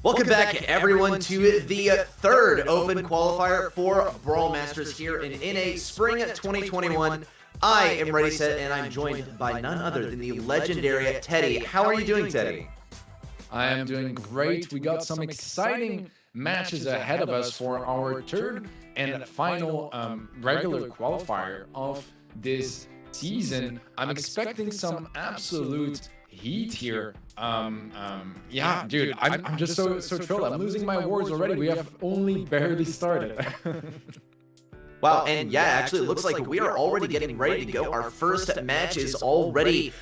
Welcome back, everyone, to the third open qualifier for Brawl Masters here in NA Spring 2021. I am ready, set, and I'm joined by none other than the legendary Teddy. How are you doing, Teddy? I am doing great. We got some exciting matches ahead of us for our third and final regular qualifier of this season. I'm expecting some absolute heat here. Yeah, dude, I'm just so thrilled. I'm losing my words already. We have only barely started. Wow, and yeah, actually, it looks like we are already getting ready to go. Our first match is already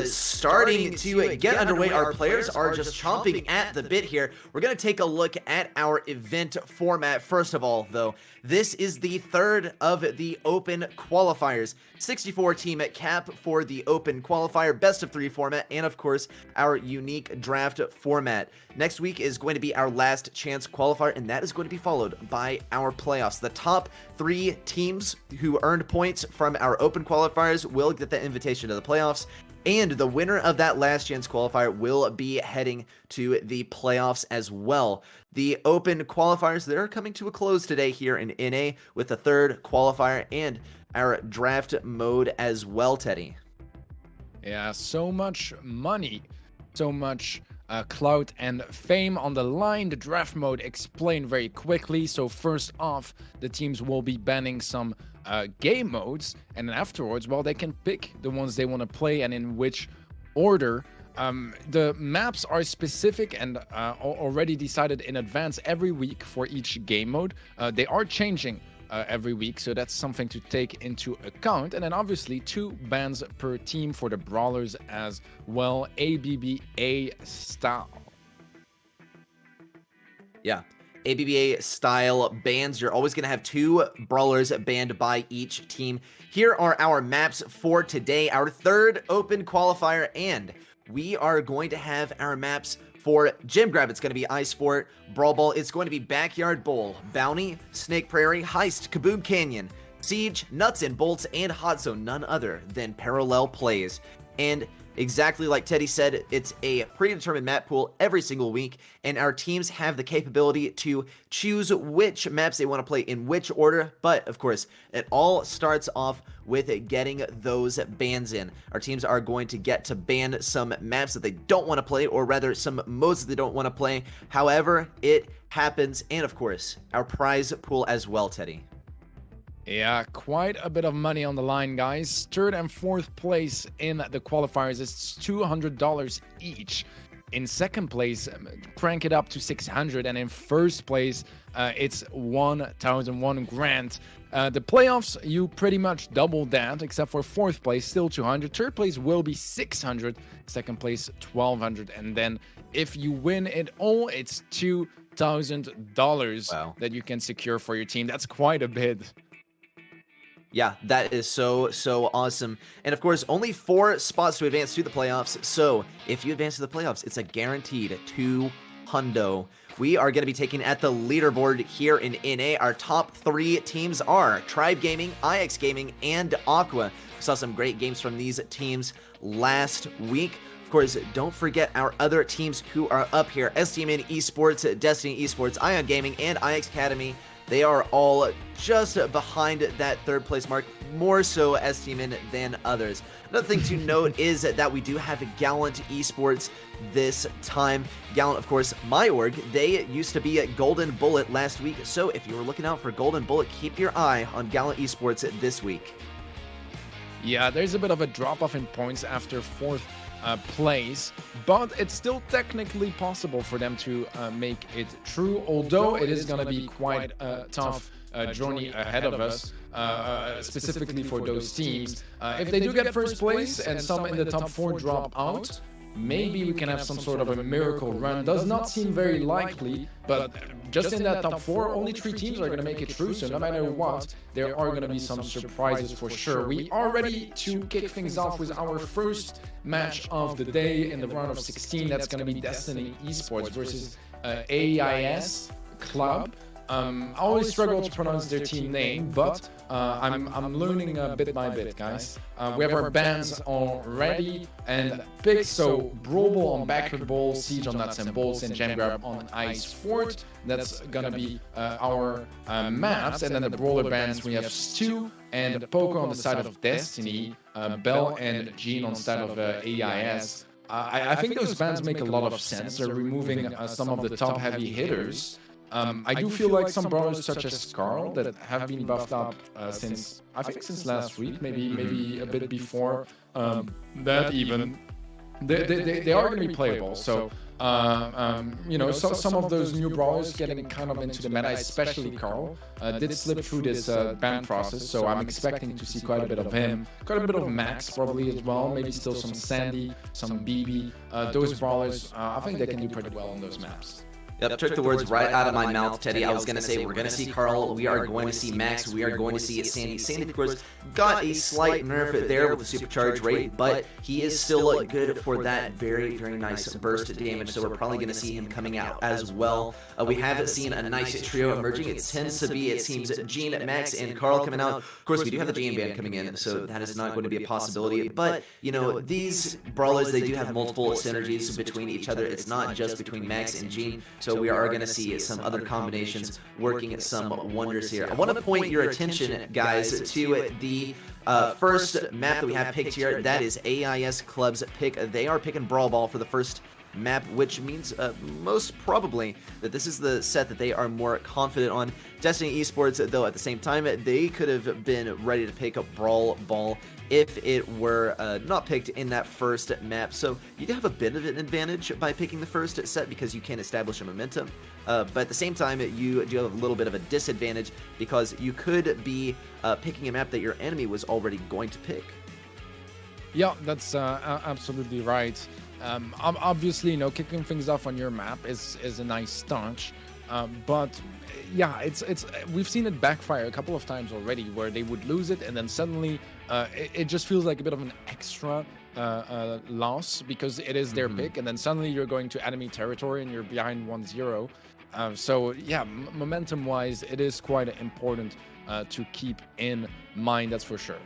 starting to get underway. Our players are just chomping at the bit here. We're going to take a look at our event format. First of all, though, this is the third of the open qualifiers. 64 team cap for the open qualifier, best of 3 format, and of course, our unique draft format. Next week is going to be our last chance qualifier, and that is going to be followed by our playoffs. The top 3 teams who earned points from our open qualifiers will get the invitation to the playoffs, and the winner of that last chance qualifier will be heading to the playoffs as well. The open qualifiers, they're coming to a close today here in NA with the third qualifier and our draft mode as well, Teddy. Yeah, so much money, so much clout and fame on the line. The draft mode explained very quickly. So first off, the teams will be banning some game modes, and then afterwards, well, they can pick the ones they want to play and in which order. The maps are specific and already decided in advance every week for each game mode. They are changing every week, so that's something to take into account. And then obviously 2 bans per team for the brawlers as well, ABBA style. Yeah, ABBA style bans. You're always going to have 2 brawlers banned by each team. Here are our maps for today, our third open qualifier, and we are going to have our maps for Gym Grab. It's going to be Ice Fort, Brawl Ball. It's going to be Backyard Bowl, Bounty, Snake Prairie, Heist, Kaboom Canyon, Siege, Nuts and Bolts, and Hot Zone. None other than Parallel Plays. And exactly like Teddy said, it's a predetermined map pool every single week, and our teams have the capability to choose which maps they want to play in which order. But of course, it all starts off with getting those bans in. Our teams are going to get to ban some maps that they don't want to play, or rather some modes that they don't want to play. However, it happens, and of course, our prize pool as well, Teddy. Yeah, quite a bit of money on the line, guys. Third and fourth place in the qualifiers is $200 each. In second place, crank it up to 600, and in first place, it's 1,001 grand. The playoffs, you pretty much double that, except for fourth place, still 200. Third place will be 600. Second place, 1,200, and then if you win it all, it's $2,000 that you can secure for your team. That's quite a bit. Yeah, that is so awesome. And of course, only 4 spots to advance to the playoffs. So if you advance to the playoffs, it's a guaranteed $200. We are going to be taking at the leaderboard here in NA. Our top 3 teams are Tribe Gaming, IX Gaming, and Aqua. We saw some great games from these teams last week. Of course, don't forget our other teams who are up here: Stmn Esports, Destiny Esports, Ion Gaming, and IX Academy. They are all just behind that third place mark, more so Stmn than others. Another thing to note is that we do have Gallant Esports this time. Gallant, of course, my org, they used to be at Golden Bullet last week, so if you were looking out for Golden Bullet, keep your eye on Gallant Esports this week. Yeah, there's a bit of a drop-off in points after fourth place, but it's still technically possible for them to make it through, although it is going to be quite a tough journey ahead of us, specifically for those teams. If they do get first place and some in the top 4 drop out, maybe we can have some sort of a miracle run. Does not seem very likely, but just in that top 4, only 3 teams are going to make it through, so no matter what, there are going to be some surprises for sure. We are ready to kick things off with our first match of the day in the round of 16. That's going to be Destiny Esports versus Aeis Club. I always struggle to pronounce their team name, but I'm learning bit by bit, guys. We have our bans already, and picks, so Brawl Ball on Backward Ball, Siege on Nuts and Bolts, and Jam Grab on Aeis Fort. That's gonna be our maps, and then the brawler bans, we have Stu and Poco on the side of Destiny, Bell and Jean on the side of Aeis. I think those bans make a lot of sense. They're removing some of the top heavy hitters. I do feel like some brawlers such as Carl that have been buffed up since, I think since last week, maybe a bit before that even, they are going to be playable. So, you know, some of those new brawlers getting kind of into the meta, especially Carl, did slip through this ban process. So I'm expecting to see quite a bit of him, quite a bit of Max probably as well, maybe still some Sandy, some BB. Those brawlers, I think they can do pretty well on those maps. Yep, took the words right out of my mouth, Teddy. I was going to say, we're going to see Carl, we are going to see Max, we are going to see Sandy. Sandy, of course, got a slight nerf there with the supercharge rate, but he is still good for that very, very nice burst damage, so we're probably going to see him coming out as well. We haven't seen a nice trio emerging. It tends to be, it seems, Jean, Max, and Carl coming out. Of course, we do have the Jean band coming in, so that is not going to be a possibility, but, you know, these brawlers, they do have multiple synergies between each other. It's not just between Max and Jean, so we are going to see some other combinations working some wonders here. I want to point your attention, guys, to the first map that we have picked here. That is Aeis Club's pick. They are picking Brawl Ball for the first map, which means most probably that this is the set that they are more confident on. Destiny Esports, though, at the same time, they could have been ready to pick up Brawl Ball if it were not picked in that first map. So you do have a bit of an advantage by picking the first set because you can establish a momentum, but at the same time you do have a little bit of a disadvantage because you could be picking a map that your enemy was already going to pick. Yeah, that's absolutely right. Obviously, you know, kicking things off on your map is a nice start, but yeah, it's we've seen it backfire a couple of times already, where they would lose it and then suddenly it just feels like a bit of an extra loss because it is their pick, and then suddenly you're going to enemy territory and you're behind 1-0. So yeah, momentum-wise, it is quite important to keep in mind. That's for sure.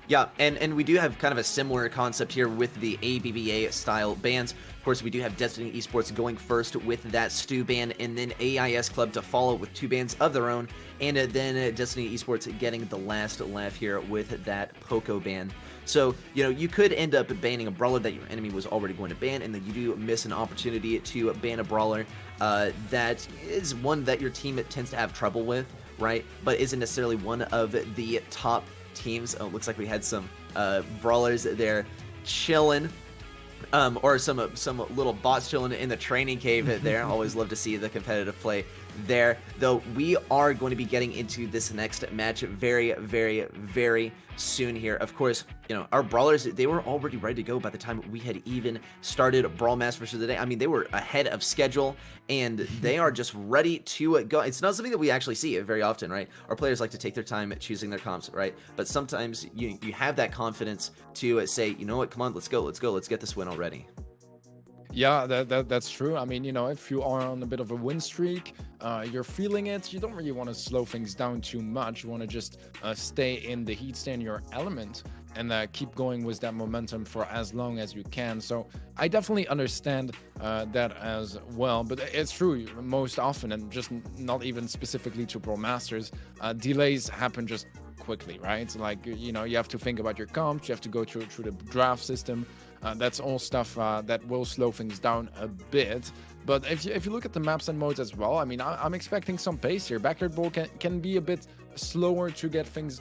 Yeah, and we do have kind of a similar concept here with the ABBA style bans. Of course, we do have Destiny Esports going first with that Stu ban, and then Aeis Club to follow with 2 bans of their own, and then Destiny Esports getting the last laugh here with that Poco ban. So, you know, you could end up banning a brawler that your enemy was already going to ban, and then you do miss an opportunity to ban a brawler that is one that your team tends to have trouble with, right? But isn't necessarily one of the top teams. Oh, it looks like we had some brawlers there chilling, or some little bots chilling in the training cave there. Always love to see the competitive play there, though. We are going to be getting into this next match very, very, very soon here. Of course, you know, our brawlers, they were already ready to go by the time we had even started BrawlMSTRS today. I mean, they were ahead of schedule and they are just ready to go. It's not something that we actually see very often, right? Our players like to take their time choosing their comps, right? But sometimes you have that confidence to say, you know what, come on, let's go, let's get this win already. Yeah, that's true. I mean, you know, if you are on a bit of a win streak, you're feeling it, you don't really want to slow things down too much. You want to just stay in the heat, stay in your element, and keep going with that momentum for as long as you can. So I definitely understand that as well. But it's true, most often, and just not even specifically to BrawlMSTRS, delays happen just quickly, right? Like, you know, you have to think about your comps, you have to go through the draft system. That's all stuff that will slow things down a bit. But if you look at the maps and modes as well, I mean, I'm expecting some pace here. Backyard Bowl can be a bit slower to get things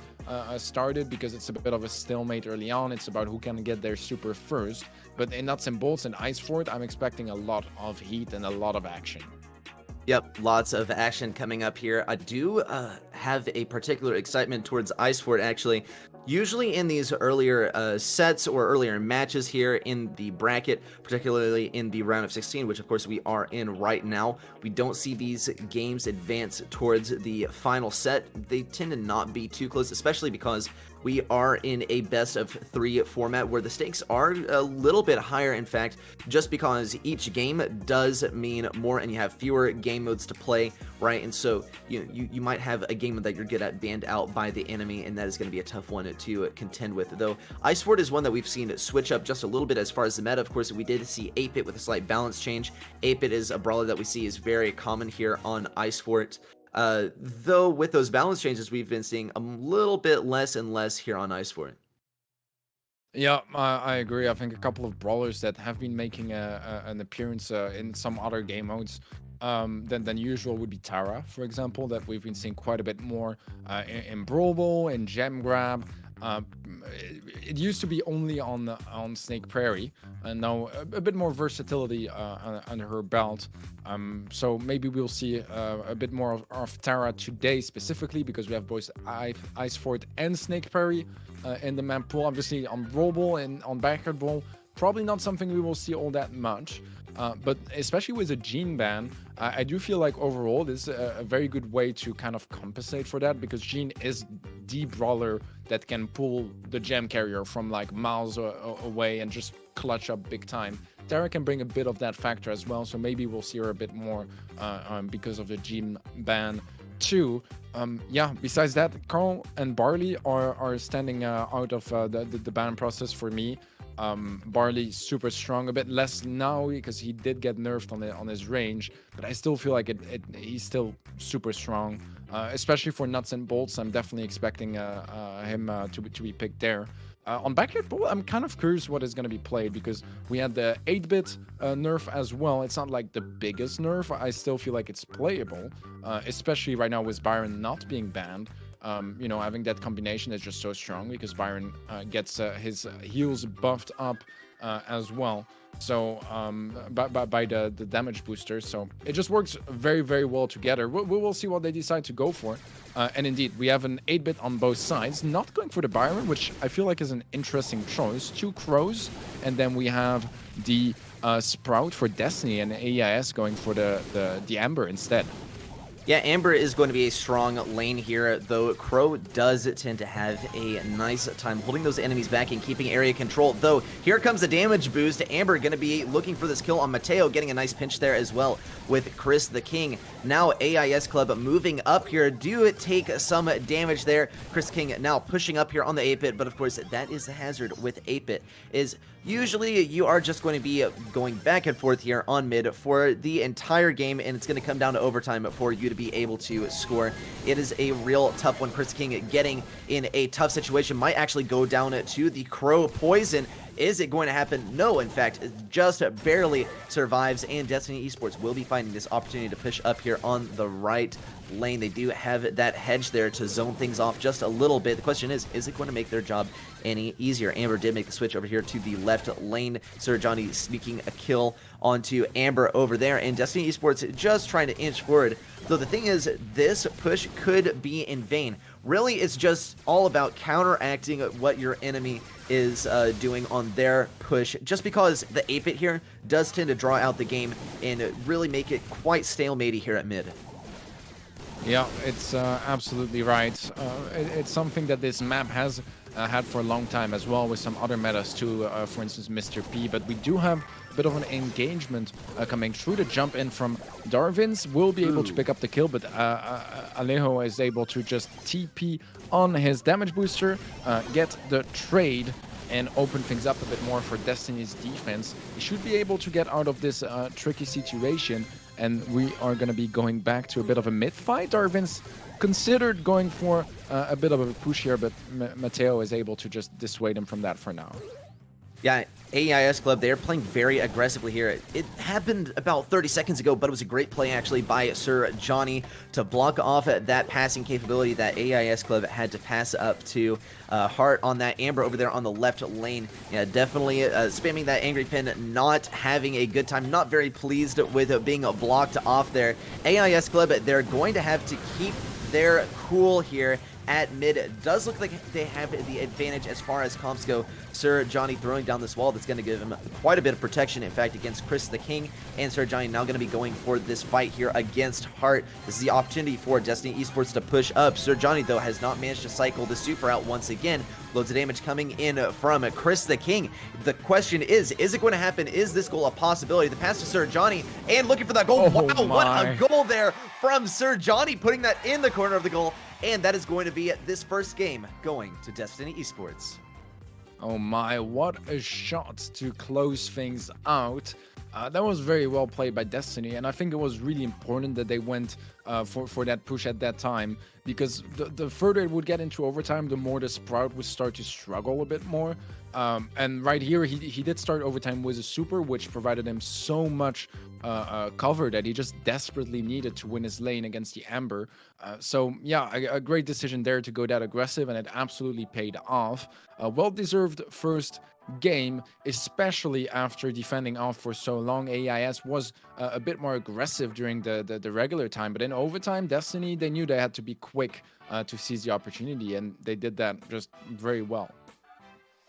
started because it's a bit of a stalemate early on. It's about who can get there super first. But in Nuts and Bolts and Aeis Fort, I'm expecting a lot of heat and a lot of action. Yep, lots of action coming up here. I do have a particular excitement towards Aeis Fort, actually. Usually in these earlier sets or earlier matches here in the bracket, particularly in the round of 16, which of course we are in right now, we don't see these games advance towards the final set. They tend to not be too close, especially because we are in a best of 3 format where the stakes are a little bit higher, in fact, just because each game does mean more and you have fewer game modes to play, right? And so you might have a game that you're good at banned out by the enemy, and that is going to be a tough one to contend with. Though Ice Fort is one that we've seen switch up just a little bit as far as the meta. Of course, we did see 8-bit with a slight balance change. 8-bit is a brawler that we see is very common here on Ice Fort. Though with those balance changes, we've been seeing a little bit less and less here on Ice Fort. Yeah, I agree. I think a couple of brawlers that have been making an appearance in some other game modes than usual would be Tara, for example, that we've been seeing quite a bit more in Brawl Ball and Gem Grab. It used to be only on Snake Prairie, and now a bit more versatility under her belt. So maybe we'll see a bit more of Tara today specifically, because we have both Ice Fort and Snake Prairie in the map pool. Obviously on Brawl Ball and on Backyard Brawl, probably not something we will see all that much. But especially with a Jean ban, I do feel like overall this is a very good way to kind of compensate for that, because Jean is the brawler that can pull the gem carrier from like miles away and just clutch up big time. Tara can bring a bit of that factor as well, so maybe we'll see her a bit more because of the Jean ban too. Yeah, besides that, Carl and Barley are standing out of the ban process for me. Barley super strong, a bit less now because he did get nerfed on his range, but I still feel like he's still super strong, especially for nuts and bolts. I'm definitely expecting him to be picked there. On Backyard Brawl, I'm kind of curious what is going to be played, because we had the 8-bit nerf as well. It's not like the biggest nerf. I still feel like it's playable, especially right now with Byron not being banned. You know, having that combination is just so strong, because Byron gets his heals buffed up as well. So by the damage booster, so it just works very, very well together. We will see what they decide to go for. And indeed, we have an 8-bit on both sides, not going for the Byron, which I feel like is an interesting choice. 2 Crows, and then we have the Sprout for Destiny, and Aeis going for the Amber instead. Yeah, Amber is going to be a strong lane here, though Crow does tend to have a nice time holding those enemies back and keeping area control. Though, here comes the damage boost. Amber going to be looking for this kill on Mateo, getting a nice pinch there as well with Chris the King. Now, Aeis Club moving up here. Do take some damage there. Chris King now pushing up here on the 8-bit, but of course, that is the hazard with 8-bit, is usually you are just going to be going back and forth here on mid for the entire game, and it's going to come down to overtime for you to be able to score. It is a real tough one. Chris King getting in a tough situation, might actually go down to the Crow poison. Is it going to happen? No, in fact, just barely survives, and Destiny Esports will be finding this opportunity to push up here on the right lane. They do have that hedge there to zone things off just a little bit. The question is it going to make their job any easier? Amber did make the switch over here to the left lane. Sir Johnny sneaking a kill onto Amber over there, and Destiny Esports just trying to inch forward. Though the thing is, this push could be in vain. Really, it's just all about counteracting what your enemy is doing on their push, just because the 8-bit here does tend to draw out the game and really make it quite stalematey here at mid. Yeah, it's absolutely right. It's something that this map has had for a long time as well, with some other metas too, for instance Mr. P, but we do have a bit of an engagement coming through. The jump in from Darwin's will be able to pick up the kill, but Alejo is able to just TP on his damage booster, get the trade, and open things up a bit more for Destiny's defense. He should be able to get out of this tricky situation, and we are going to be going back to a bit of a mid fight. Darwin's considered going for a bit of a push here, but Mateo is able to just dissuade him from that for now. Yeah, Aeis Club, they're playing very aggressively here. It happened about 30 seconds ago, but it was a great play actually by Sir Johnny to block off that passing capability that Aeis Club had to pass up to Hart on that Amber over there on the left lane. Yeah, definitely spamming that angry pin, not having a good time, not very pleased with being blocked off there. Aeis Club, they're going to have to keep their cool here at mid. It does look like they have the advantage as far as comps go. Sir Johnny throwing down this wall that's going to give him quite a bit of protection, in fact, against Chris the King. And Sir Johnny now going to be going for this fight here against Hart. This is the opportunity for Destiny Esports to push up. Sir Johnny, though, has not managed to cycle the super out once again. Loads of damage coming in from Chris the King. The question is it going to happen? Is this goal a possibility? The pass to Sir Johnny, and looking for that goal. Wow, what a goal there from Sir Johnny, putting that in the corner of the goal. And that is going to be this first game going to Destiny Esports. Oh my, what a shot to close things out. That was very well played by Destiny, and I think it was really important that they went for that push at that time, because the further it would get into overtime, the more the Sprout would start to struggle a bit more. And right here, he did start overtime with a super, which provided him so much cover that he just desperately needed to win his lane against the Amber. So yeah, a great decision there to go that aggressive, and it absolutely paid off. Well-deserved first game, especially after defending off for so long. Aeis was a bit more aggressive during the regular time, but in overtime, Destiny, they knew they had to be quick to seize the opportunity, and they did that just very well.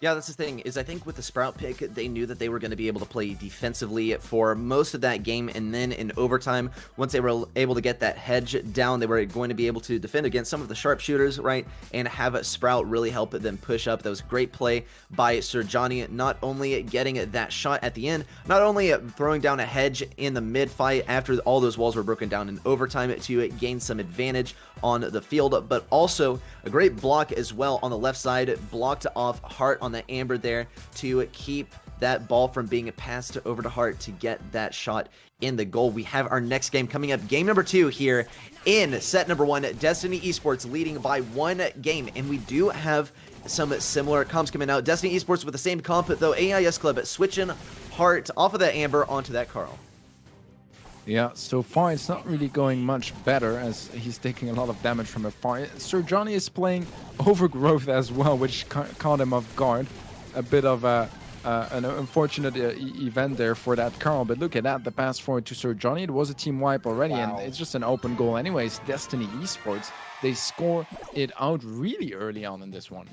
Yeah, that's the thing, is I think with the Sprout pick, they knew that they were going to be able to play defensively for most of that game, and then in overtime, once they were able to get that hedge down, they were going to be able to defend against some of the sharpshooters, right, and have Sprout really help them push up. That was great play by Sir Johnny, not only getting that shot at the end, not only throwing down a hedge in the mid-fight after all those walls were broken down in overtime to gain some advantage on the field, but also a great block as well on the left side, blocked off Hart on the Amber there to keep that ball from being passed over to Hart to get that shot in the goal. We have our next game coming up, game number 2 here in set number 1, Destiny Esports leading by 1 game, and we do have some similar comps coming out. Destiny Esports with the same comp, though Aeis Club switching Hart off of that Amber onto that Carl. Yeah, so far it's not really going much better, as he's taking a lot of damage from afar. Sir Johnny is playing Overgrowth as well, which caught him off guard. A bit of an unfortunate event there for that Carl, but look at that, the pass forward to Sir Johnny. It was a team wipe already, and it's just an open goal anyways. Destiny Esports, they score it out really early on in this one.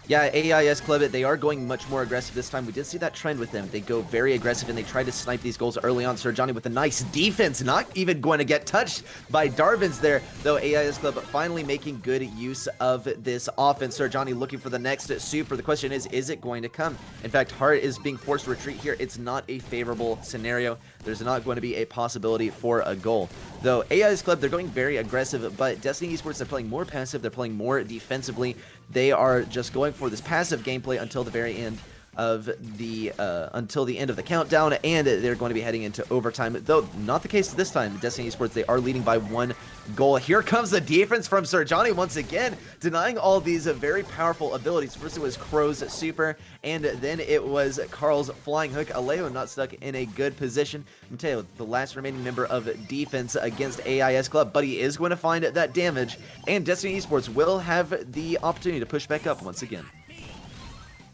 Yeah, Aeis Club, they are going much more aggressive this time. We did see that trend with them. They go very aggressive, and they try to snipe these goals early on. Sir Johnny with a nice defense, not even going to get touched by Darvins there, though Aeis Club finally making good use of this offense. Sir Johnny looking for the next super. The question is it going to come? In fact, Hart is being forced to retreat here. It's not a favorable scenario. There's not going to be a possibility for a goal. Though Aeis Club, they're going very aggressive, but Destiny Esports, they're playing more passive. They're playing more defensively. They are just going for this passive gameplay until the very end of the end of the countdown, and they're going to be heading into overtime, though not the case this time. Destiny Esports, they are leading by 1 goal. Here comes the defense from Sir Johnny once again, denying all these very powerful abilities. First it was Crow's super, and then it was Carl's flying hook. Alejo not stuck in a good position. Mateo, the last remaining member of defense against Aeis Club, but he is going to find that damage, and Destiny Esports will have the opportunity to push back up once again.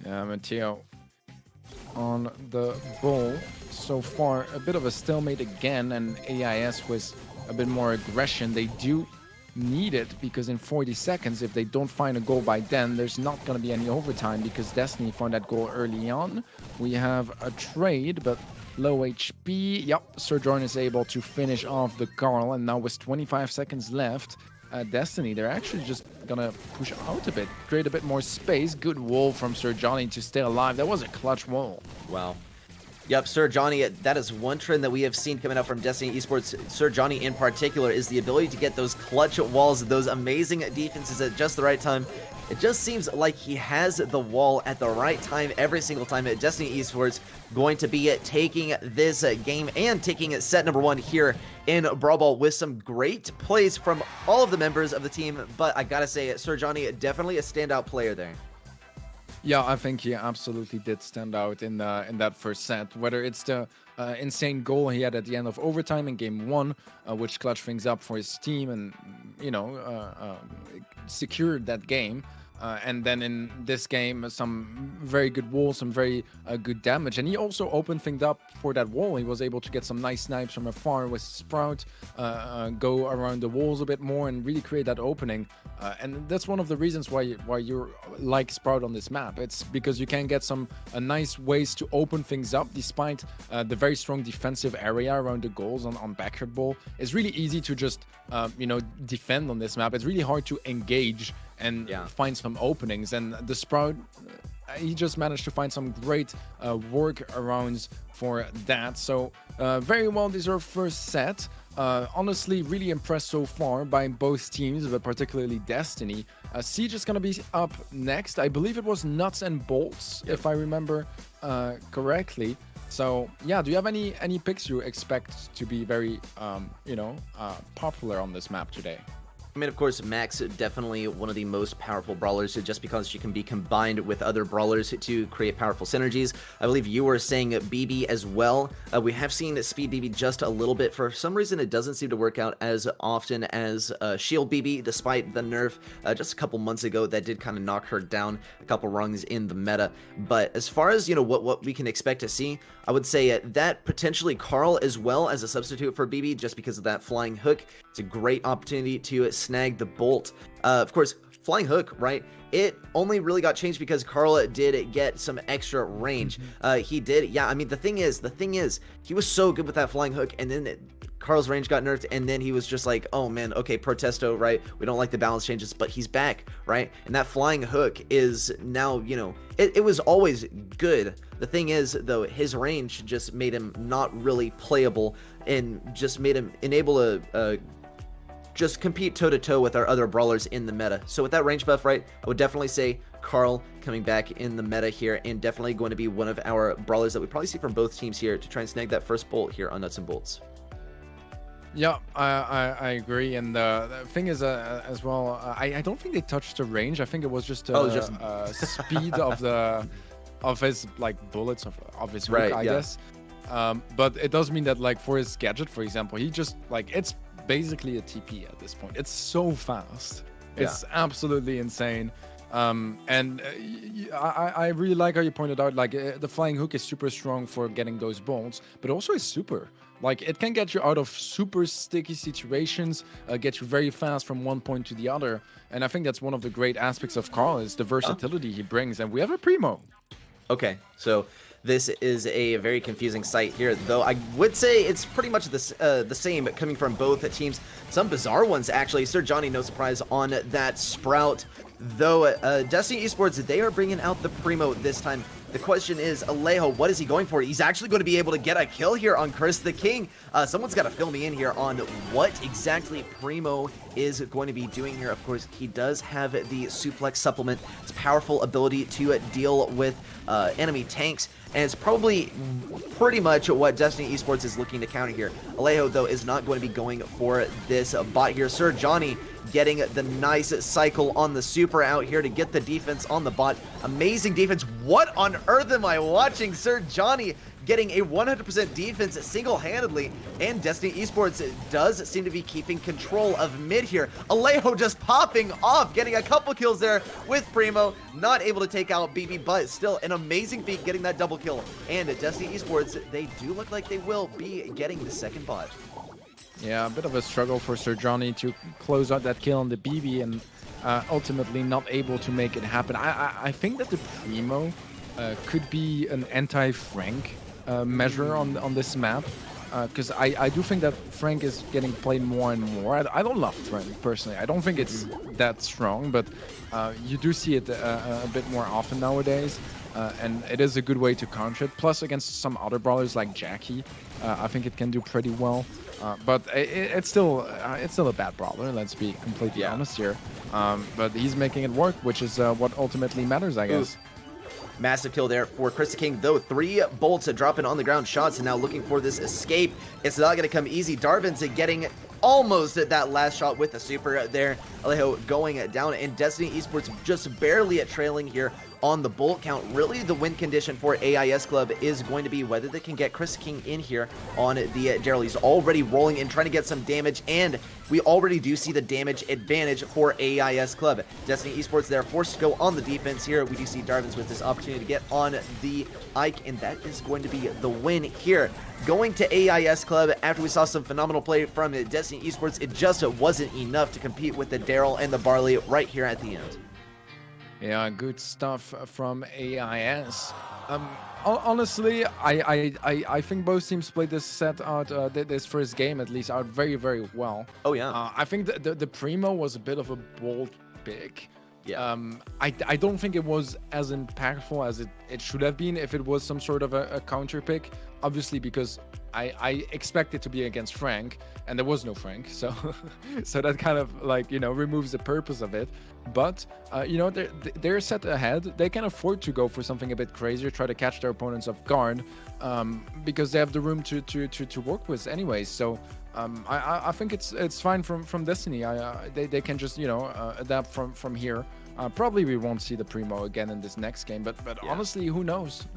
Yeah, Mateo on the ball. So far, a bit of a stalemate again, and Aeis with a bit more aggression. They do need it, because in 40 seconds, if they don't find a goal by then, there's not going to be any overtime, because Destiny found that goal early on. We have a trade, but low HP. Yep, Sir Johnny is able to finish off the Carl, and now with 25 seconds left, Destiny, they're actually just gonna push out a bit, create a bit more space. Good wall from Sir Johnny to stay alive. That was a clutch wall. Wow. Yep, Sir Johnny, that is one trend that we have seen coming out from Destiny Esports. Sir Johnny in particular is the ability to get those clutch walls, those amazing defenses at just the right time. It just seems like he has the wall at the right time every single time. Destiny Esports going to be taking this game and taking set number 1 here in Brawl Ball with some great plays from all of the members of the team. But I gotta say, Sir Johnny, definitely a standout player there. Yeah, I think he absolutely did stand out in that first set. Whether it's the insane goal he had at the end of overtime in game 1, which clutched things up for his team and, you know, secured that game. And then in this game, some very good walls, some very good damage. And he also opened things up for that wall. He was able to get some nice snipes from afar with Sprout, go around the walls a bit more and really create that opening. And that's one of the reasons why you like Sprout on this map. It's because you can get some nice ways to open things up despite the very strong defensive area around the goals on backyard ball. It's really easy to just, defend on this map. It's really hard to engage and find some openings, and the Sprout, he just managed to find some great workarounds for that. So very well deserved first set. Honestly, really impressed so far by both teams, but particularly Destiny. Siege is going to be up next. I believe it was Nuts and Bolts, if I remember correctly. So yeah, do you have any picks you expect to be very popular on this map today? I mean, of course, Max definitely one of the most powerful brawlers, just because she can be combined with other brawlers to create powerful synergies. I believe you were saying BB as well. We have seen Speed BB just a little bit. For some reason, it doesn't seem to work out as often as Shield BB, despite the nerf just a couple months ago that did kind of knock her down a couple rungs in the meta. But as far as, what we can expect to see, I would say that potentially Carl as well as a substitute for BB, just because of that flying hook. It's a great opportunity to snag the bolt. Of course, flying hook, right? It only really got changed because Carl did get some extra range. He did, yeah. I mean, the thing is, he was so good with that flying hook, and then Carl's range got nerfed, and then he was just like, oh man, okay, Protesto, right? We don't like the balance changes, but he's back, right? And that flying hook is now, it was always good. The thing is, though, his range just made him not really playable, and just made him unable to just compete toe-to-toe with our other brawlers in the meta. So with that range buff, right, I would definitely say Carl coming back in the meta here, and definitely going to be one of our brawlers that we probably see from both teams here to try and snag that first bolt here on Nuts and Bolts. Yeah, I agree, and the thing is as well, I don't think they touched the range. I think it was just speed of his bullets of his hook, I guess. But it does mean that for his gadget, for example, he just it's basically a TP at this point. It's so fast. It's absolutely insane. And I really like how you pointed out, the flying hook is super strong for getting those bolts, but also is super. It can get you out of super sticky situations, get you very fast from one point to the other. And I think that's one of the great aspects of Carl, is the versatility he brings. And we have a Primo. Okay, so this is a very confusing sight here, though I would say it's pretty much the same coming from both teams. Some bizarre ones, actually. Sir Johnny, no surprise on that Sprout. Though Destiny Esports, they are bringing out the Primo this time. The question is, Alejo, what is he going for? He's actually going to be able to get a kill here on Chris the King. Someone's got to fill me in here on what exactly Primo is going to be doing here. Of course, he does have the suplex supplement. It's a powerful ability to deal with enemy tanks, and it's probably pretty much what Destiny Esports is looking to counter here. Alejo, though, is not going to be going for this bot here. Sir Johnny getting the nice cycle on the super out here to get the defense on the bot. Amazing defense. What on earth am I watching? Sir Johnny getting a 100% defense single-handedly, and Destiny Esports does seem to be keeping control of mid here. Alejo just popping off, getting a couple kills there with Primo, not able to take out BB, but still an amazing feat getting that double kill. And Destiny Esports, they do look like they will be getting the second bot. Yeah, a bit of a struggle for Sir Johnny to close out that kill on the BB, and ultimately not able to make it happen. I think that the Primo could be an anti-Frank measure on this map, because I do think that Frank is getting played more and more. I don't love Frank personally. I don't think it's that strong, but you do see it a bit more often nowadays, and it is a good way to counter it. Plus, against some other brawlers like Jackie, I think it can do pretty well. But it's still a bad brawler. Let's be completely honest here. But he's making it work, which is what ultimately matters, I guess. Massive kill there for Chris the King, though. 3 bolts dropping on the ground shots, and now looking for this escape. It's not going to come easy. Darvin's getting almost at that last shot with the super there. Alejo going down, and Destiny Esports just barely trailing here on the bolt count. Really, the win condition for Aeis Club is going to be whether they can get Chris King in here on the Daryl. He's already rolling and trying to get some damage, and we already do see the damage advantage for Aeis Club. Destiny Esports, they're forced to go on the defense here. We do see Darvins with this opportunity to get on the Ike, and that is going to be the win here. Going to Aeis Club after we saw some phenomenal play from Destiny Esports, it just wasn't enough to compete with the Daryl and the Barley right here at the end. Yeah, good stuff from Aeis. Honestly, I think both teams played this set out, this first game at least, out very, very well. Oh, yeah. I think the Primo was a bit of a bold pick. Yeah. I don't think it was as impactful as it should have been if it was some sort of a counter pick. Obviously, because I expect it to be against Frank, and there was no Frank, so so that kind of, like, you know, removes the purpose of it. But you know, they're set ahead. They can afford to go for something a bit crazier, try to catch their opponents off guard, because they have the room to work with anyways. So I think it's fine from Destiny. They can just, you know, adapt from here. Probably we won't see the Primo again in this next game, but yeah. Honestly, who knows?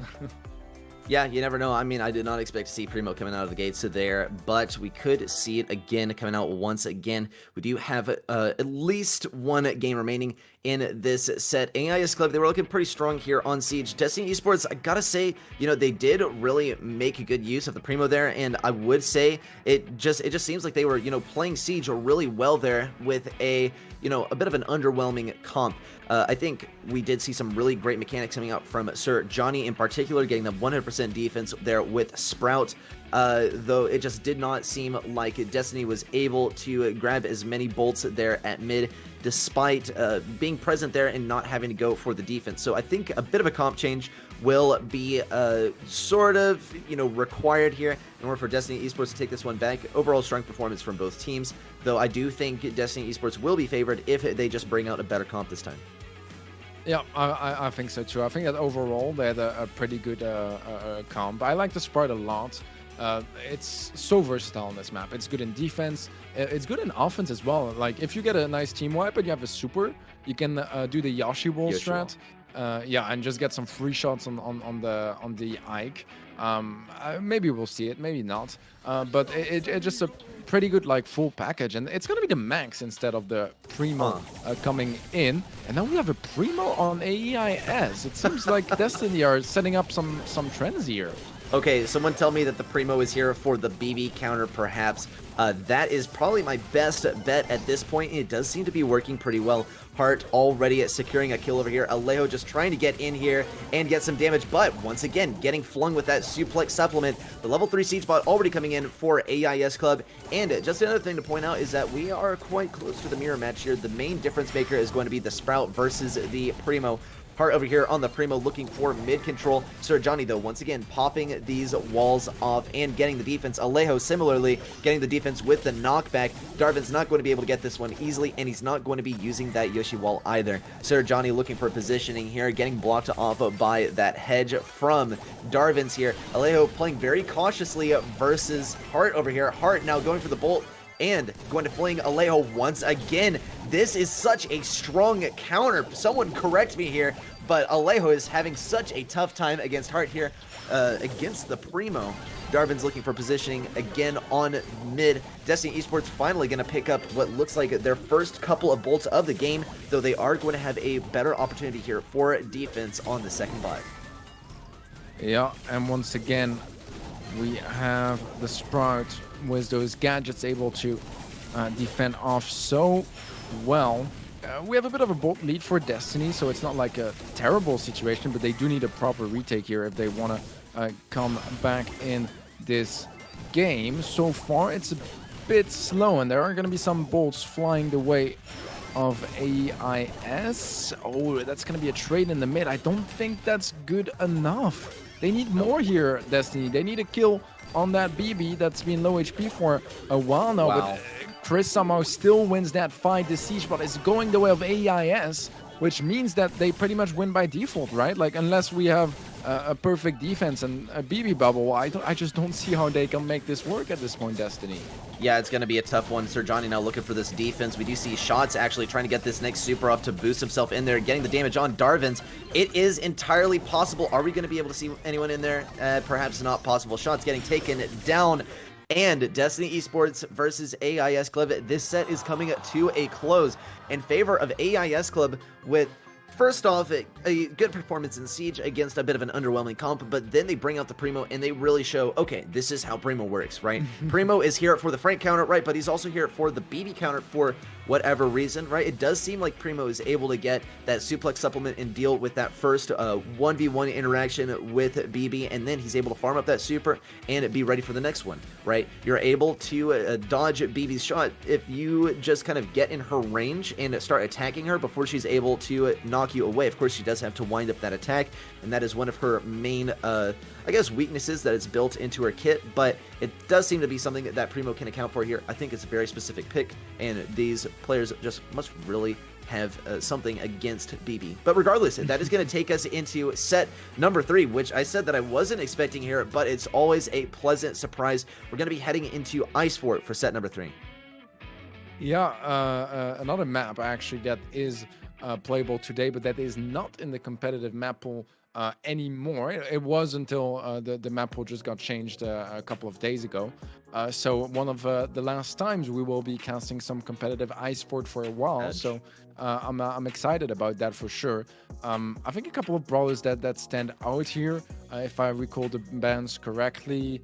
Yeah, you never know. I mean, I did not expect to see Primo coming out of the gates there, but we could see it again coming out once again. We do have at least one game remaining in this set. Aeis Club, they were looking pretty strong here on Siege. Destiny Esports, I gotta say, you know, they did really make a good use of the Primo there, and I would say it just seems like they were, you know, playing Siege really well there with a, you know, a bit of an underwhelming comp. I think we did see some really great mechanics coming out from Sir Johnny in particular, getting the 100% defense there with Sprout, though it just did not seem like Destiny was able to grab as many bolts there at mid, despite being present there and not having to go for the defense. So I think a bit of a comp change will be sort of, you know, required here in order for Destiny Esports to take this one back. Overall strong performance from both teams, though I do think Destiny Esports will be favored if they just bring out a better comp this time. Yeah, I think so too. I think that overall they had a pretty good comp. I like the Sprite a lot. It's so versatile on this map. It's good in defense. It's good in offense as well. Like, if you get a nice team wipe and you have a super, you can do the Yoshi wall strat. Yeah, and just get some free shots on the Ike. Maybe we'll see it, maybe not. But it just a pretty good, like, full package, and it's gonna be the Max instead of the Primo coming in. And now we have a Primo on Aeis. It seems like Destiny are setting up some trends here. Okay, someone tell me that the Primo is here for the BB counter, perhaps. That is probably my best bet at this point. It does seem to be working pretty well. Heart already securing a kill over here. Alejo just trying to get in here and get some damage, but once again, getting flung with that suplex supplement. The level 3 siege bot already coming in for Aeis Club. And just another thing to point out is that we are quite close to the mirror match here. The main difference maker is going to be the Sprout versus the Primo. Heart over here on the Primo looking for mid control. Sir Johnny, though, once again popping these walls off and getting the defense. Alejo similarly getting the defense with the knockback. Darvin's not going to be able to get this one easily, and he's not going to be using that Yoshi wall either. Sir Johnny looking for positioning here, getting blocked off by that hedge from Darvin's here. Alejo playing very cautiously versus Heart over here. Heart now going for the bolt and going to fling Alejo once again. This is such a strong counter. Someone correct me here, but Alejo is having such a tough time against Heart here, against the Primo. Darvin's looking for positioning again on mid. Destiny Esports finally going to pick up what looks like their first couple of bolts of the game, though they are going to have a better opportunity here for defense on the second buy. Yeah, and once again, we have the Sprout with those gadgets able to defend off so well. We have a bit of a bolt lead for Destiny, so it's not like a terrible situation, but they do need a proper retake here if they want to come back in this game. So far, it's a bit slow, and there are going to be some bolts flying the way of Aeis. Oh, that's going to be a trade in the mid. I don't think that's good enough. They need more here, Destiny. They need a kill on that BB that's been low HP for a while now. Wow. But Chris somehow still wins that fight. The siege bot is going the way of Aeis, which means that they pretty much win by default, right? Like, unless we have a perfect defense and a BB bubble. I just don't see how they can make this work at this point, Destiny. Yeah, it's going to be a tough one. Sir Johnny now looking for this defense. We do see Shots actually trying to get this next super off to boost himself in there, getting the damage on Darvin's. It is entirely possible. Are we going to be able to see anyone in there? Perhaps not possible. Shots getting taken down. And Destiny Esports versus Aeis Club. This set is coming to a close in favor of Aeis Club with, first off, a good performance in Siege against a bit of an underwhelming comp, but then they bring out the Primo and they really show, okay, this is how Primo works, right? Primo is here for the Frank counter, right? But he's also here for the BB counter for whatever reason, right? It does seem like Primo is able to get that suplex supplement and deal with that first 1v1 interaction with BB, and then he's able to farm up that super and be ready for the next one, right? You're able to dodge BB's shot if you just kind of get in her range and start attacking her before she's able to knock you away. Of course, she does have to wind up that attack, and that is one of her main, I guess, weaknesses that is built into her kit, but it does seem to be something that Primo can account for here. I think it's a very specific pick, and these players just must really have something against BB. But regardless, that is going to take us into set number 3, which I said that I wasn't expecting here, but it's always a pleasant surprise. We're going to be heading into Ice Fort for set number 3. Yeah, another map actually that is playable today, but that is not in the competitive map pool anymore. It was until the map pool just got changed a couple of days ago. So one of the last times we will be casting some competitive Ice Fort for a while. So I'm excited about that for sure. I think a couple of brawlers that stand out here, if I recall the bans correctly.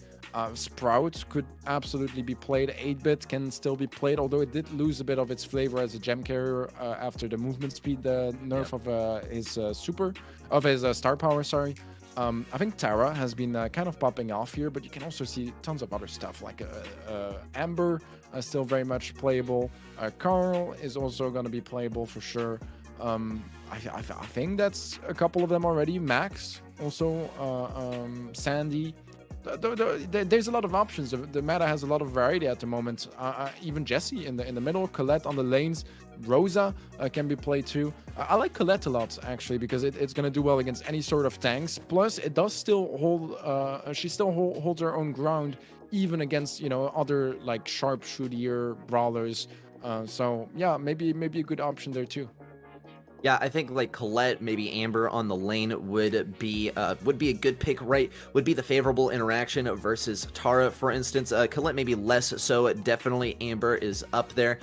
Sprout could absolutely be played. 8-bit can still be played, although it did lose a bit of its flavor as a gem carrier after the movement speed nerf of his star power. Sorry. I think Tara has been kind of popping off here, but you can also see tons of other stuff like Amber still very much playable. Carl is also going to be playable for sure. I think that's a couple of them already. Max also, Sandy. There's a lot of options. The meta has a lot of variety at the moment. Even Jessie in the middle, Colette on the lanes, Rosa can be played too. I like Colette a lot actually because it's going to do well against any sort of tanks. Plus, it does still hold. She still holds her own ground even against other like sharpshooter brawlers. So yeah, maybe a good option there too. Yeah, I think like Colette, maybe Amber on the lane would be a good pick, right? Would be the favorable interaction versus Tara, for instance. Colette maybe less so. Definitely Amber is up there.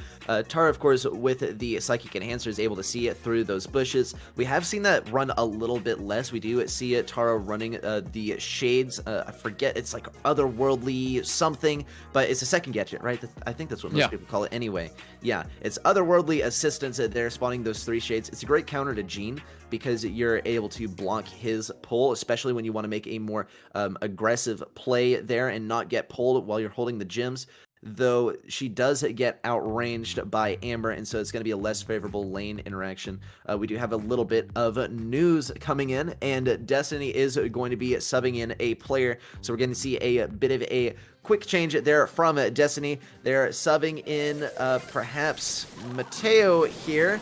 Tara, of course, with the Psychic Enhancer is able to see it through those bushes. We have seen that run a little bit less. We do see it, Tara running the Shades. I forget, it's like Otherworldly something, but it's a second gadget, right? I think that's what most people call it anyway. Yeah, it's Otherworldly Assistance. They're spawning those 3 Shades. It's a great counter to Gene because you're able to block his pull, especially when you want to make a more aggressive play there and not get pulled while you're holding the gems. Though she does get outranged by Amber, and so it's going to be a less favorable lane interaction. We do have a little bit of news coming in, and Destiny is going to be subbing in a player, so we're going to see a bit of a quick change there from Destiny. They're subbing in perhaps Mateo here.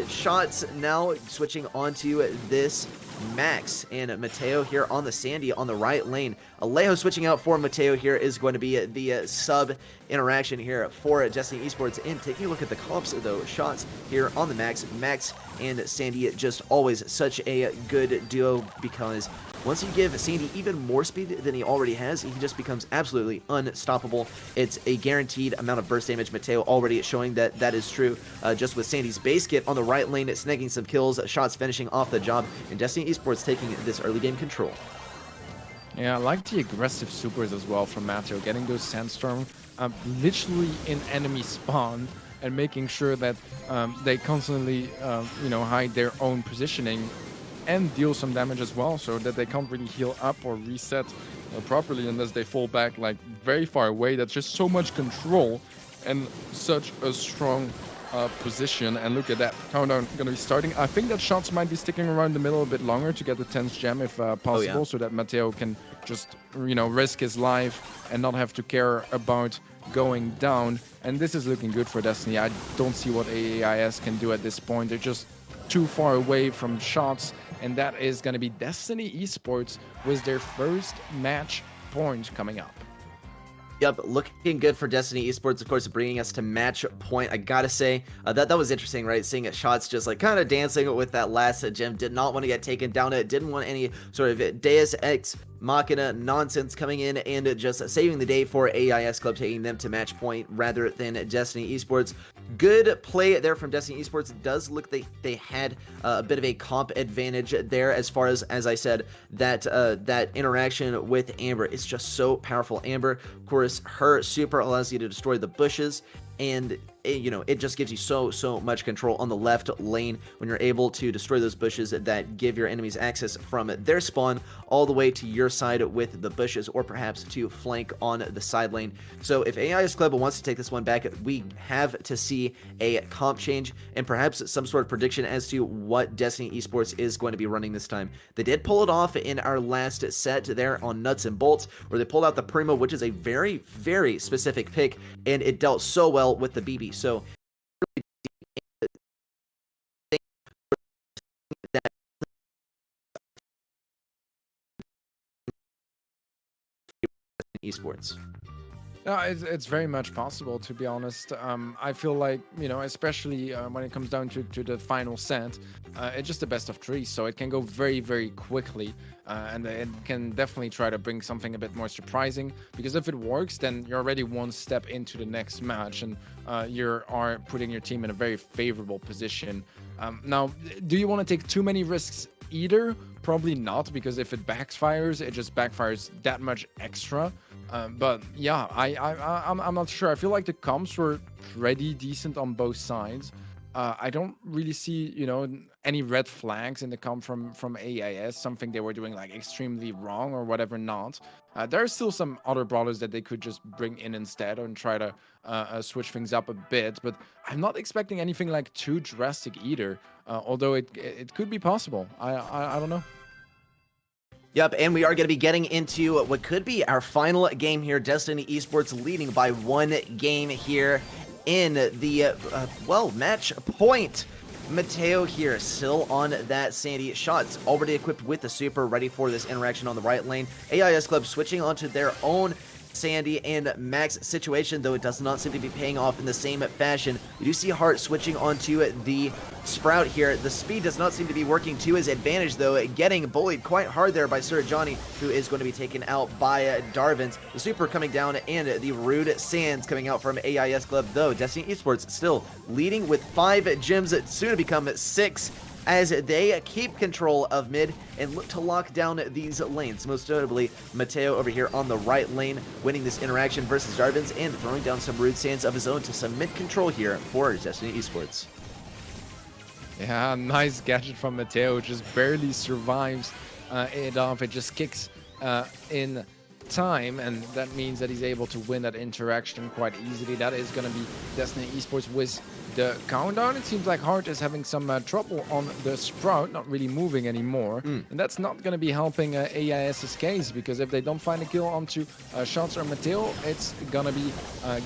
Shots now switching onto this Max and Mateo here on the Sandy on the right lane. Alejo switching out for Mateo here is going to be the sub interaction here for Destiny Esports. And taking a look at the comps though, Shots here on the Max and Sandy, just always such a good duo because once you give Sandy even more speed than he already has, he just becomes absolutely unstoppable. It's a guaranteed amount of burst damage. Mateo already showing that is true. Just with Sandy's base kit on the right lane, snagging some kills, Shots finishing off the job, and Destiny Esports taking this early game control. Yeah, I like the aggressive supers as well from Mateo, getting those Sandstorm literally in enemy spawn and making sure that they constantly hide their own positioning and deal some damage as well, so that they can't really heal up or reset properly unless they fall back like very far away. That's just so much control and such a strong position. And look at that countdown gonna be starting. I think that Shots might be sticking around the middle a bit longer to get the 10th gem if possible, so that Mateo can just risk his life and not have to care about going down. And this is looking good for Destiny. I don't see what Aeis can do at this point. They're just too far away from Shots and that is going to be Destiny Esports with their first match point coming up. Yep, looking good for Destiny Esports, of course, bringing us to match point. I gotta say, that was interesting, right? Seeing Shots just like kind of dancing with that last gem. Did not want to get taken down. It didn't want any sort of Deus Ex Machina nonsense coming in and just saving the day for Aeis Club, taking them to match point rather than Destiny Esports. Good play there from Destiny Esports. It does look like they had a bit of a comp advantage there, as far as I said, that that interaction with Amber is just so powerful. Amber, of course, her super allows you to destroy the bushes, and you know, it just gives you so much control on the left lane when you're able to destroy those bushes that give your enemies access from their spawn all the way to your side with the bushes, or perhaps to flank on the side lane. So if Aeis Club wants to take this one back, we have to see a comp change and perhaps some sort of prediction as to what Destiny Esports is going to be running this time. They did pull it off in our last set there on Nuts and Bolts, where they pulled out the Primo, which is a very specific pick, and it dealt so well with the BB. So esports. No, it's very much possible, to be honest. I feel like, you know, especially when it comes down to the final set, it's just the best of three, so it can go very quickly, and it can definitely try to bring something a bit more surprising, because if it works, then you're already one step into the next match, and you are putting your team in a very favorable position. Now, do you want to take too many risks either? Probably not, because if it backfires, it just backfires that much extra. But yeah, I'm not sure. I feel like the comps were pretty decent on both sides. I don't really see, you know, any red flags in the comp from Aeis, something they were doing like extremely wrong or whatever not. There are still some other brawlers that they could just bring in instead and try to switch things up a bit, but I'm not expecting anything like too drastic either, although it could be possible. I don't know. Yep, and we are going to be getting into what could be our final game here. Destiny Esports leading by 1 game here in the, well, match point. Mateo here, still on that Sandy. Shots already equipped with the super, ready for this interaction on the right lane. Aeis Club switching onto their own Sandy and Max situation, though it does not seem to be paying off in the same fashion. You do see Hart switching onto the Sprout here. The speed does not seem to be working to his advantage, though, getting bullied quite hard there by Sir Johnny, who is going to be taken out by Darvins. The super coming down, and the Rude Sands coming out from Aeis Club, though Destiny Esports still leading with 5 gems, soon to become 6, as they keep control of mid and look to lock down these lanes. Most notably, Mateo over here on the right lane, winning this interaction versus Darvins and throwing down some Rude Sands of his own to some mid control here for Destiny Esports. Yeah, nice gadget from Mateo, just barely survives it off. It just kicks in time, and that means that he's able to win that interaction quite easily. That is going to be Destiny Esports with the countdown. It seems like Hart is having some trouble on the Sprout, not really moving anymore, and that's not going to be helping Aeis' case, because if they don't find a kill onto Shots or Mateo, it's going to be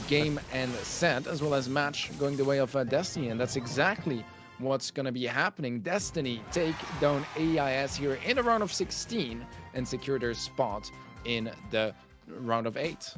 game and set, as well as match going the way of Destiny, and that's exactly what's going to be happening. Destiny take down Aeis here in a round of 16 and secure their spot in the round of 8.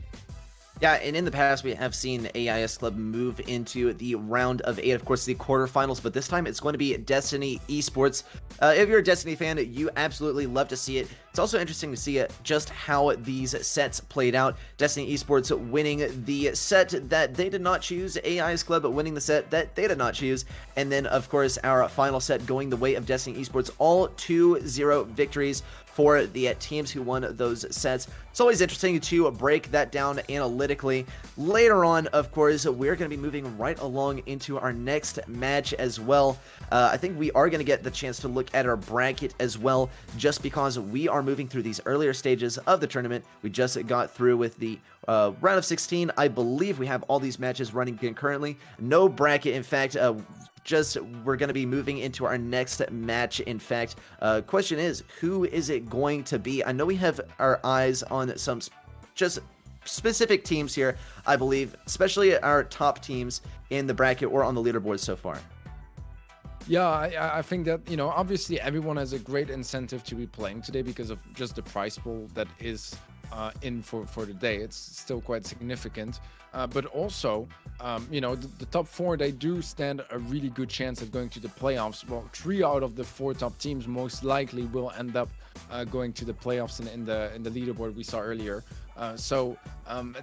Yeah, and in the past, we have seen Aeis Club move into the round of 8, of course, the quarterfinals, but this time it's going to be Destiny Esports. If you're a Destiny fan, you absolutely love to see it. It's also interesting to see just how these sets played out. Destiny Esports winning the set that they did not choose, Aeis Club winning the set that they did not choose, and then, of course, our final set going the way of Destiny Esports, all 2-0 victories for the teams who won those sets. It's always interesting to break that down analytically. Later on, of course, we're going to be moving right along into our next match as well. I think we are going to get the chance to look at our bracket as well, just because we are moving through these earlier stages of the tournament. We just got through with the round of 16. I believe we have all these matches running concurrently. No bracket, in fact. We're going to be moving into our next match. In fact, question is, who is it going to be? I know we have our eyes on some just specific teams here, I believe, especially our top teams in the bracket or on the leaderboard so far. Yeah, I think that, you know, obviously everyone has a great incentive to be playing today because of just the prize pool that is in for the day. It's still quite significant. But also, you know, the top four, they do stand a really good chance at going to the playoffs. Well, 3 out of the 4 top teams most likely will end up going to the playoffs in the leaderboard we saw earlier. So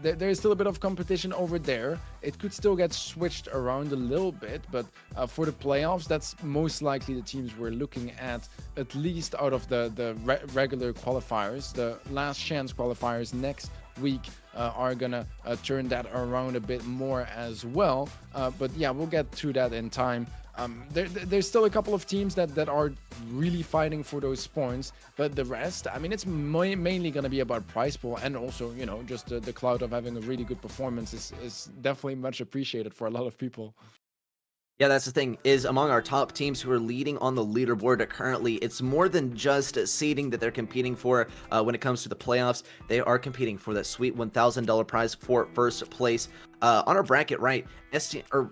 there's still a bit of competition over there. It could still get switched around a little bit, but for the playoffs, that's most likely the teams we're looking at least out of the regular qualifiers. The last chance qualifiers next week are gonna turn that around a bit more as well. But yeah, we'll get to that in time. There's still a couple of teams that are really fighting for those points, but the rest, I mean, it's mainly going to be about prize pool, and also, you know, just the clout of having a really good performance is definitely much appreciated for a lot of people. Yeah, that's the thing, is among our top teams who are leading on the leaderboard currently, it's more than just seeding that they're competing for when it comes to the playoffs. They are competing for that sweet $1,000 prize for first place. On our bracket, right, our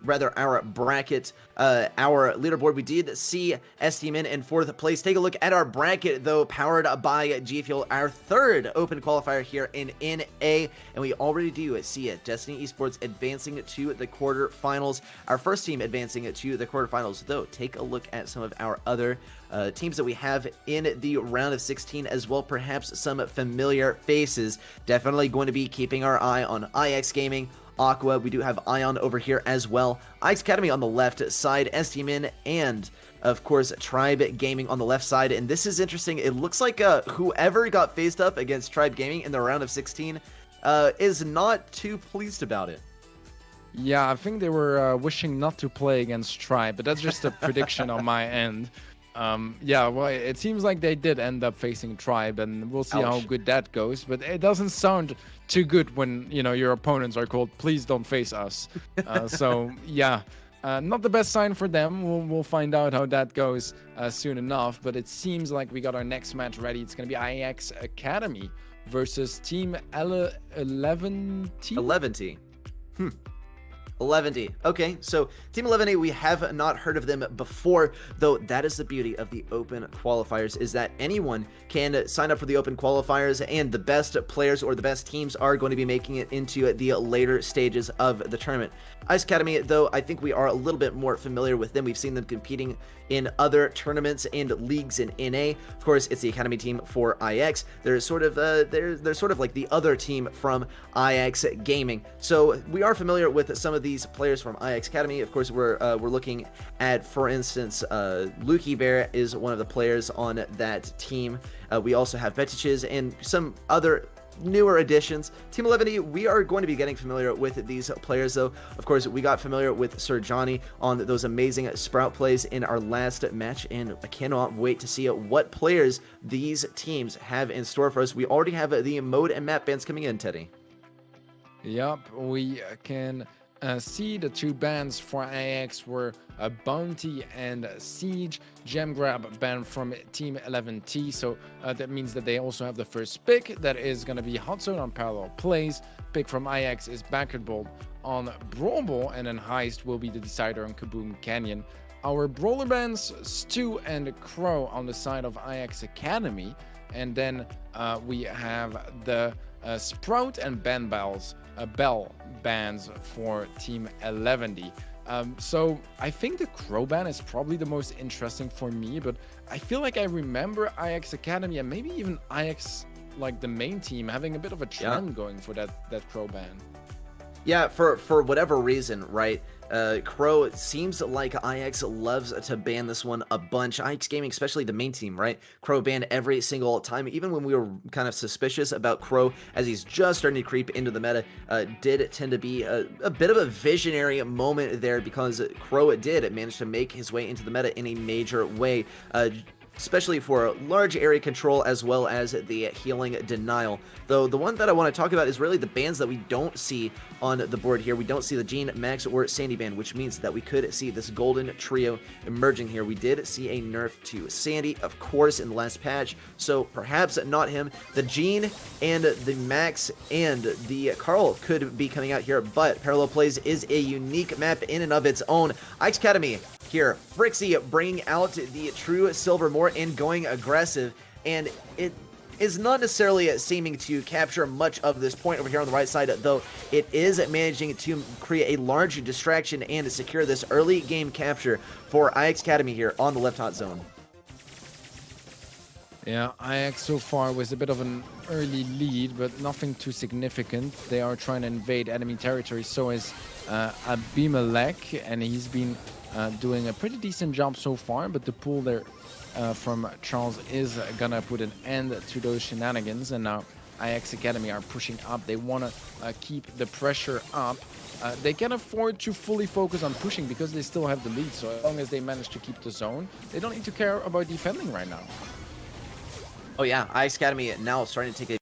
bracket, our leaderboard, we did see Stmn in 4th place. Take a look at our bracket, though, powered by G Fuel, our 3rd open qualifier here in NA, and we already do see it. Destiny Esports advancing to the quarterfinals. Our first team advancing to the quarterfinals, though. Take a look at some of our other teams that we have in the round of 16 as well. Perhaps some familiar faces. Definitely going to be keeping our eye on Aeis Gaming, Aqua. We do have Ion over here as well. Aeis Academy on the left side, Stmn, and of course Tribe Gaming on the left side. And this is interesting. It looks like whoever got faced up against Tribe Gaming in the round of 16 is not too pleased about it. Yeah, I think they were wishing not to play against Tribe, but that's just a prediction on my end. Yeah, well, it seems like they did end up facing Tribe, and we'll see how good that goes. But it doesn't sound too good when, you know, your opponents are called, please don't face us. So yeah, not the best sign for them. We'll find out how that goes soon enough. But it seems like we got our next match ready. It's going to be Aeis Academy versus Team 11T. 11T. 11D. Okay, so Team 11A, we have not heard of them before, though that is the beauty of the open qualifiers, is that anyone can sign up for the open qualifiers, and the best players or the best teams are going to be making it into the later stages of the tournament. Aeis Academy, though, I think we are a little bit more familiar with them. We've seen them competing in other tournaments and leagues in NA. Of course, it's the academy team for IX. They're sort of they're sort of like the other team from IX Gaming. So we are familiar with some of these players from IX Academy. Of course, we're looking at, for instance, Lukey Bear is one of the players on that team. We also have Betiches and some other newer additions. Team 11E, we are going to be getting familiar with these players, though. Of course, we got familiar with Sir Johnny on those amazing Sprout plays in our last match, and I cannot wait to see what players these teams have in store for us. We already have the mode and map bans coming in, Teddy. Yup, we can see the 2 bans for AX were Bounty and Siege. Gem Grab ban from Team 11T, so that means that they also have the first pick. That is going to be Hot Zone on Parallel Plays. Pick from IX is Backward Bolt on Brawl Ball, and then Heist will be the decider on Kaboom Canyon. Our brawler bans, Stu and Crow on the side of IX Academy, and then we have the Sprout and Bell bans for Team 11D. So I think the Crow ban is probably the most interesting for me, but I feel like I remember IX Academy and maybe even IX, like the main team, having a bit of a trend going for that Crow ban. Yeah, for whatever reason, right? Crow, it seems like IX loves to ban this one a bunch. IX Gaming, especially the main team, right? Crow banned every single time, even when we were kind of suspicious about Crow as he's just starting to creep into the meta. Did tend to be a bit of a visionary moment there, because Crow did manage to make his way into the meta in a major way. Especially for large area control as well as the healing denial. Though the one that I want to talk about is really the bans that we don't see on the board here. We don't see the Gene, Max, or Sandy ban, which means that we could see this golden trio emerging here. We did see a nerf to Sandy, of course, in the last patch, so perhaps not him. The Gene and the Max and the Carl could be coming out here, but Parallel Plays is a unique map in and of its own. IX Academy, here. Frixie bringing out the true Silver Mort and going aggressive, and it is not necessarily seeming to capture much of this point over here on the right side, though it is managing to create a large distraction and secure this early game capture for Aeis Academy here on the left hot zone. Yeah, Aeis so far was a bit of an early lead, but nothing too significant. They are trying to invade enemy territory, so is Abimelech, and he's been doing a pretty decent job so far, but the pull there from Charles is gonna put an end to those shenanigans, and now Aeis Academy are pushing up. They want to keep the pressure up. They can afford to fully focus on pushing because they still have the lead, so as long as they manage to keep the zone, they don't need to care about defending right now. Oh yeah, Aeis Academy now starting to take a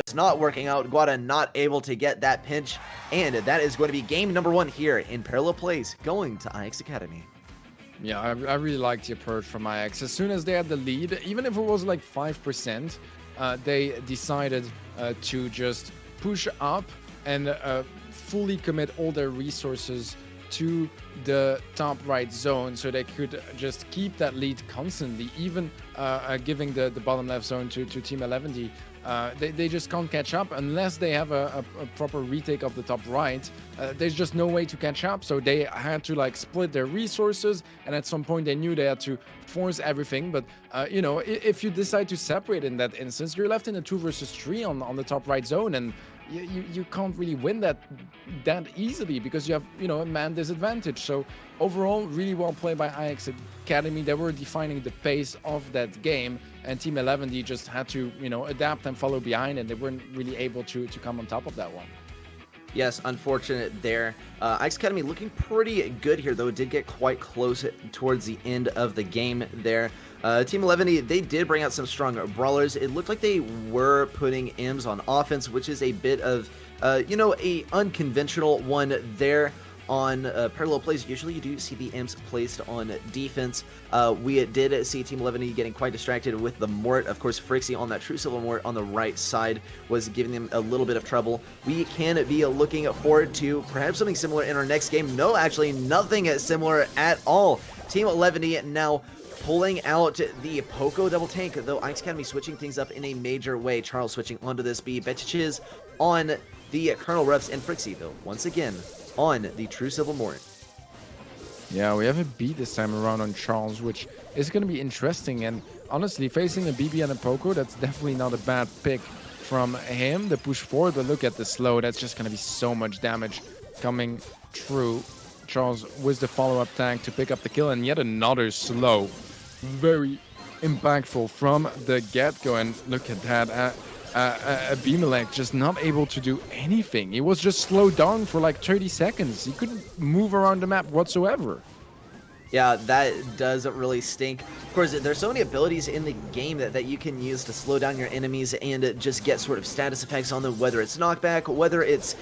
it's not working out. Guada not able to get that pinch, and that is going to be game number 1 here in Parallel Plays, going to Aeis Academy. Yeah, I really liked the approach from Aeis. As soon as they had the lead, even if it was like 5%, they decided to just push up and fully commit all their resources to the top right zone, so they could just keep that lead constantly, even giving the bottom left zone to Team 11D. They just can't catch up unless they have a proper retake of the top right. There's just no way to catch up, so they had to like split their resources, and at some point they knew they had to force everything. But you know, if you decide to separate in that instance, you're left in a 2 versus 3 on the top right zone, and you can't really win that easily because you have, you know, a man disadvantage. So overall, really well played by Aeis Academy. They were defining the pace of that game, and Team 11D just had to, you know, adapt and follow behind, and they weren't really able to come on top of that one. Yes, unfortunate there. Aeis Academy looking pretty good here, though it did get quite close towards the end of the game there. Team 11, they did bring out some strong brawlers. It looked like they were putting M's on offense, which is a bit of, you know, a unconventional one there. On Parallel Plays, usually you do see the imps placed on defense. We did see Team 11 getting quite distracted with the Mort. Of course, Frixie on that True Silver Mort on the right side was giving them a little bit of trouble. We can be looking forward to perhaps something similar in our next game. No, actually, nothing similar at all. Team 11 now pulling out the Poco double tank, though Aeis Academy switching things up in a major way. Charles switching onto this B. Betches on the Colonel Ruffs, and Frixie, though, once again, on the True Silver Mort. Yeah, we have a B this time around on Charles, which is going to be interesting. And honestly, facing a BB and a Poco, that's definitely not a bad pick from him. The push forward, but look at the slow. That's just going to be so much damage coming through. Charles with the follow-up tank to pick up the kill, and yet another slow. Very impactful from the get-go, and look at that. Abimelech just not able to do anything. He was just slowed down for like 30 seconds. He couldn't move around the map whatsoever. Yeah, that does really stink. Of course, there's so many abilities in the game that you can use to slow down your enemies and just get sort of status effects on them, whether it's knockback, whether it's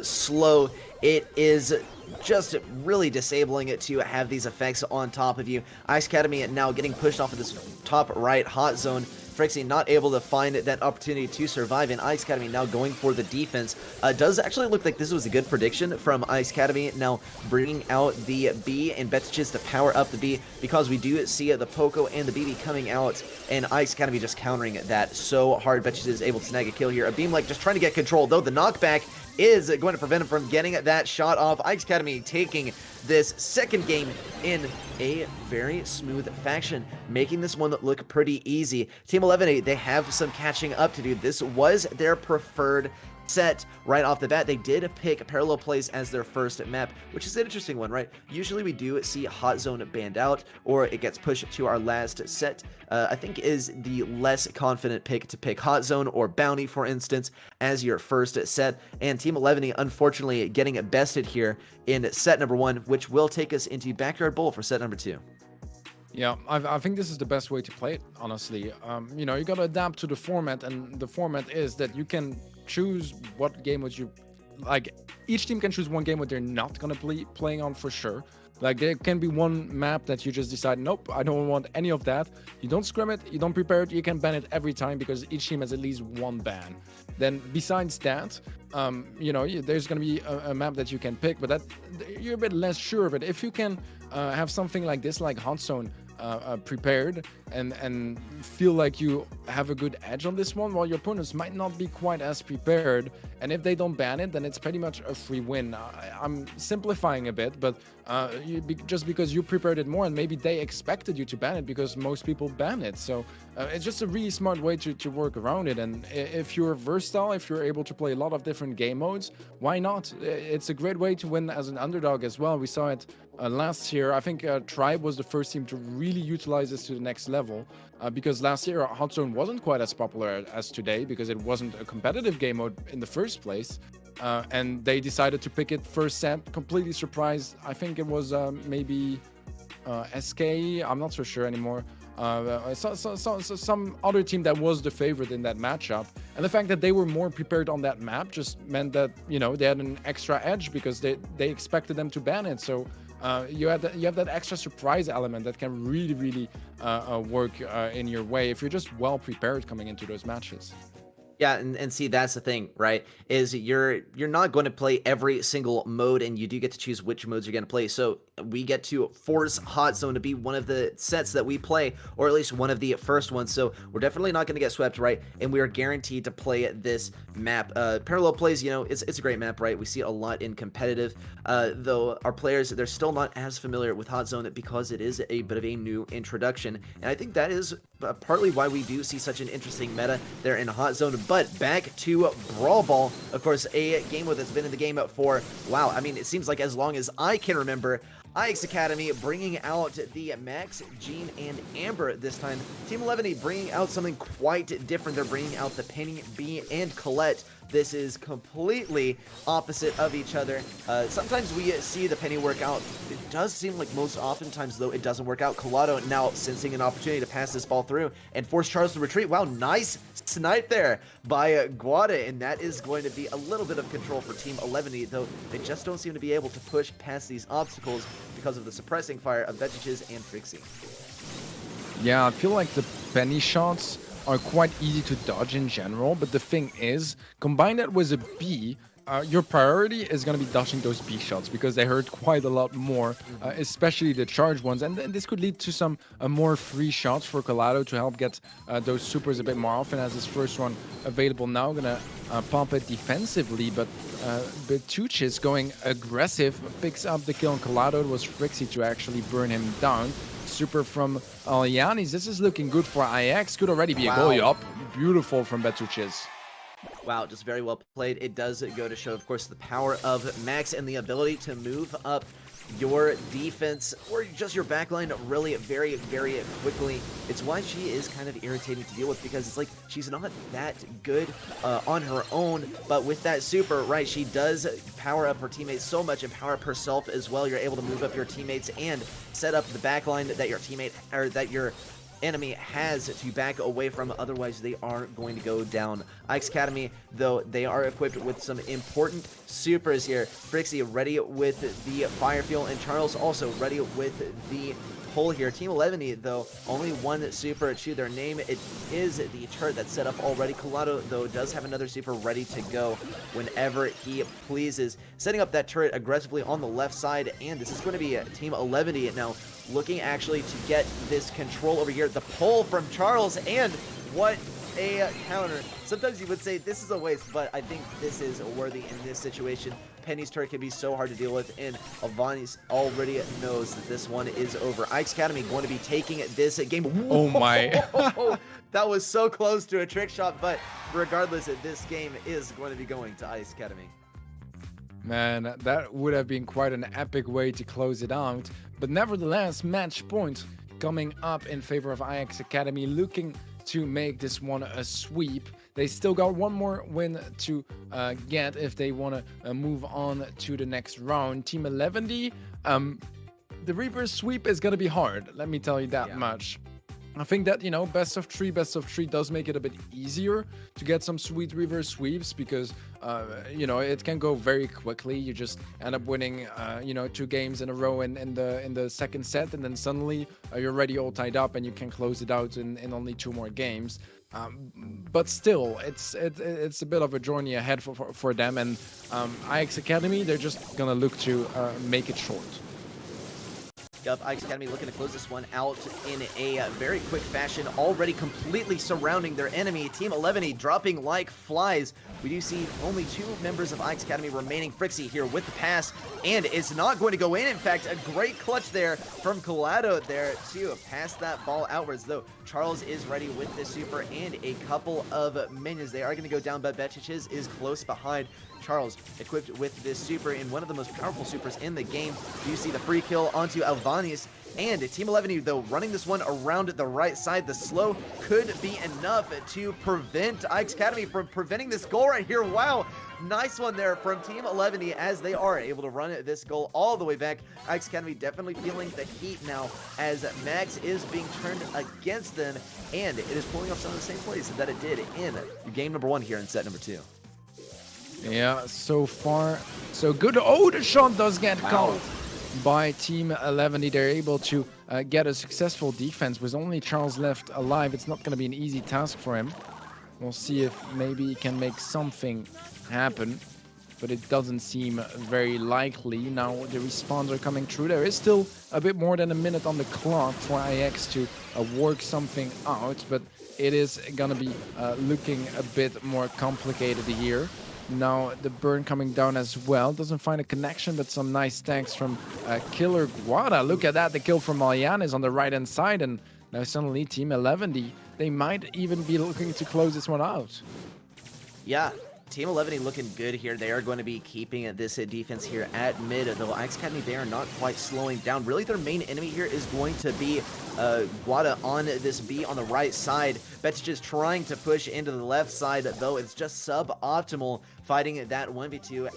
slow. It is just really disabling it to have these effects on top of you. Aeis Academy now getting pushed off of this top right hot zone. Frixie not able to find that opportunity to survive, and Aeis Academy now going for the defense. Does actually look like this was a good prediction from Aeis Academy, now bringing out the B and Betches to power up the B, because we do see the Poco and the BB coming out, and Aeis Academy just countering that so hard. Betches is able to snag a kill here. A Beam like just trying to get control, though the knockback is going to prevent him from getting that shot off. Aeis Academy taking this second game in a very smooth fashion, making this one look pretty easy. Team 11, they have some catching up to do. This was their preferred set right off the bat. They did pick Parallel Plays as their first map, which is an interesting one, right? Usually we do see Hot Zone banned out, or it gets pushed to our last set. I think is the less confident pick to pick Hot Zone or Bounty, for instance, as your first set. And Team 11, unfortunately, getting bested here in set number 1, which will take us into Backyard Bowl for set number 2. Yeah, I think this is the best way to play it, honestly. You know, you got to adapt to the format, and the format is that you can choose what game would you like. Each team can choose one game what they're not gonna be playing on for sure. Like there can be one map that you just decide, nope, I don't want any of that. You don't scrim it, you don't prepare it, you can ban it every time because each team has at least one ban. Then besides that, you know, there's gonna be a map that you can pick, but that you're a bit less sure of it. If you can have something like this, like Hot Zone, prepared and feel like you have a good edge on this one, while your opponents might not be quite as prepared, and if they don't ban it, then it's pretty much a free win. I'm simplifying a bit, but just because you prepared it more, and maybe they expected you to ban it because most people ban it. So it's just a really smart way to work around it. And if you're versatile, if you're able to play a lot of different game modes, why not? It's a great way to win as an underdog as well. We saw it last year. I think Tribe was the first team to really utilize this to the next level, because last year Hot Zone wasn't quite as popular as today because it wasn't a competitive game mode in the first place. And they decided to pick it first set, completely surprised. I think it was maybe SK, I'm not so sure anymore. Some other team that was the favorite in that matchup, and the fact that they were more prepared on that map just meant that, you know, they had an extra edge because they expected them to ban it. So you have that extra surprise element that can really work in your way if you're just well prepared coming into those matches. Yeah, and see, that's the thing, right? Is you're not going to play every single mode, and you do get to choose which modes you're going to play. So we get to force Hot Zone to be one of the sets that we play, or at least one of the first ones. So we're definitely not going to get swept, right? And we are guaranteed to play this map. Parallel plays, you know, it's a great map, right? We see it a lot in competitive, though our players, they're still not as familiar with Hot Zone because it is a bit of a new introduction. And I think that is partly why we do see such an interesting meta there in Hot Zone. But back to Brawl Ball, of course, a game that's been in the game for, wow, I mean, it seems like as long as I can remember. Aeis Academy bringing out the Max, Jean, and Amber this time. Team 11 bringing out something quite different. They're bringing out the Penny, B, and Colette. This is completely opposite of each other. Sometimes we see the Penny work out. It does seem like most oftentimes, though, it doesn't work out. Colado now sensing an opportunity to pass this ball through and force Charles to retreat. Wow, nice snipe there by Guada, and that is going to be a little bit of control for Team 11, though they just don't seem to be able to push past these obstacles because of the suppressing fire of Vetiges and Frixie. Yeah, I feel like the Penny shots are quite easy to dodge in general, but the thing is, combine that with a B, your priority is going to be dodging those B shots because they hurt quite a lot more, especially the charged ones. And this could lead to some more free shots for Colado to help get those supers a bit more often, as his first one available now. Gonna pump it defensively, but Betuch is going aggressive, picks up the kill on Colado. It was Frixie to actually burn him down. Super from Alianis. This is looking good for IX. Could already be a goal. Yup. Beautiful from Betuches. Wow, just very well played. It does go to show, of course, the power of Max and the ability to move up your defense or just your backline really very quickly. It's why she is kind of irritating to deal with, because it's like she's not that good on her own, but with that super, right, she does power up her teammates so much and power up herself as well. You're able to move up your teammates and set up the backline that your teammate, or that your enemy has to back away from, otherwise they are going to go down. Aeis Academy, though, they are equipped with some important supers here. Frixie ready with the Fire Fuel, and Charles also ready with the pull here. Team 11, though, only one super to their name. It is the turret that's set up already. Colado, though, does have another super ready to go whenever he pleases. Setting up that turret aggressively on the left side, and this is going to be Team 11 now looking actually to get this control over here. The pull from Charles, and what a counter. Sometimes you would say this is a waste, but I think this is worthy in this situation. Penny's turret can be so hard to deal with, and Avanis already knows that this one is over. Aeis Academy going to be taking this game. Oh my. That was so close to a trick shot, but regardless, this game is going to be going to Aeis Academy. Man, that would have been quite an epic way to close it out. But nevertheless, match point coming up in favor of Aeis Academy, looking to make this one a sweep. They still got one more win to get if they want to move on to the next round. Team 11, the reverse sweep is going to be hard. Let me tell you that much. I think that, you know, best of three does make it a bit easier to get some sweet reverse sweeps because, you know, it can go very quickly. You just end up winning, you know, 2 games in a row in the second set, and then suddenly you're already all tied up and you can close it out in only 2 more games. But still, it's a bit of a journey ahead for them, and Aeis Academy, they're just gonna look to make it short. Yup, Aeis Academy looking to close this one out in a very quick fashion, already completely surrounding their enemy. Team 11 dropping like flies. We do see only 2 members of Aeis Academy remaining. Frixie here with the pass, and it's not going to go in. In fact, a great clutch there from Colado there to pass that ball outwards, though Charles is ready with this super and a couple of minions. They are going to go down, but Betchiches is close behind. Charles equipped with this super in one of the most powerful supers in the game. You see the free kill onto Alvanius, and Team 11 though running this one around the right side. The slow could be enough to prevent Aeis Academy from preventing this goal right here. Wow, nice one there from Team 11 as they are able to run this goal all the way back. Aeis Academy definitely feeling the heat now as Max is being turned against them, and it is pulling off some of the same plays that it did in game number 1 here in set number 2. Yeah, so far, so good. Oh, the shot does get caught by Team 11. They're able to get a successful defense with only Charles left alive. It's not going to be an easy task for him. We'll see if maybe he can make something happen, but it doesn't seem very likely. Now the respawns are coming through. There is still a bit more than a minute on the clock for Aeis to work something out, but it is going to be looking a bit more complicated here. Now the burn coming down as well. Doesn't find a connection, but some nice stacks from Killer Guada. Look at that, the kill from Malianis on the right hand side, and now suddenly Team 11, they might even be looking to close this one out. Yeah, Team 11 looking good here. They are going to be keeping this defense here at mid, though Aeis Academy, they are not quite slowing down. Really, their main enemy here is going to be Guada on this B on the right side. Betch just trying to push into the left side, though it's just suboptimal fighting that 1v2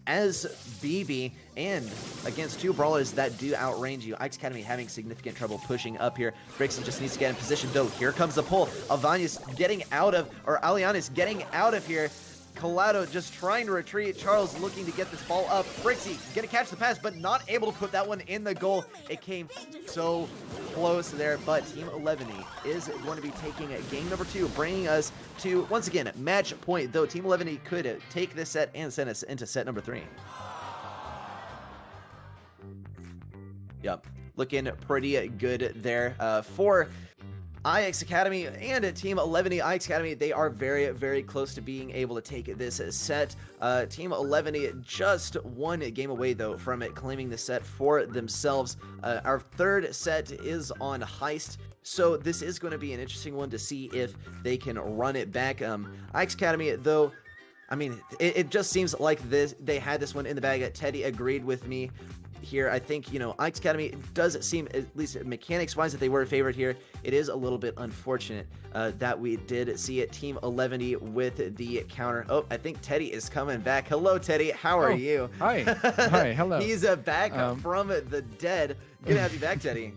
as BB, and against 2 brawlers that do outrange you. Aeis Academy having significant trouble pushing up here. Brixton just needs to get in position, though. Here comes the pull. Alvanius getting out of, or Alianis getting out of here. Colado just trying to retreat. Charles looking to get this ball up. Brixie gonna catch the pass, but not able to put that one in the goal. It came so close there, but Team 11 is going to be taking game number 2, bringing us to, once again, match point, though Team 11 could take this set and send us into set number 3. Yep, looking pretty good there for Aeis Academy and Team 11. Aeis Academy, they are very, very close to being able to take this set. Team 11 just 1 game away, though, from claiming the set for themselves. Our 3rd set is on Heist, so this is going to be an interesting one to see if they can run it back. Aeis Academy, though, I mean, it just seems like they had this one in the bag. Teddy agreed with me here. I think, you know, Aeis Academy does seem, at least mechanics-wise, that they were favored here. It is a little bit unfortunate that we did see it. Team 11 with the counter. Oh, I think Teddy is coming back. Hello, Teddy. How are you? Hi. Hi. Hello. He's back from the dead. Good to have you back, Teddy.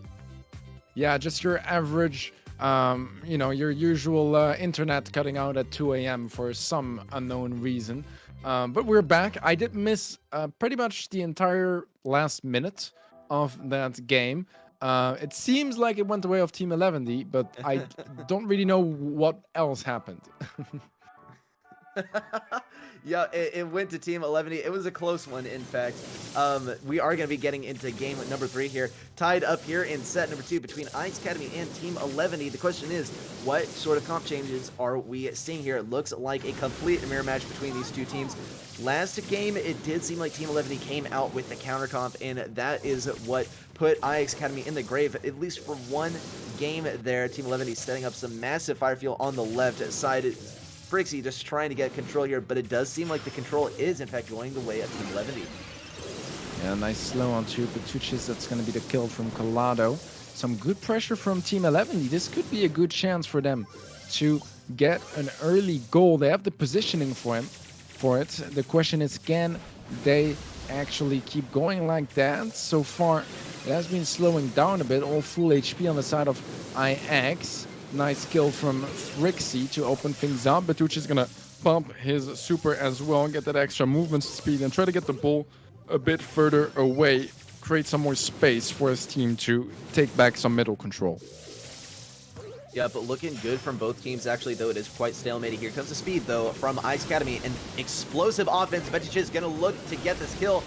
Yeah, just your average, you know, your usual internet cutting out at 2 a.m. for some unknown reason. But we're back. I did miss pretty much the entire last minute of that game. It seems like it went the way of Team 11, but I don't really know what else happened. Yeah, it went to Team 11. It was a close one, in fact. We are going to be getting into game number 3 here. Tied up here in set number 2 between Aeis Academy and Team 11. The question is, what sort of comp changes are we seeing here? It looks like a complete mirror match between these 2 teams. Last game, it did seem like Team 11 came out with the counter comp, and that is what put Aeis Academy in the grave, at least for 1 game there. Team 11 setting up some massive fire fuel on the left side. Frixie just trying to get control here, but it does seem like the control is in fact going the way of Team 11. Yeah, nice slow on 2 Petouches. That's going to be the kill from Colado. Some good pressure from Team 11. This could be a good chance for them to get an early goal. They have the positioning for it. The question is, can they actually keep going like that. So far, it has been slowing down a bit. All full HP on the side of IX. Nice kill from Frixie to open things up. Batucci is gonna pump his super as well and get that extra movement speed and try to get the ball a bit further away, create some more space for his team to take back some middle control. Yeah, but looking good from both teams, actually, though it is quite stalemated. Here comes the speed, though, from Aeis Academy. An explosive offense. Vetic is going to look to get this kill,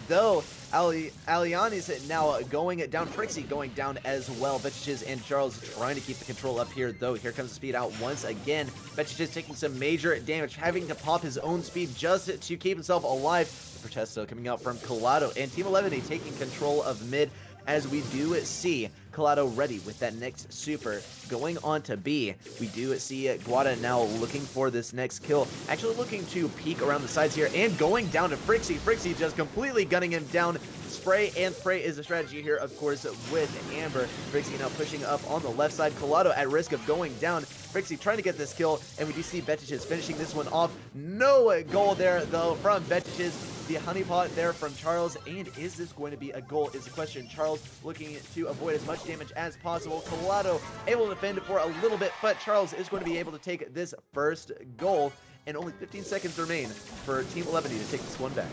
though Alian is now going down. Frixie going down as well. Vetic and Charles trying to keep the control up here, though. Here comes the speed out once again. Vetic is taking some major damage, having to pop his own speed just to keep himself alive. The Protesto coming out from Colado, and Team 11 taking control of mid, as we do see Colado ready with that next super going on to B. We do see Guada now looking for this next kill, actually looking to peek around the sides here and going down to Frixie. Frixie just completely gunning him down. Spray and spray is the strategy here, of course, with Amber. Frixie now pushing up on the left side. Colado at risk of going down. Frixie trying to get this kill, and we do see Betches finishing this one off. No goal there, though, from Betches. The honeypot there from Charles, and is this going to be a goal is the question. Charles looking to avoid as much damage as possible. Colado able to defend for a little bit, but Charles is going to be able to take this first goal, and only 15 seconds remain for Team 11 to take this one back.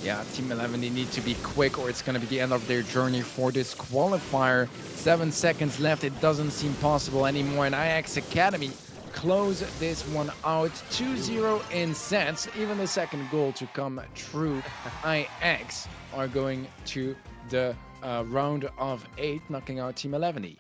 Yeah, Team 11, they need to be quick or it's going to be the end of their journey for this qualifier. 7 seconds left. It doesn't seem possible anymore. And Aeis Academy close this one out 2-0 in sets. Even the second goal to come true. IX are going to the round of 8, knocking out Team 11.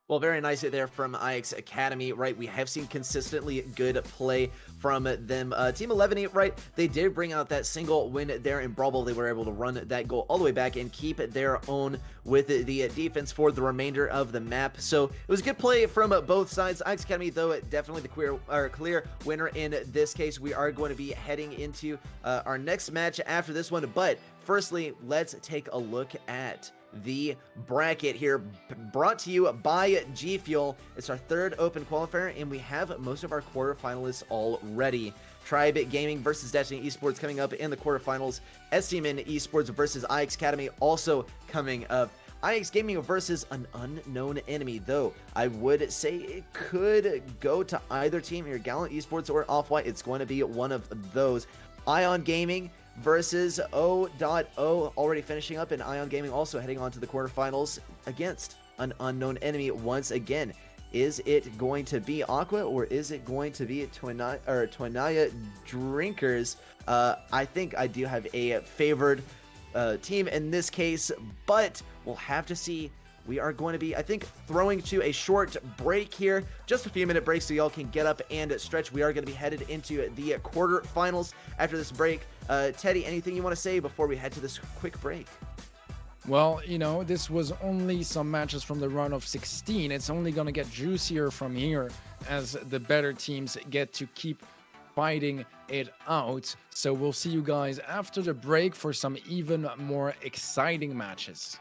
Well, very nice there from Aeis Academy, right? We have seen consistently good play from them. Team 11, right? They did bring out that single win there in Brawl Ball. They were able to run that goal all the way back and keep their own with the defense for the remainder of the map. So it was good play from both sides. Aeis Academy, though, definitely the clear winner in this case. We are going to be heading into our next match after this one. But firstly, let's take a look at the bracket here, brought to you by G Fuel. It's our third open qualifier, and we have most of our quarterfinalists already. Tribe Gaming versus Destiny Esports coming up in the quarterfinals. Stmn Esports versus Aeis Academy also coming up. Aeis Gaming versus an unknown enemy, though I would say it could go to either team here, Gallant Esports or Off-White. It's going to be one of those. Ion Gaming versus O.O, already finishing up, and Ion Gaming also heading on to the quarterfinals against an unknown enemy once again. Is it going to be Aqua, or is it going to be Twinaya Drinkers? I think I do have a favored team in this case, but we'll have to see. We are going to be, I think, throwing to a short break here. Just a few minute break so y'all can get up and stretch. We are going to be headed into the quarterfinals after this break. Teddy, anything you want to say before we head to this quick break? Well, you know, this was only some matches from the round of 16. It's only going to get juicier from here as the better teams get to keep fighting it out. So we'll see you guys after the break for some even more exciting matches.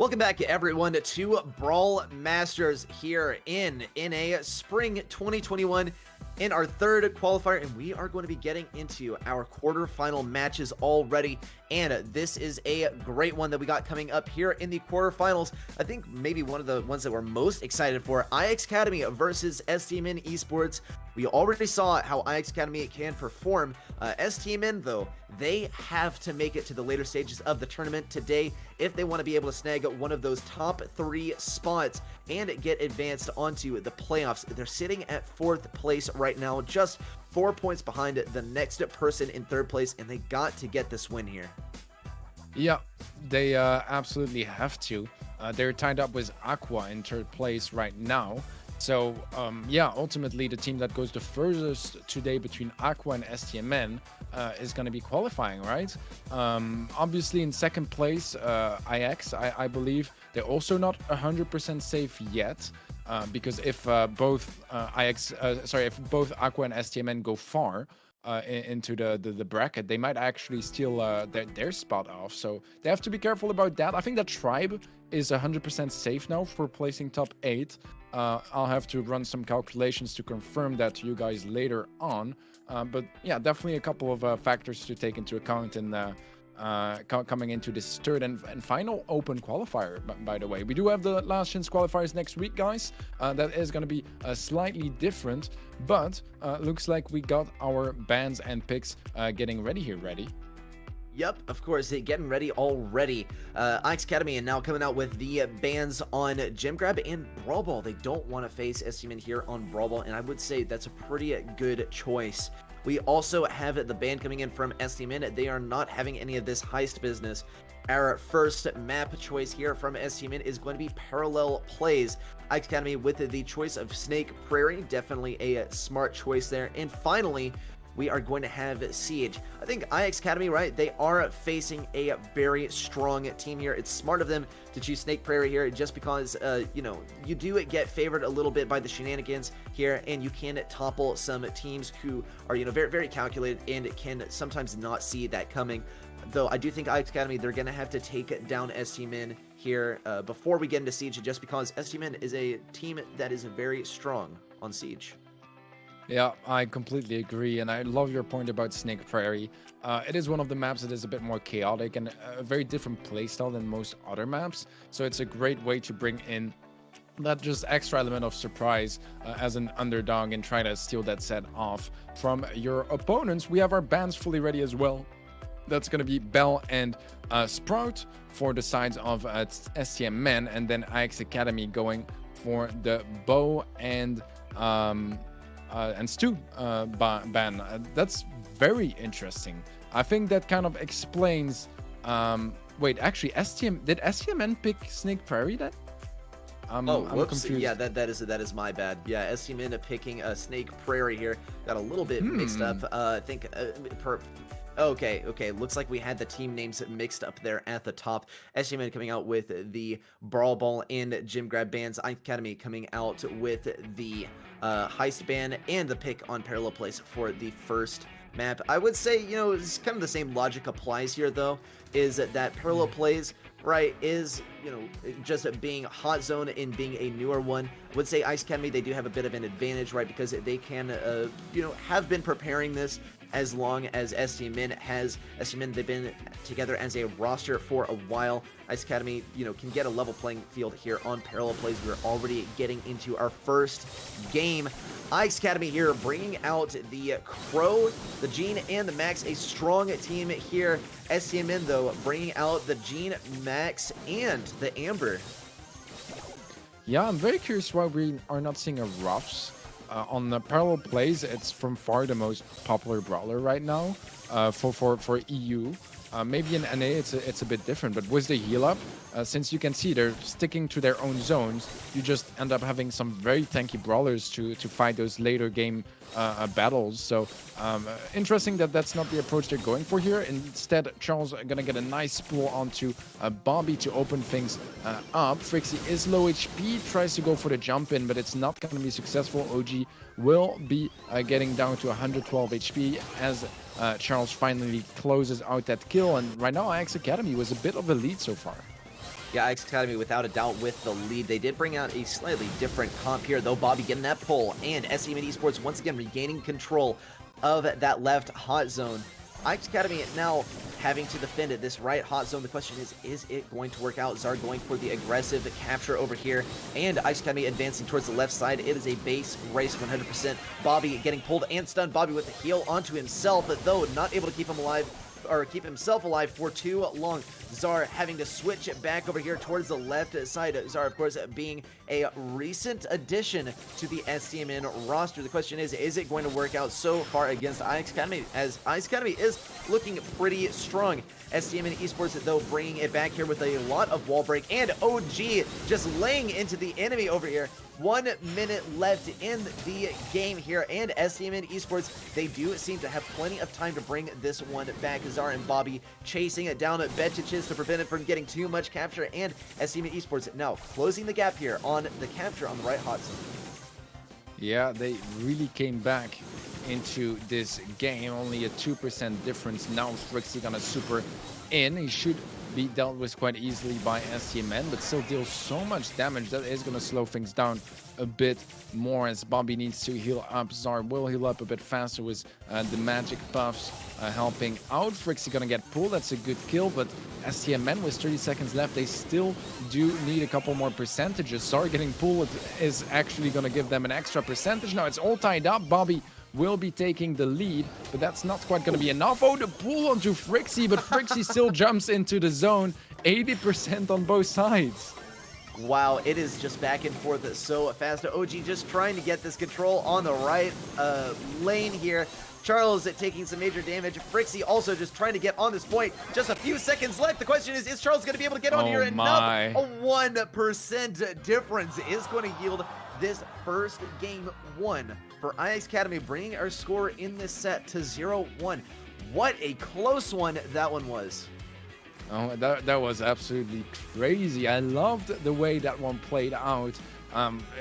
Welcome back, everyone, to Brawl Masters here in NA Spring 2021 in our third qualifier, and we are going to be getting into our quarterfinal matches already. And this is a great one that we got coming up here in the quarterfinals. I think maybe one of the ones that we're most excited for, Aeis Academy versus Stmn Esports. We already saw how Aeis Academy can perform. Stmn, though, they have to make it to the later stages of the tournament today if they want to be able to snag one of those top 3 spots and get advanced onto the playoffs. They're sitting at 4th place right now, just 4 points behind the next person in 3rd place, and they got to get this win here. Yeah, they absolutely have to. They're tied up with Aqua in 3rd place right now. So, yeah, ultimately, the team that goes the furthest today between Aqua and Stmn is going to be qualifying, right? Obviously, in 2nd place, Aeis, I believe, they're also not 100% safe yet. Because if both if both Aqua and Stmn go far into the bracket, they might actually steal their spot off. So they have to be careful about that. I think that Tribe is 100% safe now for placing top 8. I'll have to run some calculations to confirm that to you guys later on. But yeah, definitely a couple of factors to take into account in coming into this third and final open qualifier. By the way, we do have the last chance qualifiers next week, guys. That is going to be slightly different, but looks like we got our bans and picks getting ready here. Ready? Yep, of course, getting ready already. Aeis Academy and now coming out with the bans on Gem Grab and Brawl Ball. They don't want to face Stmn here on Brawl Ball, and I would say that's a pretty good choice. We also have the ban coming in from Stmn. They are not having any of this heist business. Our first map choice here from Stmn is going to be Parallel Plays. Aeis Academy with the choice of Snake Prairie, definitely a smart choice there. And finally, we are going to have Siege. I think Aeis Academy, right, they are facing a very strong team here. It's smart of them to choose Snake Prairie here just because, you know, you do get favored a little bit by the shenanigans here, and you can topple some teams who are, you know, very, very calculated and can sometimes not see that coming. Though I do think Aeis Academy, they're going to have to take down Stmn here before we get into Siege, just because Stmn is a team that is very strong on Siege. Yeah, I completely agree, and I love your point about Snake Prairie. It is one of the maps that is a bit more chaotic and a very different playstyle than most other maps, so it's a great way to bring in that just extra element of surprise as an underdog and try to steal that set off from your opponents. We have our bans fully ready as well. That's going to be Bell and Sprout for the sides of Stmn, and then Aeis Academy going for the Bow and Stu ban. That's very interesting. I think that kind of explains. Wait, actually, did Stmn pick Snake Prairie then? I'm confused. Yeah, that is my bad. Yeah, Stmn picking Snake Prairie here got a little bit mixed up. I think Okay, looks like we had the team names mixed up there at the top. Stmn coming out with the Brawl Ball and Gem Grab bans. Aeis Academy coming out with the Heist ban and the pick on Parallel Place for the first map. I would say, you know, it's kind of the same logic applies here, though, is that Parallel Plays, right, is, you know, just being Hot Zone and being a newer one. I would say Aeis Academy, they do have a bit of an advantage, right, because they can, you know, have been preparing this as long as Stmn has. Stmn, they've been together as a roster for a while. Aeis Academy, you know, can get a level playing field here on Parallel Plays. We're already getting into our first game. Aeis Academy here bringing out the Crow, the Gene, and the Max, a strong team here. Stmn, though, bringing out the Gene, Max, and the Amber. Yeah, I'm very curious why we are not seeing a Ruffs. On the Parallel Plays, it's from far the most popular brawler right now for EU. Maybe in NA it's a bit different, but with the heal up, since you can see they're sticking to their own zones, you just end up having some very tanky brawlers to fight those later game battles. So interesting that that's not the approach they're going for here. Instead, Charles are gonna get a nice spool onto Bobby to open things up. Frixie is low HP, tries to go for the jump in, but it's not gonna be successful. OG will be getting down to 112 HP as Charles finally closes out that kill. And right now, Aeis Academy was a bit of a lead so far. Yeah, Aeis Academy, without a doubt, with the lead. They did bring out a slightly different comp here, though. Bobby getting that pull, and Stmn Esports once again regaining control of that left hot zone. Aeis Academy now having to defend this right hot zone. The question is it going to work out? Zar going for the aggressive capture over here, and Aeis Academy advancing towards the left side. It is a base race 100%. Bobby getting pulled and stunned. Bobby with the heal onto himself, though not able to keep him alive, or keep himself alive for too long. Zar having to switch it back over here towards the left side. Zar, of course, being a recent addition to the Stmn roster. The question is it going to work out so far against Aeis Academy, as Aeis Academy is looking pretty strong. Stmn Esports, though, bringing it back here with a lot of wall break, and OG just laying into the enemy over here. 1 minute left in the game here, and Stmn Esports, they do seem to have plenty of time to bring this one back. Zar and Bobby chasing it down at Betiches to prevent it from getting too much capture, and Stmn Esports now closing the gap here on the capture on the right hot zone. Yeah, they really came back into this game. Only a 2% difference. Now Frixie gonna super in. He should be dealt with quite easily by Stmn, but still deals so much damage that is going to slow things down a bit more, as Bobby needs to heal up. Zar will heal up a bit faster with the magic buffs helping out. Frixie gonna get pulled. That's a good kill, but Stmn with 30 seconds left, they still do need a couple more percentages. Zar getting pulled is actually going to give them an extra percentage. Now it's all tied up. Bobby will be taking the lead, but that's not quite going to be enough. Oh, the pull onto Frixie, but Frixie still jumps into the zone. 80% on both sides. Wow, it is just back and forth so fast. OG just trying to get this control on the right lane here. Charles taking some major damage. Frixie also just trying to get on this point. Just a few seconds left. The question is Charles going to be able to get on here? Enough? A 1% difference is going to yield this first game one for Aeis Academy, bringing our score in this set to 0-1. What a close one that one was. Oh, that was absolutely crazy. I loved the way that one played out.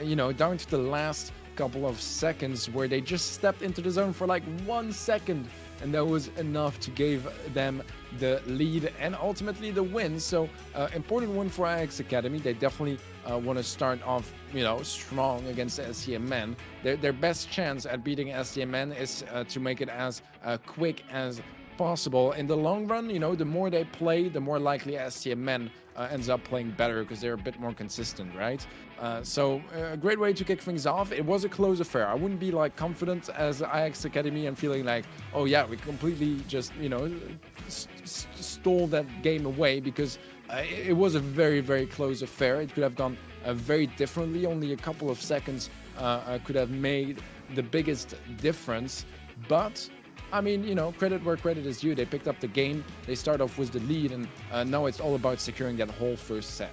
You know, down to the last couple of seconds where they just stepped into the zone for like 1 second, and that was enough to give them the lead and ultimately the win. So important win for Aeis Academy. They definitely want to start off, you know, strong against Stmn. Their best chance at beating Stmn is to make it as quick as possible. In the long run, you know, the more they play, the more likely Stmn ends up playing better because they're a bit more consistent, right? So a great way to kick things off. It was a close affair. I wouldn't be like confident as Aeis Academy and feeling like, oh yeah, we completely just, you know, stole that game away, because it was a very, very close affair. It could have gone very differently. Only a couple of seconds could have made the biggest difference. But I mean, you know, credit where credit is due. They picked up the game. They start off with the lead, and now it's all about securing that whole first set.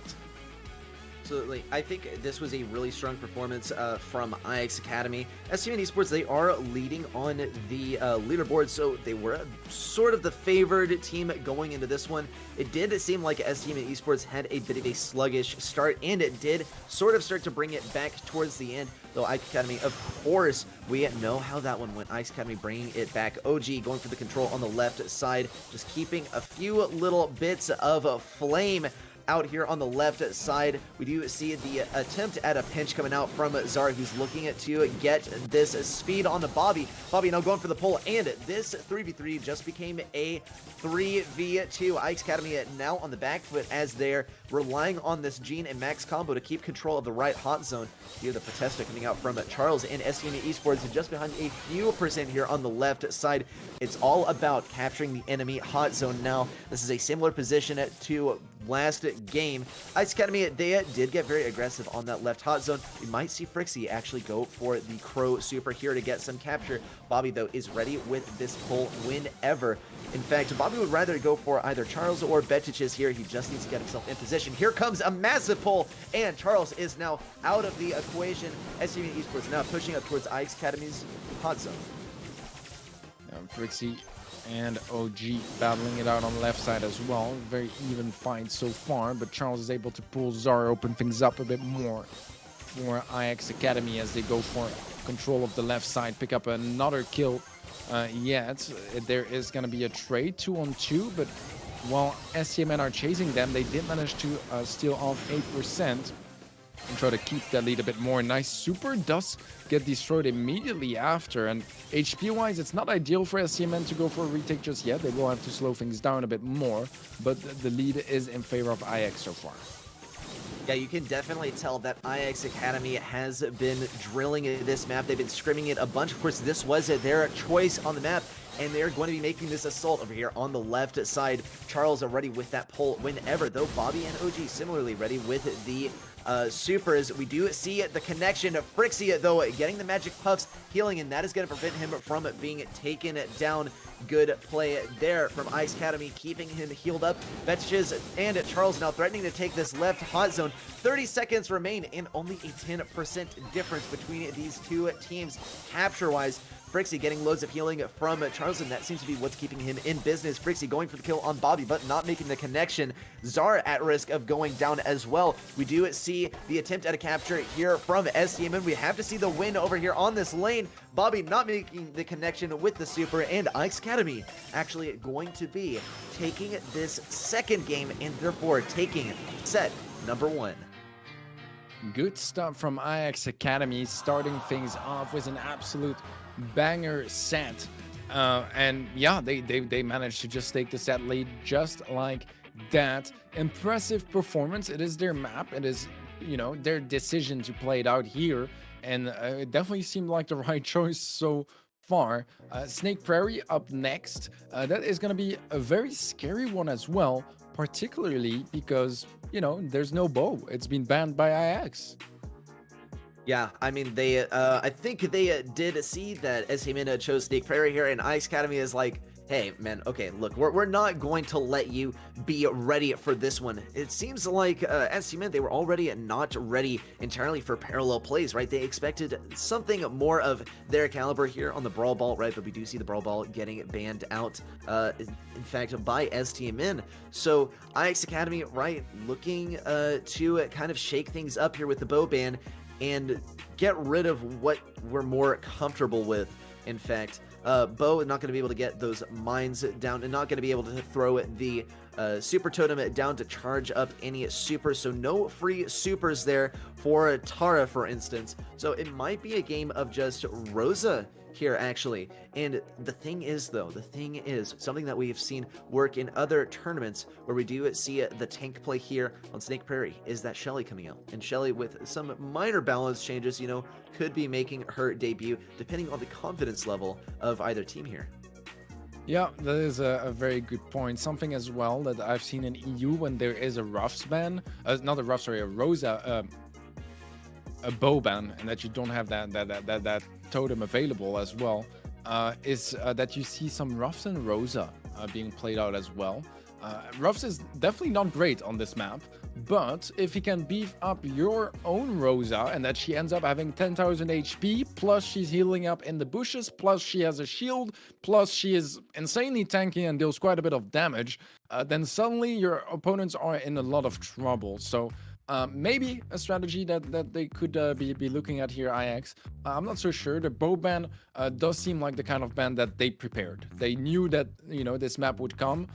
Absolutely. I think this was a really strong performance from Aeis Academy. Stmn Esports, they are leading on the leaderboard, so they were sort of the favored team going into this one. It did seem like Stmn Esports had a bit of a sluggish start, and it did sort of start to bring it back towards the end. Though Aeis Academy, of course, we know how that one went. Aeis Academy bringing it back. OG going for the control on the left side, just keeping a few little bits of flame out here on the left side. We do see the attempt at a pinch coming out from Zar, who's looking to get this speed on the Bobby. Bobby now going for the pull, and this 3v3 just became a 3v2. Aeis Academy now on the back foot as they're relying on this Gene and Max combo to keep control of the right hot zone. Here the Protesta coming out from Charles, and Stmn Esports just behind a few percent here on the left side. It's all about capturing the enemy hot zone now. This is a similar position to last game. Aeis Academy, they did get very aggressive on that left hot zone. We might see Frixie actually go for the Crow Super here to get some capture. Bobby, though, is ready with this pull whenever. In fact, Bobby would rather go for either Charles or Betiches here. He just needs to get himself in position. Here comes a massive pull, and Charles is now out of the equation. Stmn Esports now pushing up towards Aeis Academy's hot zone. Frixie and OG battling it out on the left side as well. Very even fight so far, but Charles is able to pull Zar, open things up a bit more for Aeis Academy as they go for control of the left side, pick up another kill yet. There is going to be a trade 2-on-2, but while Stmn are chasing them, they did manage to steal off 8% and try to keep that lead a bit more. Nice super does get destroyed immediately after, and HP wise it's not ideal for Stmn to go for a retake just yet. They will have to slow things down a bit more, but the lead is in favor of Aeis so far. Yeah, you can definitely tell that Aeis Academy has been drilling this map. They've been scrimming it a bunch. Of course, this was their choice on the map, and they're going to be making this assault over here on the left side. Charles already with that pull whenever, though Bobby and OG similarly ready with the supers. We do see the connection of Frixie, though, getting the magic puffs, healing, and that is going to prevent him from being taken down. Good play there from Aeis Academy, keeping him healed up. Betches and Charles now threatening to take this left hot zone. 30 seconds remain, and only a 10% difference between these two teams capture-wise. Frixie getting loads of healing from Charles, and that seems to be what's keeping him in business. Frixie going for the kill on Bobby, but not making the connection. Zara at risk of going down as well. We do see the attempt at a capture here from Stmn. We have to see the win over here on this lane. Bobby not making the connection with the super, and Aeis Academy actually going to be taking this second game and therefore taking set number 1. Good stuff from Aeis Academy, starting things off with an absolute banger set. And yeah, they managed to just take the set lead just like that. Impressive performance. It is their map. It is, you know, their decision to play it out here. And it definitely seemed like the right choice so far. Snake Prairie up next. That is going to be a very scary one as well, particularly because, you know, there's no bow. It's been banned by Aeis. Yeah, I mean, they, I think they did see that Stmn chose Snake Prairie here, and Aeis Academy is like, hey, man, okay, look, we're not going to let you be ready for this one. It seems like Stmn, they were already not ready entirely for parallel plays, right? They expected something more of their caliber here on the Brawl Ball, right? But we do see the Brawl Ball getting banned out, in fact, by Stmn. So Aeis Academy, right, looking to kind of shake things up here with the bow ban and get rid of what we're more comfortable with. In fact, Bo is not going to be able to get those mines down and not going to be able to throw the super totem down to charge up any supers. So no free supers there for Tara, for instance. So it might be a game of just Rosa here, actually. And the thing is, though, something that we've seen work in other tournaments where we do see the tank play here on Snake Prairie is that Shelly coming out. And Shelly, with some minor balance changes, you know, could be making her debut depending on the confidence level of either team here. Yeah, that is a very good point. Something as well that I've seen in EU when there is a Ruffs ban, not a Ruff, sorry, a Rosa, a bow ban, and that you don't have that totem available as well, is that you see some Ruffs and Rosa being played out as well. Ruffs is definitely not great on this map, but if you can beef up your own Rosa and that she ends up having 10,000 HP, plus she's healing up in the bushes, plus she has a shield, plus she is insanely tanky and deals quite a bit of damage, then suddenly your opponents are in a lot of trouble. So maybe a strategy that they could be looking at here, Aeis. I'm not so sure. The bow ban does seem like the kind of ban that they prepared. They knew that, you know, this map would come,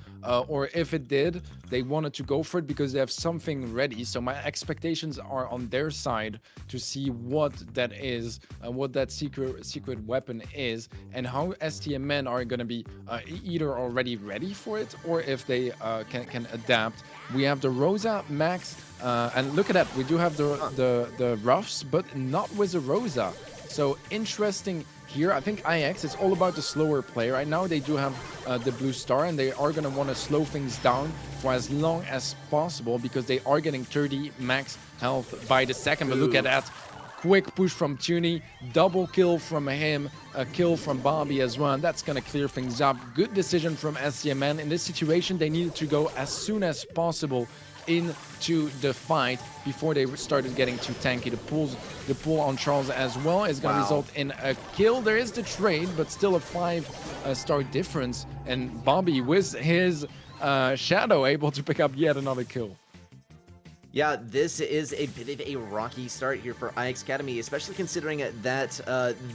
or if it did, they wanted to go for it because they have something ready. So my expectations are on their side to see what that is, what that secret weapon is, and how Stmn are going to be either already ready for it, or if they can adapt. We have the Rosa Max. And look at that, we do have the Ruffs, but not with the Rosa. So interesting here. I think Aeis is all about the slower play. Right now they do have the blue star, and they are going to want to slow things down for as long as possible because they are getting 30 max health by the second. But look at that. Quick push from Tuny, double kill from him, a kill from Bobby as well. And that's going to clear things up. Good decision from Stmn. In this situation, they needed to go as soon as possible into the fight before they started getting too tanky. The pull on Charles as well is going to result in a kill. There is the trade, but still a 5-star difference. And Bobby, with his shadow, able to pick up yet another kill. Yeah, this is a bit of a rocky start here for Aeis Academy, especially considering that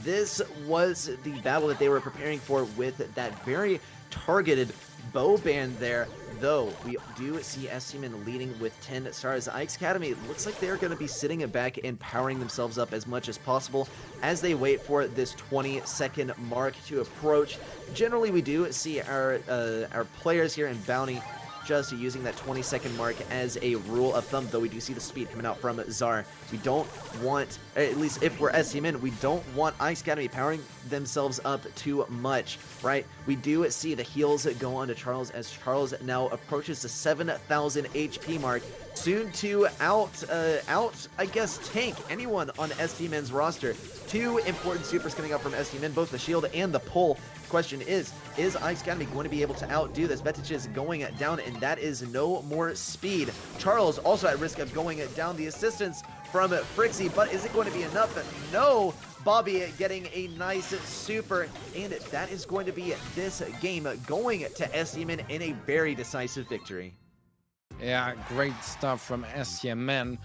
this was the battle that they were preparing for with that very targeted bow ban there. though, we do see Stmn leading with 10 stars. Aeis Academy looks like they're going to be sitting back and powering themselves up as much as possible as they wait for this 20-second mark to approach. Generally, we do see our players here in Bounty just using that 20-second mark as a rule of thumb, though we do see the speed coming out from Zar. We don't want, at least if we're Stmn, we don't want Aeis Academy powering themselves up too much, right? We do see the heals go on to Charles as Charles now approaches the 7,000 HP mark, soon to I guess, tank anyone on Stmn's roster. Two important supers coming out from Stmn, both the shield and the pull. Question is Aeis Academy going to be able to outdo this? Betic is going down, and that is no more speed. Charles also at risk of going down. The assistance from Frixie, but is it going to be enough? No. Bobby getting a nice super, and that is going to be this game going to Stmn in a very decisive victory. Yeah, great stuff from Stmn.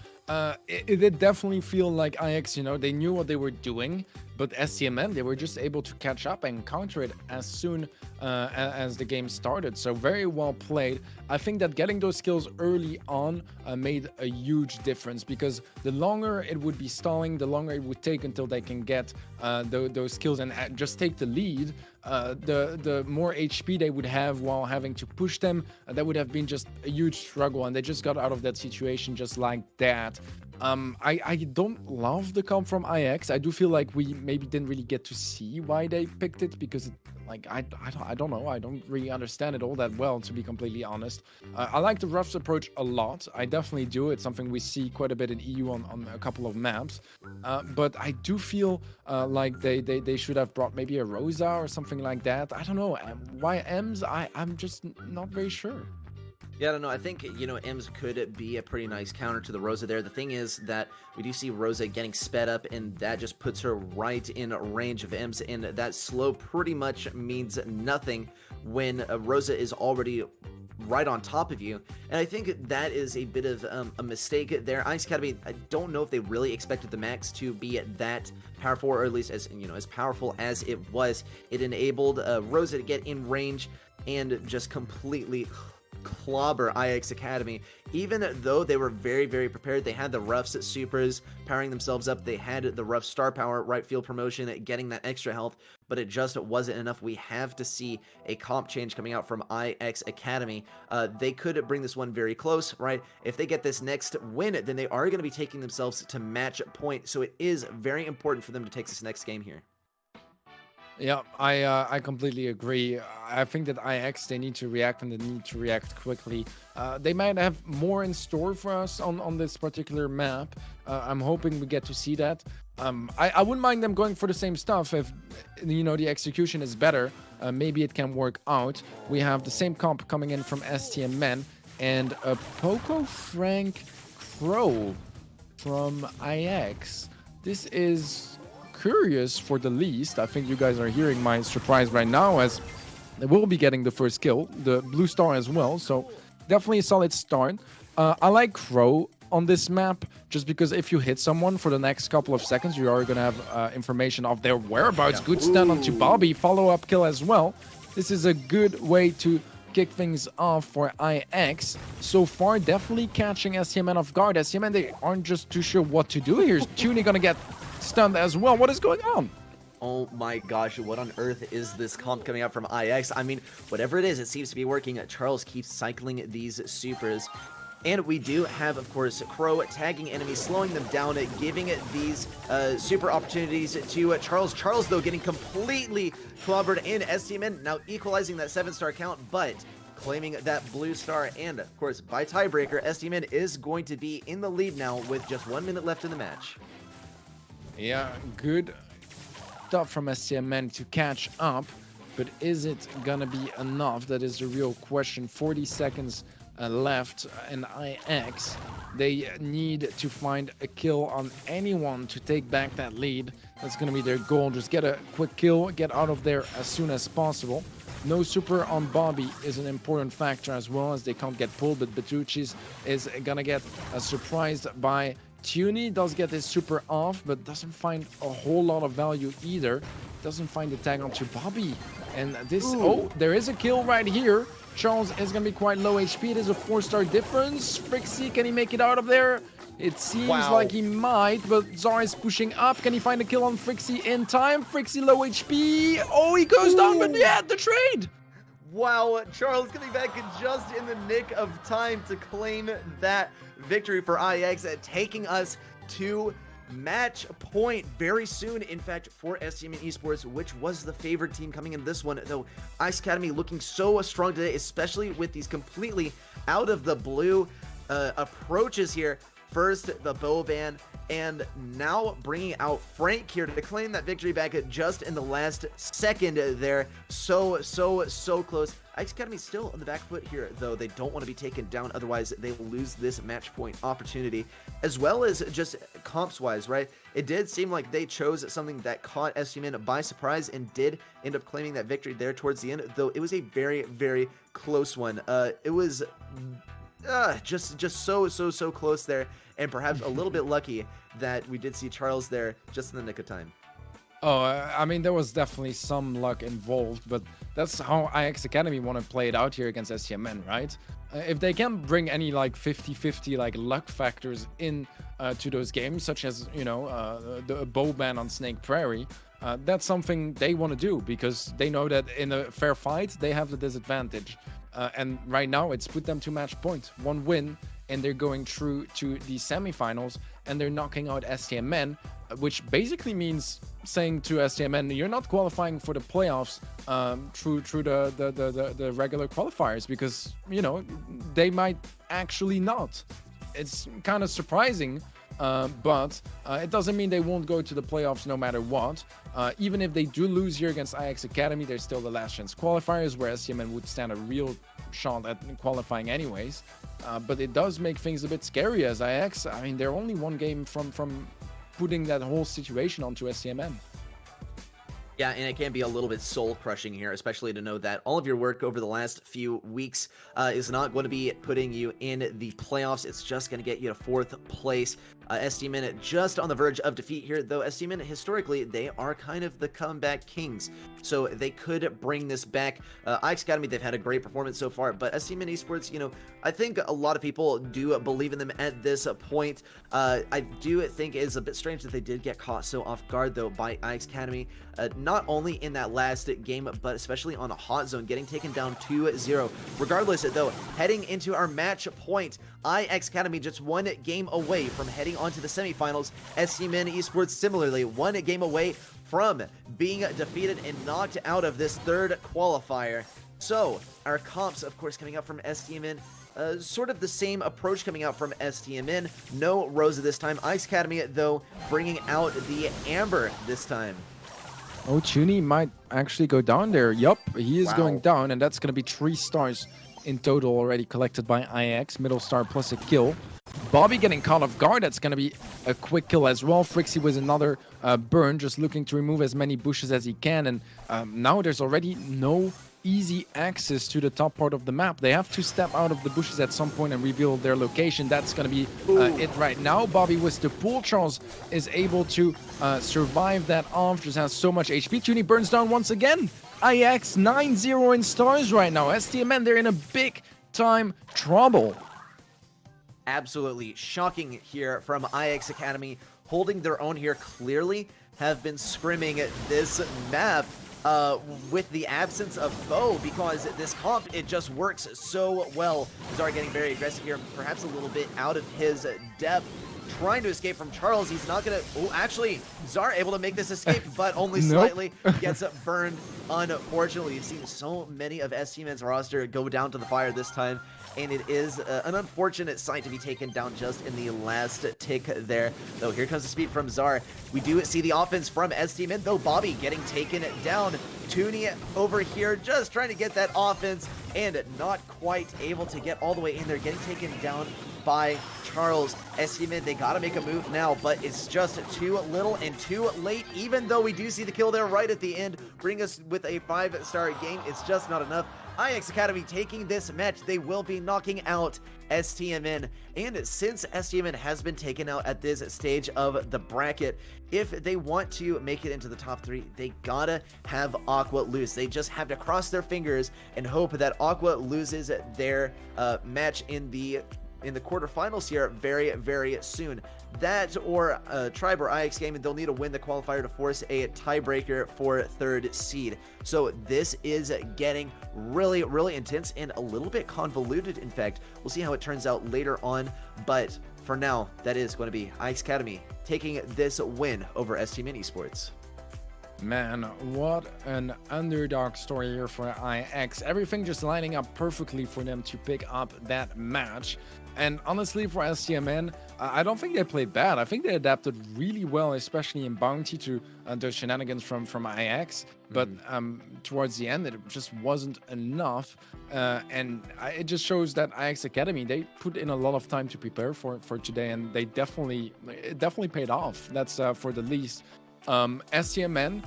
It did definitely feel like Aeis, they knew what they were doing, but Stmn, they were just able to catch up and counter it as soon as the game started. So very well played. I think that getting those skills early on made a huge difference, because the longer it would be stalling, the longer it would take until they can get those skills and just take the lead, the more HP they would have while having to push them. That would have been just a huge struggle, and they just got out of that situation just like that. I don't love the comp from Aeis. I do feel like we maybe didn't really get to see why they picked it, because I don't know. I don't really understand it all that well, to be completely honest. I like the roughs approach a lot. I definitely do. It's something we see quite a bit in EU on a couple of maps. But I do feel like they should have brought maybe a Rosa or something like that. I don't know. Why Ems? I'm just not very sure. Yeah, I don't know. I think, Ems could be a pretty nice counter to the Rosa there. The thing is that we do see Rosa getting sped up, and that just puts her right in range of Ems, and that slow pretty much means nothing when Rosa is already right on top of you. And I think that is a bit of a mistake there. Aeis Academy, I don't know if they really expected the max to be that powerful, or at least as powerful as it was. It enabled Rosa to get in range and just completely clobber Aeis Academy. Even though they were very, very prepared, they had the Ruffs supers powering themselves up, they had the Ruff star power, right field promotion, getting that extra health, but it just wasn't enough. We have to see a comp change coming out from Aeis Academy. They could bring this one very close, right? If they get this next win, then they are going to be taking themselves to match point, so it is very important for them to take this next game here. Yeah, I completely agree. I think that Aeis, they need to react, and they need to react quickly. They might have more in store for us on this particular map. I'm hoping we get to see that. I wouldn't mind them going for the same stuff if, the execution is better. Maybe it can work out. We have the same comp coming in from Stmn, and a Poco Frank Crow from Aeis. This is curious for the least. I think you guys are hearing my surprise right now, as they will be getting the first kill, the blue star as well, so definitely a solid start. I like Crow on this map, just because if you hit someone for the next couple of seconds, you are going to have information of their whereabouts. Yeah. Good stand onto Bobby, follow-up kill as well. This is a good way to kick things off for Aeis. So far, definitely catching Stmn off guard. Stmn, they aren't just too sure what to do here. Tuni gonna get stunned as well. What is going on? Oh my gosh, what on earth is this comp coming out from Aeis? I mean, whatever it is, it seems to be working. Charles keeps cycling these supers. And we do have, of course, Crow tagging enemies, slowing them down, giving these super opportunities to Charles. Charles, though, getting completely clobbered in. Stmn now equalizing that 7-star count, but claiming that blue star. And, of course, by tiebreaker, Stmn is going to be in the lead now with just 1 minute left in the match. Yeah, good stuff from Stmn to catch up, but is it gonna be enough? That is the real question. 40 seconds left, and Aeis, they need to find a kill on anyone to take back that lead. That's going to be their goal. Just get a quick kill, get out of there as soon as possible. No super on Bobby is an important factor as well, as they can't get pulled, but Betucci's is going to get surprised by Tuny does get his super off, but doesn't find a whole lot of value either. Doesn't find the tag onto Bobby. And this, oh, there is a kill right here. Charles is going to be quite low HP. It is a 4-star difference. Frixie, can he make it out of there? It seems like he might, but Zar is pushing up. Can he find a kill on Frixie in time? Frixie low HP. Oh, he goes down, but yeah, the trade. Wow, Charles coming back just in the nick of time to claim that victory for Aeis, taking us to match point very soon, in fact, for Stmn Esports, which was the favorite team coming in this one, though Aeis Academy looking so strong today, especially with these completely out of the blue approaches here. First, the bow ban, and now bringing out Frank here to claim that victory back just in the last second there. So close. Aeis Academy still on the back foot here, though. They don't want to be taken down, otherwise they lose this match point opportunity, as well as just comps-wise, right? It did seem like they chose something that caught Stmn by surprise and did end up claiming that victory there towards the end, though it was a very close one. It was just so close there, and perhaps a little bit lucky that we did see Charles there just in the nick of time. Oh, I mean, there was definitely some luck involved, but that's how Aeis Academy want to play it out here against Stmn, right? If they can bring any like 50-50 like luck factors in to those games, such as, you know, the bow ban on Snake Prairie, that's something they want to do, because they know that in a fair fight they have the disadvantage. And right now it's put them to match point, 1 win, and they're going through to the semifinals, and they're knocking out Stmn, which basically means saying to Stmn, you're not qualifying for the playoffs through the regular qualifiers, because, you know, they might actually not. It's kind of surprising, but it doesn't mean they won't go to the playoffs no matter what. Even if they do lose here against Aeis Academy, there's still the last chance qualifiers, where Stmn would stand a real shot at qualifying anyways. But it does make things a bit scary, as Aeis, I mean, they're only 1 game from putting that whole situation onto Stmn. Yeah, and it can be a little bit soul-crushing here, especially to know that all of your work over the last few weeks is not going to be putting you in the playoffs. It's just going to get you to 4th place. Stmn just on the verge of defeat here, though Stmn, historically, they are kind of the comeback kings, so they could bring this back. Aeis Academy, they've had a great performance so far, but Stmn Esports, you know, I think a lot of people do believe in them at this point. I do think it is a bit strange that they did get caught so off guard, though, by Aeis Academy. Not only in that last game, but especially on a hot zone, getting taken down 2-0. Regardless, though, heading into our match point, Aeis Academy just 1 game away from heading on to the semifinals. Stmn Esports similarly 1 game away from being defeated and knocked out of this 3rd qualifier. So our comps, of course, coming up from Stmn, sort of the same approach coming out from Stmn. No Rosa this time. Aeis Academy, though, bringing out the Amber this time. Oh, Tuny might actually go down there. Yup, he is going down, and that's going to be 3 stars in total already collected by Aeis. Middle star plus a kill. Bobby getting caught off guard. That's going to be a quick kill as well. Frixie was another burn, just looking to remove as many bushes as he can. And now there's already no easy access to the top part of the map. They have to step out of the bushes at some point and reveal their location. That's going to be it right now. Bobby with the pull. Charles is able to survive that off. Just has so much HP. Tuny burns down once again. Aeis 9-0 in stars right now. Stmn, they're in a big time trouble. Absolutely shocking here from Aeis Academy, holding their own here. Clearly have been scrimming this map with the absence of foe, because this comp, it just works so well. Zar getting very aggressive here, perhaps a little bit out of his depth, trying to escape from Charles. He's not gonna, oh, actually, Zar able to make this escape, but only slightly. Gets burned, unfortunately. You've seen so many of Stmn's roster go down to the fire this time, and it is an unfortunate sight to be taken down just in the last tick there. Though here comes the speed from Zar. We do see the offense from Stmn, though Bobby getting taken down. Tuny over here just trying to get that offense, and not quite able to get all the way in there, getting taken down by Charles. Stmn, they gotta make a move now, but it's just too little and too late. Even though we do see the kill there right at the end, bring us with a 5-star game, it's just not enough. Aeis Academy taking this match. They will be knocking out Stmn, and since Stmn has been taken out at this stage of the bracket, if they want to make it into the top 3, they gotta have Aqua lose. They just have to cross their fingers and hope that Aqua loses their match in the quarterfinals here very, very soon. That or Tribe or IX game, and they'll need to win the qualifier to force a tiebreaker for 3rd seed. So this is getting really, really intense and a little bit convoluted. In fact, we'll see how it turns out later on, but for now, that is going to be IX Academy taking this win over Stmn Esports. Man, what an underdog story here for IX. Everything just lining up perfectly for them to pick up that match. And honestly, for Stmn, I don't think they played bad. I think they adapted really well, especially in Bounty, to those shenanigans from IX. But towards the end, it just wasn't enough. And it just shows that IX Academy, they put in a lot of time to prepare for today, and it definitely paid off. That's for the least. Stmn,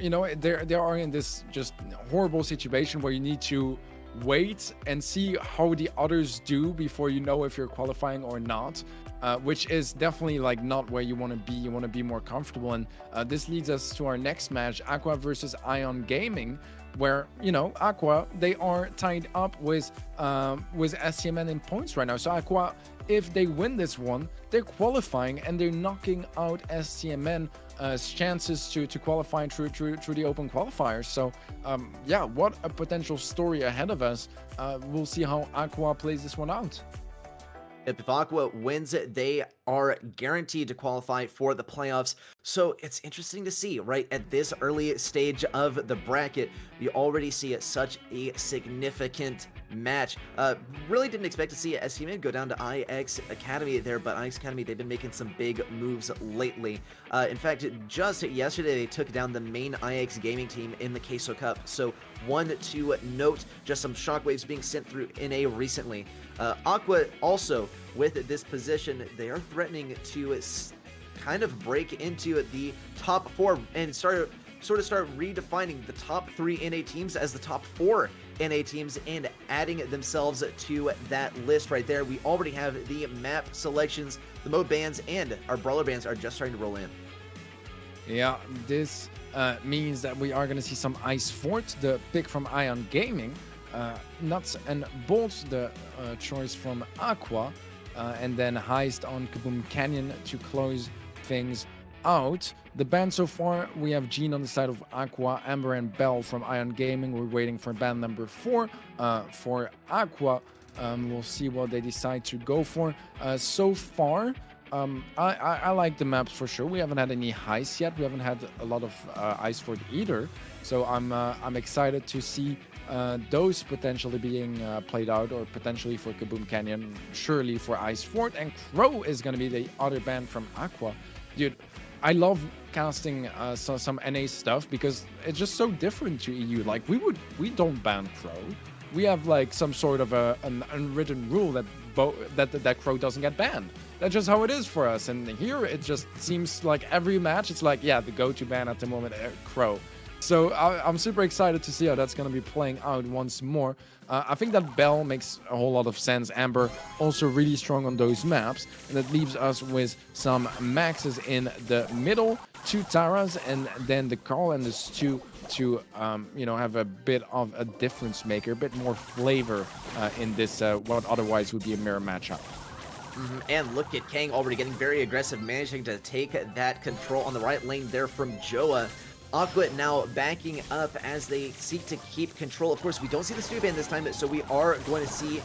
you know, they are in this just horrible situation where you need to wait and see how the others do before you know if you're qualifying or not, which is definitely like not where you want to be. You want to be more comfortable, and this leads us to our next match, Aqua versus Ion Gaming, where, you know, Aqua, they are tied up with Stmn in points right now. So Aqua, if they win this one, they're qualifying and they're knocking out Stmn's chances to qualify through the open qualifiers. So yeah, what a potential story ahead of us. We'll see how Aqua plays this one out. If Aqua wins it, they are guaranteed to qualify for the playoffs. So it's interesting to see, right, at this early stage of the bracket, we already see such a significant match. Really didn't expect to see Stmn go down to IX Academy there, but IX Academy, they've been making some big moves lately. In fact, just yesterday, they took down the main IX gaming team in the Queso Cup. So one to note, just some shockwaves being sent through NA recently. Aqua also, with this position, they are threatening to kind of break into the top 4 and start redefining the top 3 NA teams as the top 4 NA teams and adding themselves to that list right there. We already have the map selections, the mode bans, and our brawler bans are just starting to roll in. Yeah, this means that we are going to see some Ice Fort, the pick from Ion Gaming, Nuts and Bolts, the choice from Aqua, and then Heist on Kaboom Canyon to close things out. The band so far, we have Gene on the side of Aqua, Amber and Bell from Ion Gaming. We're waiting for band number 4 for Aqua. We'll see what they decide to go for. So far, I like the maps for sure. We haven't had any heists yet. We haven't had a lot of Ice Fort either. So I'm excited to see those potentially being played out, or potentially for Kaboom Canyon, surely for Ice Fort. And Crow is going to be the other band from Aqua. Dude, I love casting some NA stuff because it's just so different to EU. Like, we don't ban Crow. We have like some sort of an unwritten rule that Crow doesn't get banned. That's just how it is for us. And here it just seems like every match, it's like, yeah, the go-to ban at the moment, Crow. So I'm super excited to see how that's going to be playing out once more. I think that Bell makes a whole lot of sense. Amber also really strong on those maps. And that leaves us with some Maxes in the middle, 2 Taras, and then the Carl and the Stu to you know, have a bit of a difference maker, a bit more flavor in this what otherwise would be a mirror matchup. And look at Kang already getting very aggressive, managing to take that control on the right lane there from Joa. Aqua now backing up as they seek to keep control. Of course, we don't see the Stu ban this time, so we are going to see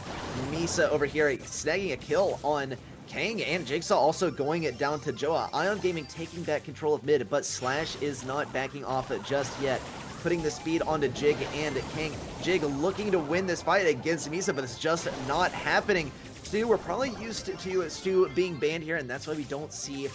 Misa over here snagging a kill on Kang, and Jigsaw also going it down to Joa. Ion Gaming taking that control of mid, but Slash is not backing off just yet, putting the speed onto Jig and Kang. Jig looking to win this fight against Misa, but it's just not happening. Stu, we're probably used to Stu being banned here, and that's why we don't see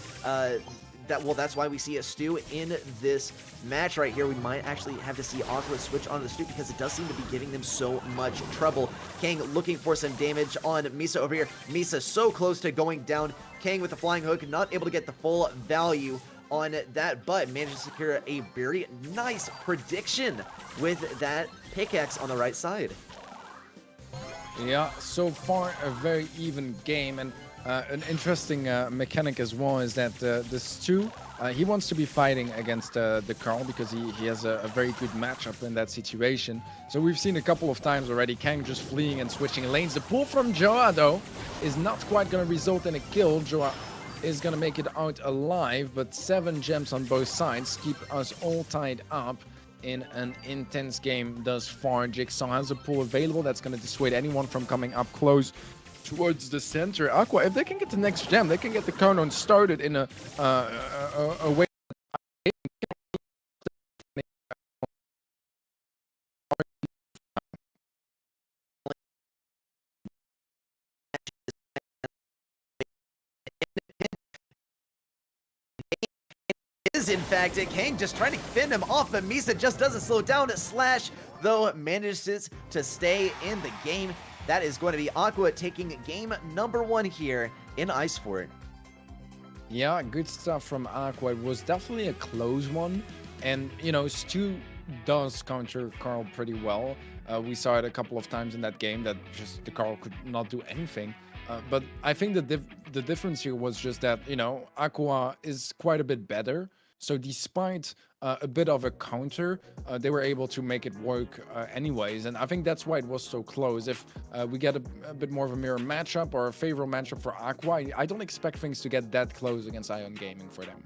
that's why we see a Stu in this match right here. We might actually have to see Aqua switch on the Stu because it does seem to be giving them so much trouble. Kang looking for some damage on Misa over here. Misa so close to going down. Kang with the flying hook, not able to get the full value on that, but managed to secure a very nice prediction with that pickaxe on the right side. Yeah, so far a very even game, and an interesting mechanic as well is that the Stu, he wants to be fighting against the Carl because he has a very good matchup in that situation. So we've seen a couple of times already Kang just fleeing and switching lanes. The pull from Joa, though, is not quite going to result in a kill. Joa is going to make it out alive, but 7 gems on both sides keep us all tied up in an intense game thus far. Jigsaw has a pull available that's going to dissuade anyone from coming up close towards the center. Aqua, if they can get the next gem, they can get the countdown started in a way. Is in fact Kang just trying to fend him off, but Misa just doesn't slow down. Slash, though, manages to stay in the game. That is going to be Aqua taking game number 1 here in Aeis Fort. Yeah, good stuff from Aqua. It was definitely a close one. And, you know, Stu does counter Carl pretty well. We saw it a couple of times in that game that just the Carl could not do anything. But I think the difference here was just that, you know, Aqua is quite a bit better. So despite a bit of a counter, they were able to make it work anyways. And I think that's why it was so close. If we get a bit more of a mirror matchup or a favorable matchup for Aqua, I don't expect things to get that close against Ion Gaming for them.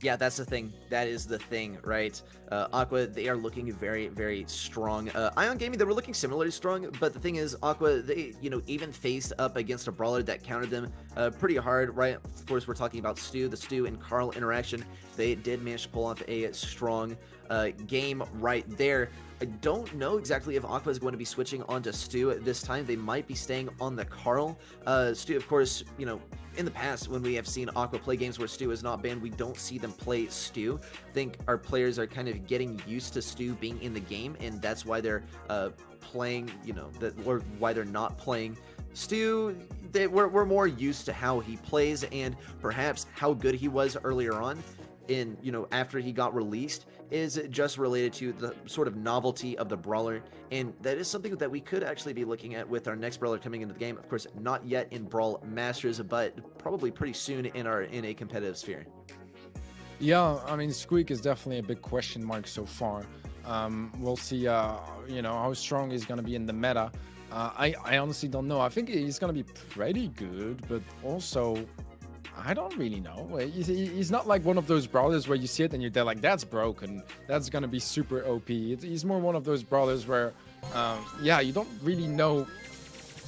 Yeah, that's the thing. That is the thing, right? Aqua, they are looking very, very strong. Ion Gaming, they were looking similarly strong, but the thing is, Aqua, they, you know, even faced up against a brawler that countered them pretty hard, right? Of course, we're talking about Stu, the Stu and Carl interaction. They did manage to pull off a strong game right there. I don't know exactly if Aqua is going to be switching on to Stu this time. They might be staying on the Carl. Stu, of course, you know, in the past, when we have seen Aqua play games where Stu is not banned, we don't see them play Stu. I think our players are kind of getting used to Stu being in the game, and that's why they're playing, you know, or why they're not playing Stu. We're more used to how he plays and perhaps how good he was earlier on in, you know, after he got released, is just related to the sort of novelty of the brawler, and that is something that we could actually be looking at with our next brawler coming into the game. Of course, not yet in Brawl Masters, but probably pretty soon in a competitive sphere. Yeah, I mean, Squeak is definitely a big question mark so far. We'll see, you know, how strong he's going to be in the meta. I honestly don't know. I think he's going to be pretty good, but also I don't really know. He's not like one of those brawlers where you see it and you're there like, that's broken, that's gonna be super OP. He's more one of those brawlers where, yeah, you don't really know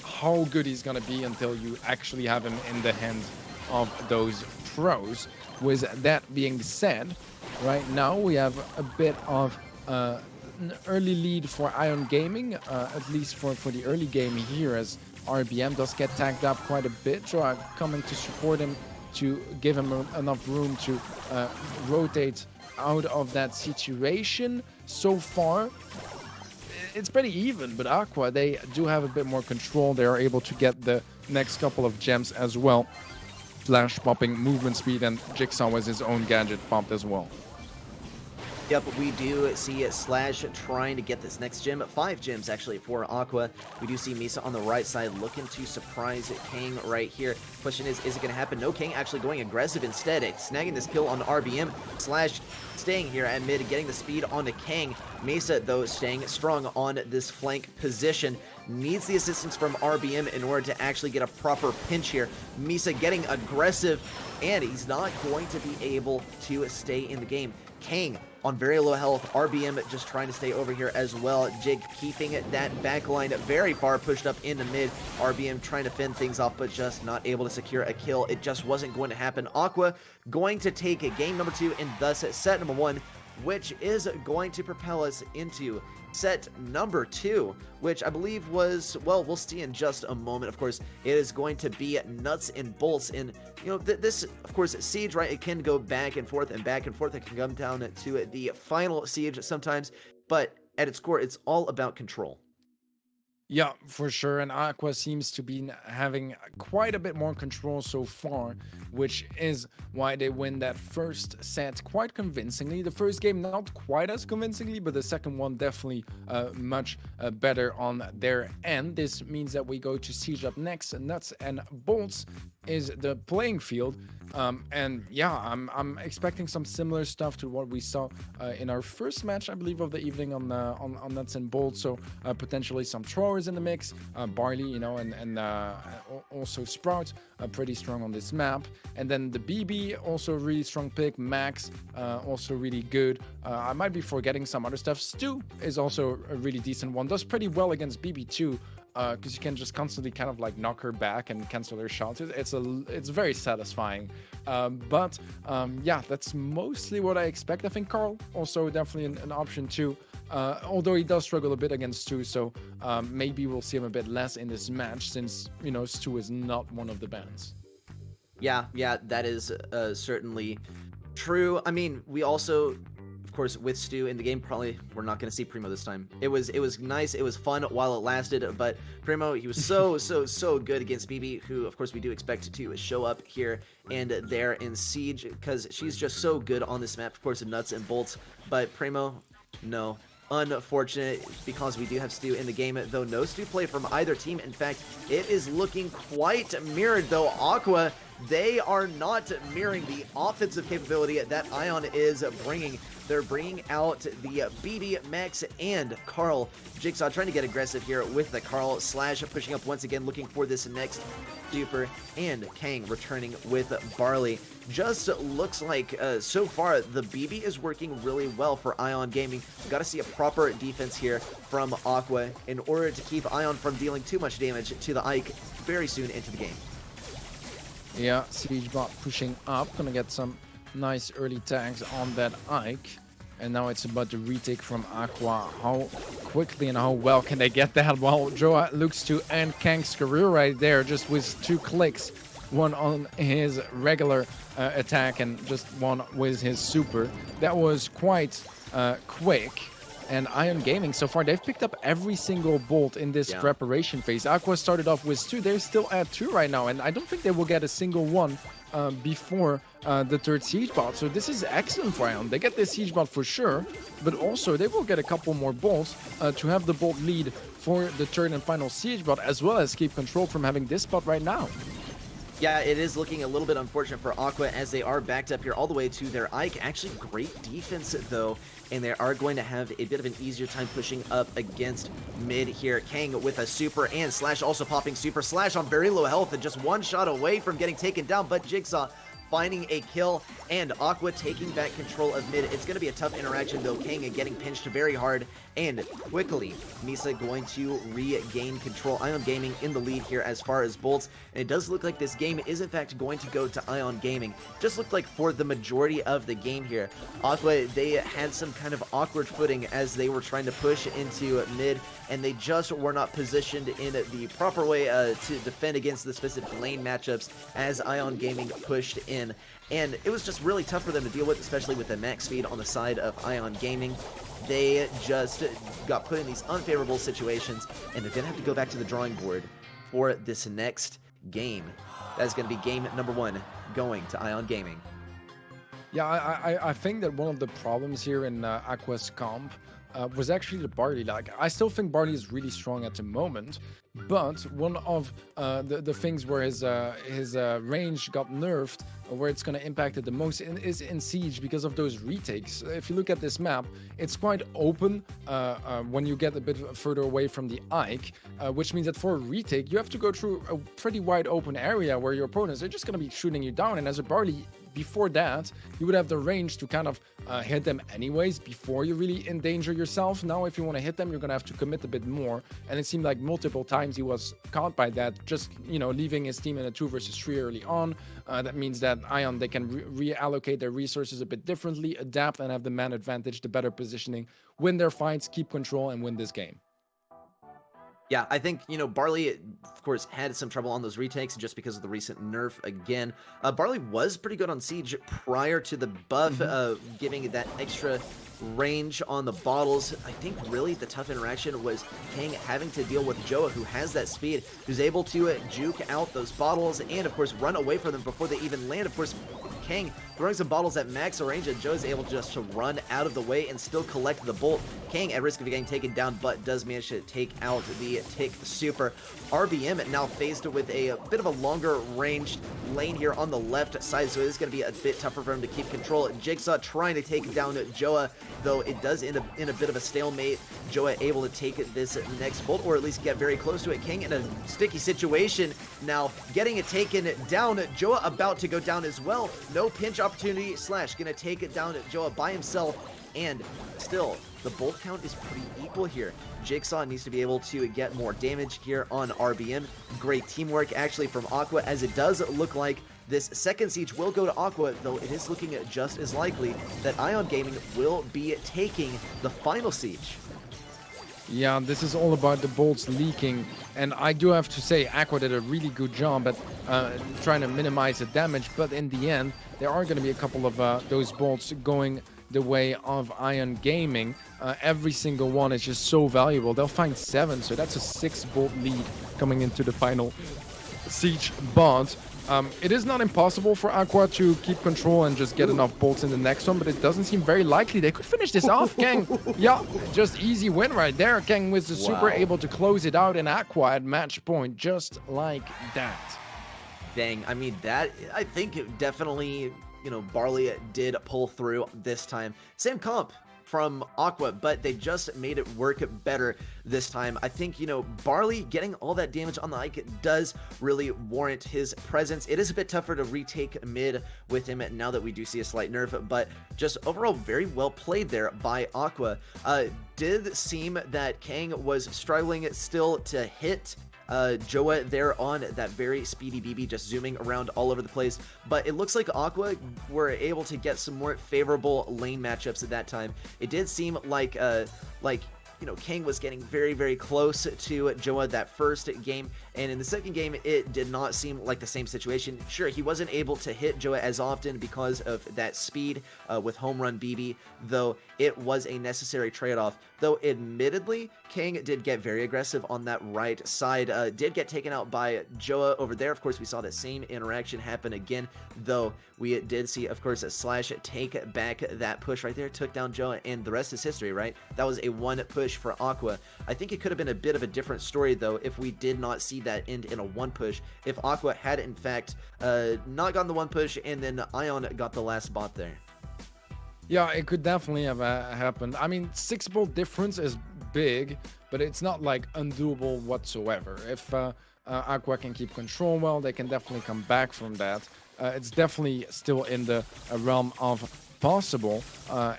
how good he's gonna be until you actually have him in the hands of those pros. With that being said, right now we have a bit of an early lead for Ion Gaming, at least for the early game here, as RBM does get tagged up quite a bit. Coming to support him to give him enough room to rotate out of that situation. So far, it's pretty even, but Aqua, they do have a bit more control. They are able to get the next couple of gems as well. Flash popping, movement speed, and Jigsaw with his own gadget popped as well. Yep, we do see Slash trying to get this next gem. 5 gems, actually, for Aqua. We do see Misa on the right side looking to surprise Kang right here. Question is it going to happen? No, Kang actually going aggressive instead, snagging this kill on RBM. Slash staying here at mid, getting the speed onto Kang. Mesa, though, staying strong on this flank position. Needs the assistance from RBM in order to actually get a proper pinch here. Misa getting aggressive, and he's not going to be able to stay in the game. Kang on very low health. RBM just trying to stay over here as well. Jig keeping that backline very far pushed up in the mid. RBM trying to fend things off, but just not able to secure a kill. It just wasn't going to happen. Aqua going to take game number 2 and thus set number 1, which is going to propel us into set number 2, which I believe was, well, we'll see in just a moment. Of course, it is going to be nuts and bolts. And, you know, this, of course, Siege, right, it can go back and forth and back and forth. It can come down to the final Siege sometimes, but at its core, it's all about control. Yeah, for sure. And Aqua seems to be having quite a bit more control so far, which is why they win that first set quite convincingly. The first game, not quite as convincingly, but the second one definitely much better on their end. This means that we go to Siege up next. Nuts and Bolts is the playing field. And yeah, I'm expecting some similar stuff to what we saw in our first match, I believe, of the evening on Nuts and Bolts. So potentially some throwers in the mix, Barley, you know, and also Sprout, pretty strong on this map. And then the BB, also a really strong pick. Max, also really good. I might be forgetting some other stuff. Stu is also a really decent one. Does pretty well against BB too, because you can just constantly kind of like knock her back and cancel her shots. It's very satisfying. Yeah, that's mostly what I expect. I think Carl also definitely an option too. Although he does struggle a bit against Stu, so maybe we'll see him a bit less in this match since, you know, Stu is not one of the bans. Yeah, that is certainly true. I mean, we also, of course, with Stu in the game, probably we're not going to see Primo this time. It was nice, it was fun while it lasted, but Primo, he was so good against BB, who of course we do expect to show up here and there in Siege, because she's just so good on this map, of course, in Nuts and Bolts. But Primo, no. Unfortunate, because we do have Stu in the game, though no Stu play from either team. In fact, it is looking quite mirrored, though Aqua, they are not mirroring the offensive capability that Ion is bringing. They're bringing out the BB, Max, and Carl. Jigsaw trying to get aggressive here with the Carl slash, pushing up once again, looking for this next duper, and Kang returning with Barley. Just looks like so far the BB is working really well for Ion Gaming. We've got to see a proper defense here from Aqua in order to keep Ion from dealing too much damage to the Ike very soon into the game. Yeah, Siegebot pushing up, gonna get some nice early tags on that Ike. And now it's about the retake from Aqua. How quickly and how well can they get that? Well, Joa looks to end Kang's career right there, just with 2 clicks. One on his regular attack and just one with his super. That was quite quick. And Ion Gaming, so far, they've picked up every single bolt in this preparation phase. Aqua started off with 2. They're still at 2 right now, and I don't think they will get a single one before the 3rd Siege Bot. So this is excellent for Ion. They get this Siege Bot for sure, but also they will get a couple more bolts to have the bolt lead for the 3rd and final Siege Bot, as well as keep control from having this spot right now. Yeah, it is looking a little bit unfortunate for Aqua as they are backed up here all the way to their Ike. Actually, great defense, though, and they are going to have a bit of an easier time pushing up against mid here. Kang with a super and Slash also popping super. Slash on very low health and just 1 shot away from getting taken down, but Jigsaw finding a kill, and Aqua taking back control of mid. It's going to be a tough interaction, though. Kang getting pinched very hard, and quickly, Misa going to regain control. Ion Gaming in the lead here as far as bolts, and it does look like this game is, in fact, going to go to Ion Gaming. Just looked like for the majority of the game here, Aqua, they had some kind of awkward footing as they were trying to push into mid, and they just were not positioned in the proper way to defend against the specific lane matchups as Ion Gaming pushed in. And it was just really tough for them to deal with, especially with the max speed on the side of Ion Gaming. They just got put in these unfavorable situations, and they're going to have to go back to the drawing board for this next game. That's going to be game number 1 going to Ion Gaming. Yeah, I think that one of the problems here in Aqua's comp was actually the Barley. Like, I still think Barley is really strong at the moment, but one of the things where his range got nerfed, where it's going to impact it the most, is in Siege because of those retakes. If you look at this map, it's quite open when you get a bit further away from the Ike, which means that for a retake, you have to go through a pretty wide open area where your opponents are just going to be shooting you down, and as a Barley, before that, you would have the range to kind of hit them anyways before you really endanger yourself. Now, if you want to hit them, you're going to have to commit a bit more. And it seemed like multiple times he was caught by that, just, you know, leaving his team in a 2 versus 3 early on. That means that Ion, they can reallocate their resources a bit differently, adapt, and have the man advantage, the better positioning, win their fights, keep control, and win this game. Yeah, I think, you know, Barley, of course, had some trouble on those retakes just because of the recent nerf again. Barley was pretty good on Siege prior to the buff, giving that extra range on the bottles. I think really the tough interaction was King having to deal with Joa, who has that speed, who's able to juke out those bottles and of course run away from them before they even land. Of course, King throwing some bottles at max range, and Joe's able just to run out of the way and still collect the bolt. King at risk of getting taken down, but does manage to take out the Tick Super. RBM now faced with a bit of a longer ranged lane here on the left side, so it is going to be a bit tougher for him to keep control. Jigsaw trying to take down Joa, though it does end up in a bit of a stalemate. Joa able to take this next bolt, or at least get very close to it. King in a sticky situation now, getting it taken down. Joa about to go down as well. No pinch opportunity. Slash gonna take it down Joa by himself, and still the bolt count is pretty equal here. Jigsaw needs to be able to get more damage here on RBM. Great teamwork actually from Aqua, as it does look like this second siege will go to Aqua, though it is looking just as likely that Ion Gaming will be taking the final siege. Yeah, this is all about the bolts leaking, and I do have to say Aqua did a really good job at trying to minimize the damage, but in the end there are going to be a couple of those bolts going the way of Ion Gaming. Every single one is just so valuable. They'll find 7, so that's a 6 bolt lead coming into the final siege. But it is not impossible for Aqua to keep control and just get enough bolts in the next one, but it doesn't seem very likely. They could finish this off. Kang, yeah, just easy win right there. Kang with the super able to close it out, in Aqua at match point, just like that. Dang, I mean, that, I think it definitely, you know, Barley did pull through this time. Same comp from Aqua, but they just made it work better this time. I think, you know, Barley getting all that damage on the Ike does really warrant his presence. It is a bit tougher to retake mid with him now that we do see a slight nerf, but just overall very well played there by Aqua. Did seem that Kang was struggling still to hit Joa there on that very speedy BB, just zooming around all over the place, but it looks like Aqua were able to get some more favorable lane matchups at that time. It did seem like you know, Kang was getting very, very close to Joa that first game, and in the second game, it did not seem like the same situation. Sure, he wasn't able to hit Joa as often because of that speed with home run BB, though it was a necessary trade-off. Though, admittedly, Kang did get very aggressive on that right side, did get taken out by Joa over there. Of course, we saw the same interaction happen again, though we did see, of course, a Slash take back that push right there, took down Joa, and the rest is history, right? That was a one push for Aqua. I think it could have been a bit of a different story, though, if we did not see that end in a one push. If Aqua had, in fact, not gotten the one push, and then Ion got the last bot there. Yeah, it could definitely have happened. I mean, 6 bolt difference is big, but it's not like undoable whatsoever. If Aqua can keep control well, they can definitely come back from that. It's definitely still in the realm of possible,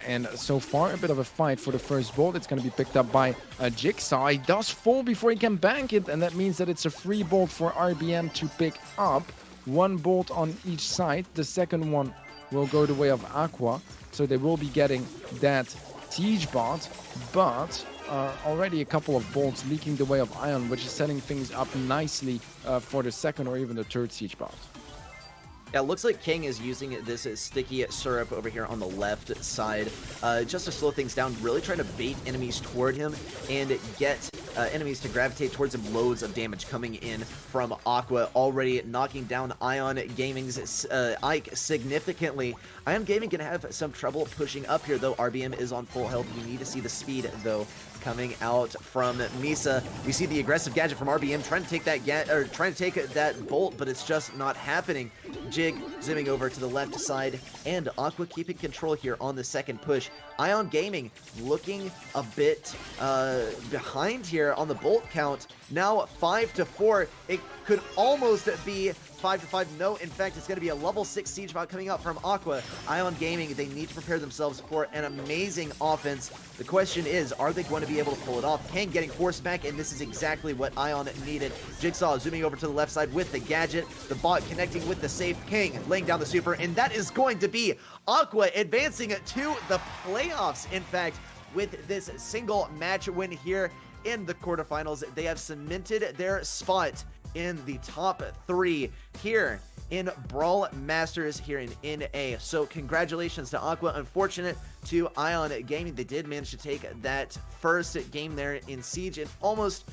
and so far a bit of a fight for the first bolt. It's going to be picked up by Jigsaw. He does fall before he can bank it, and that means that it's a free bolt for RBM to pick up. 1 bolt on each side. The second one will go the way of Aqua, so they will be getting that siege bot, but already a couple of bolts leaking the way of Ion, which is setting things up nicely for the second or even the third siege bot. Yeah, it looks like King is using this sticky syrup over here on the left side just to slow things down, really trying to bait enemies toward him and get enemies to gravitate towards him. Loads of damage coming in from Aqua, already knocking down Ion Gaming's Ike significantly. Ion Gaming can have some trouble pushing up here, though. RBM is on full health. We need to see the speed, though, coming out from Misa. We see the aggressive gadget from RBM trying to take that bolt, but it's just not happening. Jig zooming over to the left side, and Aqua keeping control here on the second push. Ion Gaming looking a bit behind here on the bolt count. Now 5-4. It could almost be 5-5. No, in fact, it's going to be a level 6 siege bot coming out from Aqua. Ion Gaming, they need to prepare themselves for an amazing offense. The question is, are they going to be able to pull it off? Kang getting forced back, and this is exactly what Ion needed. Jigsaw zooming over to the left side with the gadget. The bot connecting with the safe. King laying down the super, and that is going to be Aqua advancing to the playoffs. In fact, with this single match win here in the quarterfinals, they have cemented their spot in the top 3 here in Brawl Masters here in NA. So congratulations to Aqua. Unfortunate to Ion Gaming. They did manage to take that first game there in Siege and almost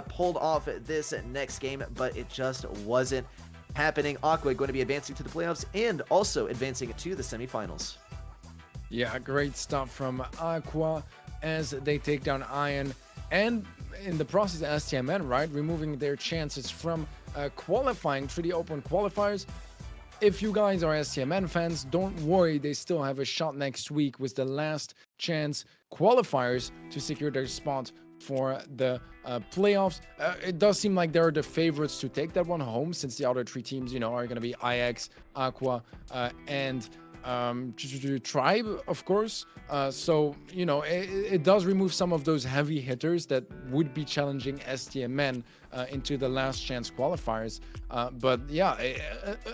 pulled off this next game, but it just wasn't happening. Aqua going to be advancing to the playoffs and also advancing to the semifinals. Yeah, great stuff from Aqua as they take down Ion, and in the process Stmn, right, removing their chances from qualifying through the open qualifiers. If you guys are Stmn fans, don't worry, they still have a shot next week with the last chance qualifiers to secure their spot for the playoffs. It does seem like they're the favorites to take that one home, since the other three teams, you know, are going to be Aeis, Aqua, and Tribe, of course. So, you know, it does remove some of those heavy hitters that would be challenging Stmn into the last chance qualifiers. But yeah,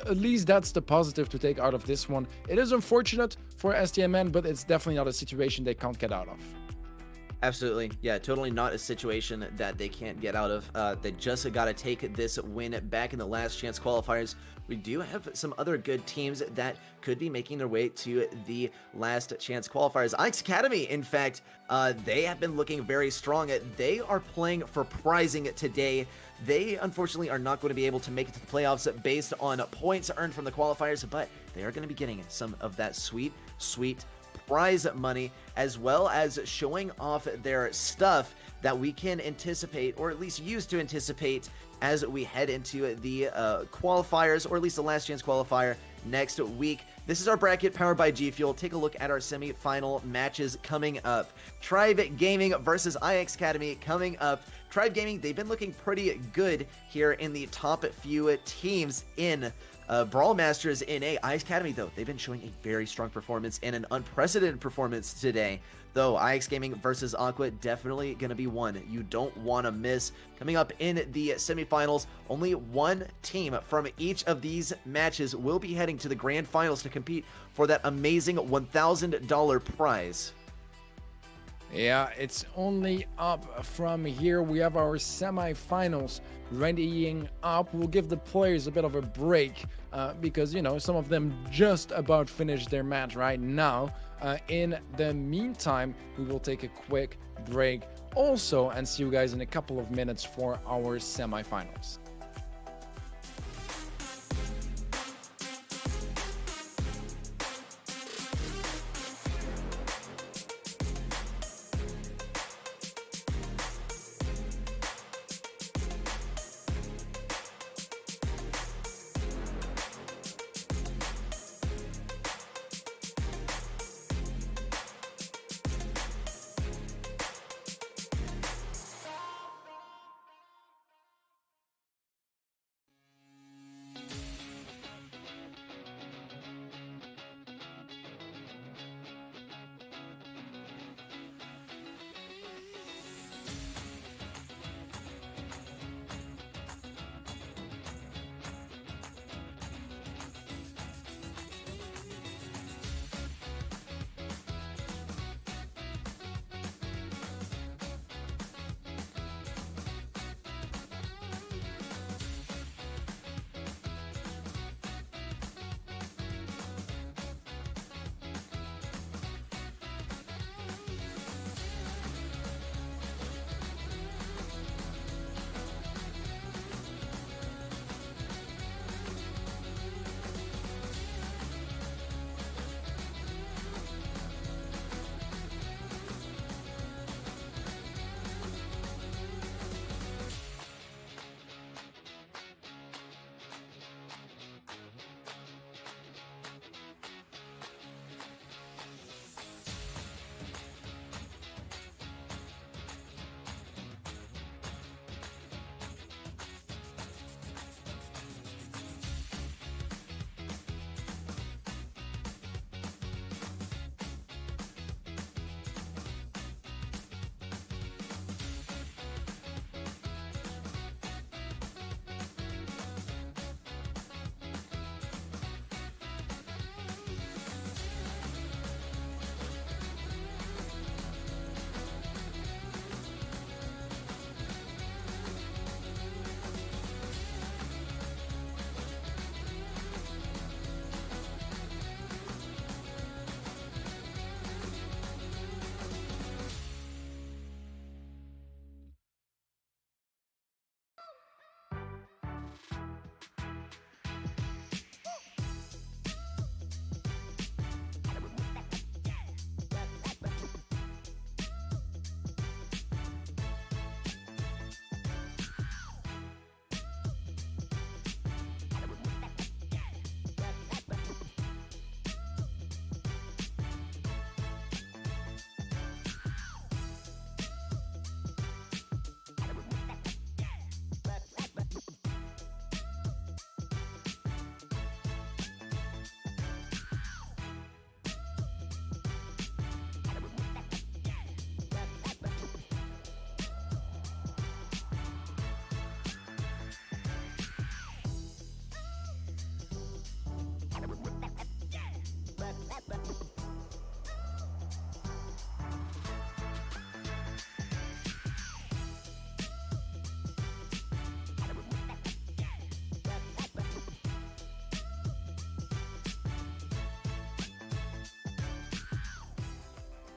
at least that's the positive to take out of this one. It is unfortunate for Stmn, but it's definitely not a situation they can't get out of. Absolutely. Yeah, totally not a situation that they can't get out of. They just got to take this win back in the last chance qualifiers. We do have some other good teams that could be making their way to the last chance qualifiers. Aeis Academy, in fact, they have been looking very strong. They are playing for prizing today. They unfortunately are not going to be able to make it to the playoffs based on points earned from the qualifiers, but they are going to be getting some of that sweet prize money, as well as showing off their stuff that we can anticipate, or at least use to anticipate, as we head into the qualifiers, or at least the last chance qualifier next week. This is our bracket powered by G Fuel. Take a look at our semi-final matches coming up. Tribe Gaming versus Aeis Academy coming up. Tribe Gaming, they've been looking pretty good here in the top few teams in Brawl Masters NA. Aeis Academy, though, they've been showing a very strong performance and an unprecedented performance today. Though Aeis Gaming versus Aqua, definitely going to be one you don't want to miss. Coming up in the semifinals, only one team from each of these matches will be heading to the grand finals to compete for that amazing $1,000 prize. Yeah, it's only up from here. We have our semifinals readying up. We'll give the players a bit of a break because, you know, some of them just about finished their match right now. In the meantime, we will take a quick break also and see you guys in a couple of minutes for our semifinals.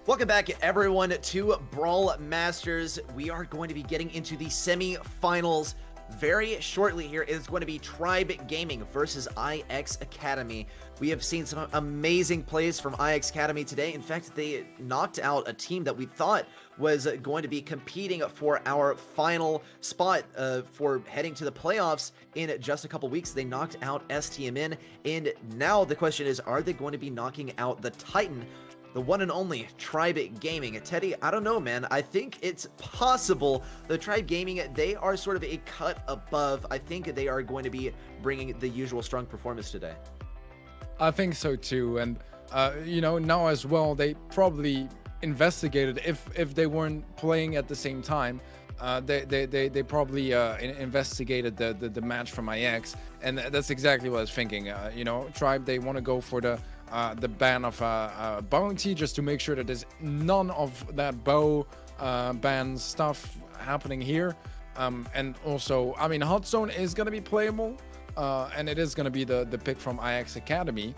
Welcome back, everyone, to Brawl Masters. We are going to be getting into the semi-finals very shortly here. It's going to be Tribe Gaming versus Aeis Academy. We have seen some amazing plays from Aeis Academy today. In fact, they knocked out a team that we thought was going to be competing for our final spot for heading to the playoffs in just a couple weeks. They knocked out Stmn, and now the question is, are they going to be knocking out the Titan, the one and only Tribe Gaming? Teddy, I don't know, man. I think it's possible. The Tribe Gaming, they are sort of a cut above. I think they are going to be bringing the usual strong performance today. I think so too, and you know, now as well, they probably investigated if they weren't playing at the same time. They probably investigated the match from Aeis, and that's exactly what I was thinking. You know, Tribe, they want to go for the ban of bounty, just to make sure that there's none of that bow ban stuff happening here. And also, I mean, Hot Zone is going to be playable, and it is going to be the pick from Aeis Academy,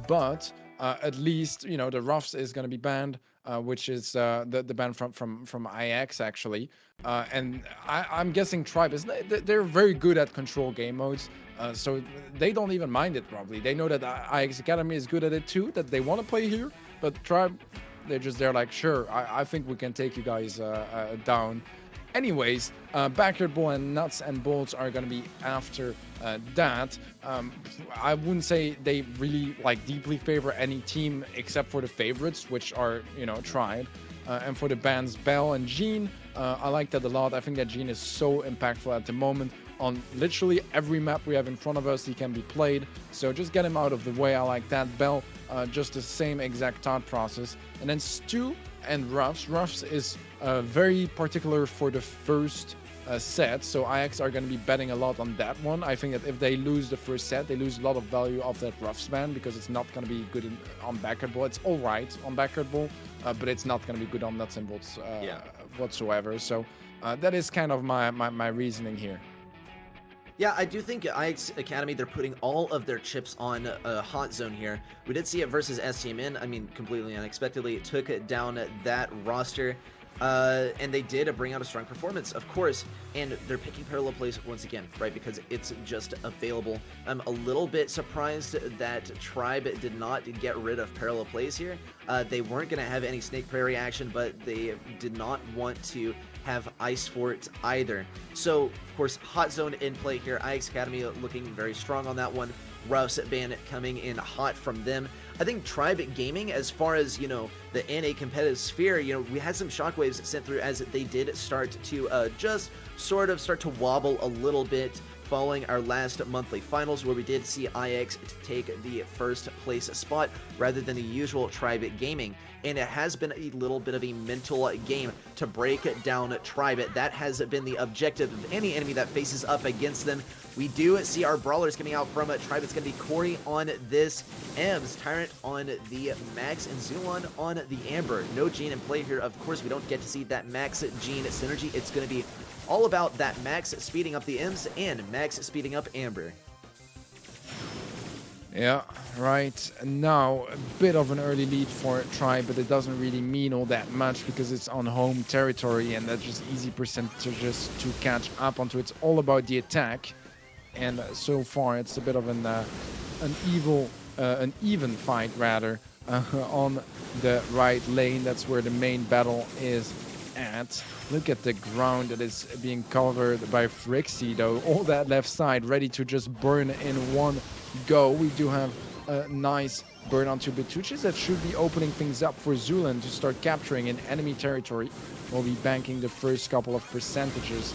but at least, you know, the Roughs is going to be banned, which is the ban from Aeis actually. And I'm guessing Tribe is, they're very good at control game modes, so they don't even mind it probably. They know that Aeis Academy is good at it too, that they want to play here, but Tribe, they're like, sure, I think we can take you guys down. Anyways, Backyard Ball and Nuts and Bolts are going to be after that. I wouldn't say they really like deeply favor any team except for the favorites, which are, you know, Tribe. And for the bans Bell and Jean, I like that a lot. I think that Jean is so impactful at the moment. On literally every map we have in front of us, he can be played. So just get him out of the way. I like that. Bell, just the same exact thought process. And then Stu and Ruffs. Ruffs is very particular for the first set, so Aeis are going to be betting a lot on that one. I think that if they lose the first set, they lose a lot of value of that Ruffs ban, because it's not going to be good on Backyard Ball. It's all right on Backyard Ball, but it's not going to be good on Nuts and Bolts whatsoever. So that is kind of my reasoning here. Yeah, I do think Aeis Academy, they're putting all of their chips on Hot Zone here. We did see it versus Stmn. I mean, completely unexpectedly, it took down that roster. And they did bring out a strong performance, of course, and they're picking parallel plays once again, right, because it's just available. I'm a little bit surprised that Tribe did not get rid of parallel plays here. They weren't going to have any Snake Prairie action, but they did not want to have Ice Fort either. So, of course, Hot Zone in play here. Aeis Academy looking very strong on that one. Ruffs ban coming in hot from them. I think Tribe Gaming, as far as, you know, the NA competitive sphere, you know, we had some shockwaves sent through as they did start to just sort of start to wobble a little bit following our last monthly finals, where we did see Aeis take the first place spot rather than the usual Tribe Gaming. And it has been a little bit of a mental game to break down Tribe. That has been the objective of any enemy that faces up against them. We do see our brawlers coming out from Tribe. It's going to be Corey on this Ems, Tyrant on the Max, and Zulon on the Amber. No Jean in play here. Of course, we don't get to see that Max Jean synergy. It's going to be all about that Max speeding up the Ems and Max speeding up Amber. Yeah, right. Now, a bit of an early lead for Tribe, but it doesn't really mean all that much because it's on home territory, and that's just easy percentages to catch up onto. It's all about the attack, and so far it's a bit of an even fight rather on the right lane. That's where the main battle is at. Look at the ground that is being covered by Frixie, though. All that left side ready to just burn in one go. We do have a nice burn onto Betuches that should be opening things up for Zulan to start capturing in enemy territory. We'll be banking the first couple of percentages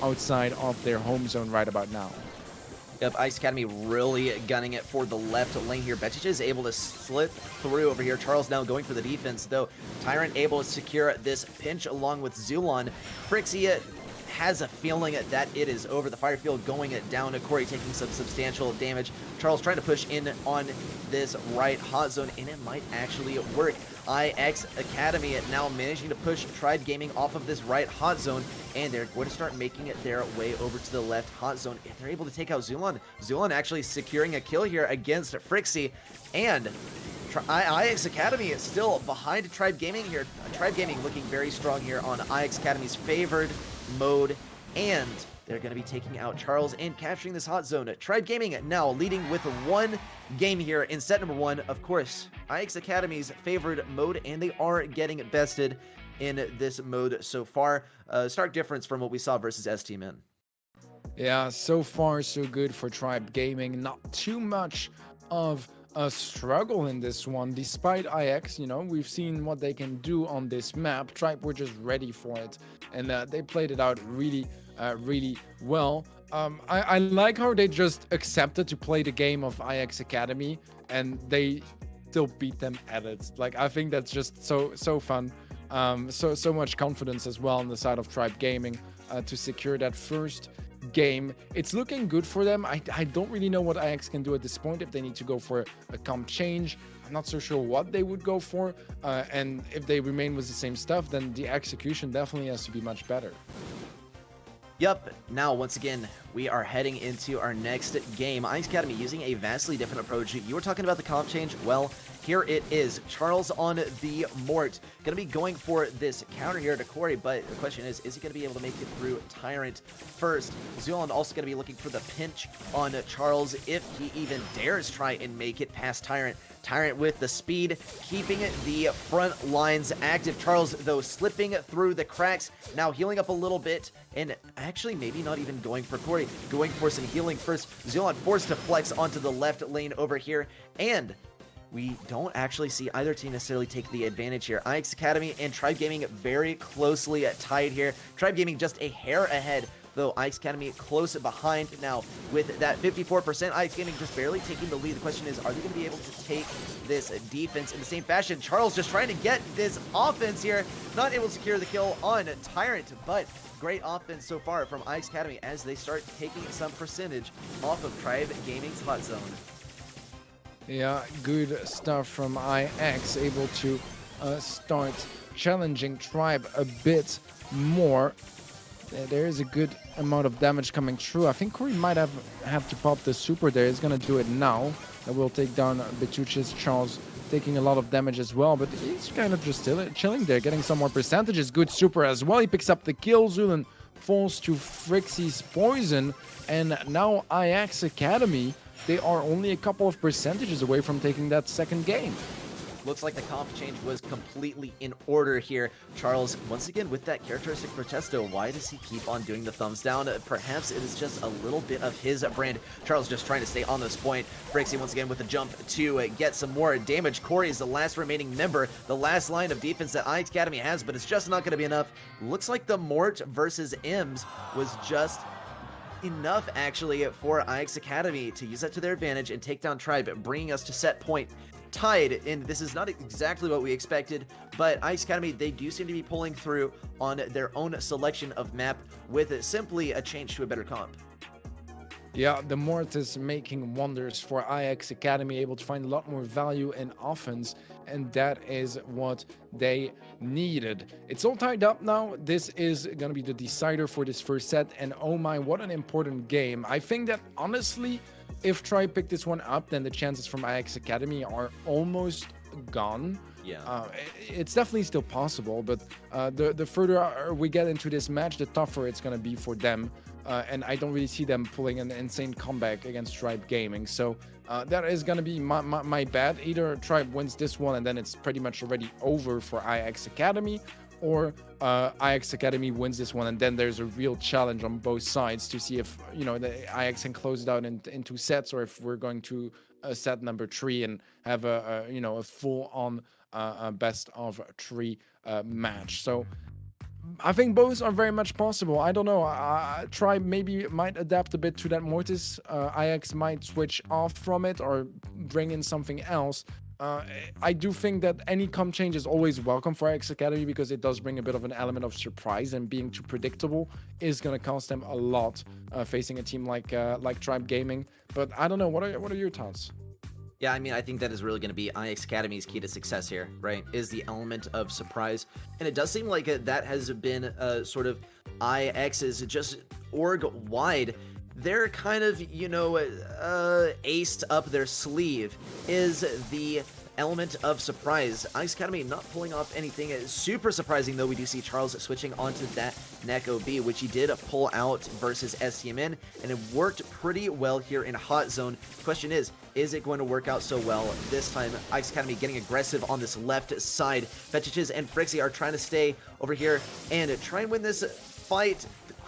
outside of their home zone right about now. Yep, Aeis Academy really gunning it for the left lane here. Betich is able to slip through over here. Charles now going for the defense, though. Tyrant able to secure this pinch along with Zulon. Frixie has a feeling that it is over. The fire field going down to Corey, taking some substantial damage. Charles trying to push in on this right hot zone, and it might actually work. Aeis Academy now managing to push Tribe Gaming off of this right hot zone, and they're going to start making it their way over to the left hot zone. If they're able to take out Zulon, Zulon actually securing a kill here against Frixie, and Aeis Academy is still behind Tribe Gaming here. Tribe Gaming looking very strong here on Aeis Academy's favored mode, and they're going to be taking out Charles and capturing this hot zone. Tribe Gaming now leading with 1 game here in set number 1. Of course, Aeis Academy's favored mode, and they are getting bested in this mode so far. Stark difference from what we saw versus Stmn. Yeah, so far so good for Tribe Gaming. Not too much of a struggle in this one, despite Aeis. You know, we've seen what they can do on this map. Tribe were just ready for it, and they played it out really well. I like how they just accepted to play the game of Aeis Academy, and they still beat them at it. Like, I think that's just so fun. So much confidence as well on the side of Tribe Gaming to secure that first game. It's looking good for them. I don't really know what Aeis can do at this point. If they need to go for a comp change, I'm not so sure what they would go for, and if they remain with the same stuff, then the execution definitely has to be much better. Yep, now once again, we are heading into our next game. Aeis Academy using a vastly different approach. You were talking about the comp change. Well, here it is. Charles on the Mort. Going to be going for this counter here to Corey, but the question is he going to be able to make it through Tyrant first? Zealand also going to be looking for the pinch on Charles if he even dares try and make it past Tyrant. Tyrant with the speed, keeping the front lines active. Charles, though, slipping through the cracks, now healing up a little bit, and actually maybe not even going for Corey, going for some healing first. Zealand forced to flex onto the left lane over here, and we don't actually see either team necessarily take the advantage here. Aeis Academy and Tribe Gaming very closely tied here. Tribe Gaming just a hair ahead, though Aeis Academy close behind now with that 54%. Aeis Gaming just barely taking the lead. The question is, are they going to be able to take this defense in the same fashion? Charles just trying to get this offense here, not able to secure the kill on Tyrant, but great offense so far from Aeis Academy as they start taking some percentage off of Tribe Gaming's hot zone. Yeah, good stuff from Aeis, able to start challenging Tribe a bit more. There is a good amount of damage coming through. I think Corey might have to pop the super there. He's going to do it now. That will take down Betuchis. Charles taking a lot of damage as well, but he's kind of just still chilling there, getting some more percentages. Good super as well. He picks up the kill. Zulan falls to Frixie's poison, and now Aeis Academy, they are only a couple of percentages away from taking that second game. Looks like the comp change was completely in order here. Charles, once again, with that characteristic protesto, why does he keep on doing the thumbs down? Perhaps it is just a little bit of his brand. Charles just trying to stay on this point. Frixie once again with a jump to get some more damage. Corey is the last remaining member, the last line of defense that Aeis Academy has, but it's just not going to be enough. Looks like the Mort versus Ems was just enough actually for Aeis Academy to use that to their advantage and take down Tribe, bringing us to set point tied. And this is not exactly what we expected, but Aeis Academy, they do seem to be pulling through on their own selection of map with simply a change to a better comp. Yeah, the Mort is making wonders for Aeis Academy, able to find a lot more value in offense, and that is what they needed. It's all tied up now. This is going to be the decider for this first set, and oh my, what an important game. I think that honestly, if Tribe pick this one up, then the chances from Aeis Academy are almost gone. Yeah. It's definitely still possible, but the further we get into this match, the tougher it's going to be for them. And I don't really see them pulling an insane comeback against Tribe Gaming. So that is going to be my bet. Either Tribe wins this one and then it's pretty much already over for Aeis Academy, or Aeis Academy wins this one and then there's a real challenge on both sides to see if, you know, the Aeis can close it out in 2 sets, or if we're going to set number 3 and have a full-on best of 3 match. So I think both are very much possible. I don't know. Tribe maybe might adapt a bit to that Mortis. Aeis might switch off from it or bring in something else. I do think that any comp change is always welcome for Aeis Academy, because it does bring a bit of an element of surprise, and being too predictable is going to cost them a lot facing a team like Tribe Gaming. But I don't know. What are your thoughts? Yeah, I mean, I think that is really going to be Aeis Academy's key to success here, right? Is the element of surprise. And it does seem like that has been sort of Aeis's just org-wide. They're kind of, aced up their sleeve is the element of surprise. Aeis Academy not pulling off anything super surprising, though. We do see Charles switching onto that neck OB, which he did pull out versus Stmn, and it worked pretty well here in Hot Zone. Question is it going to work out so well this time? Aeis Academy getting aggressive on this left side. Vetches and Frixie are trying to stay over here and try and win this fight.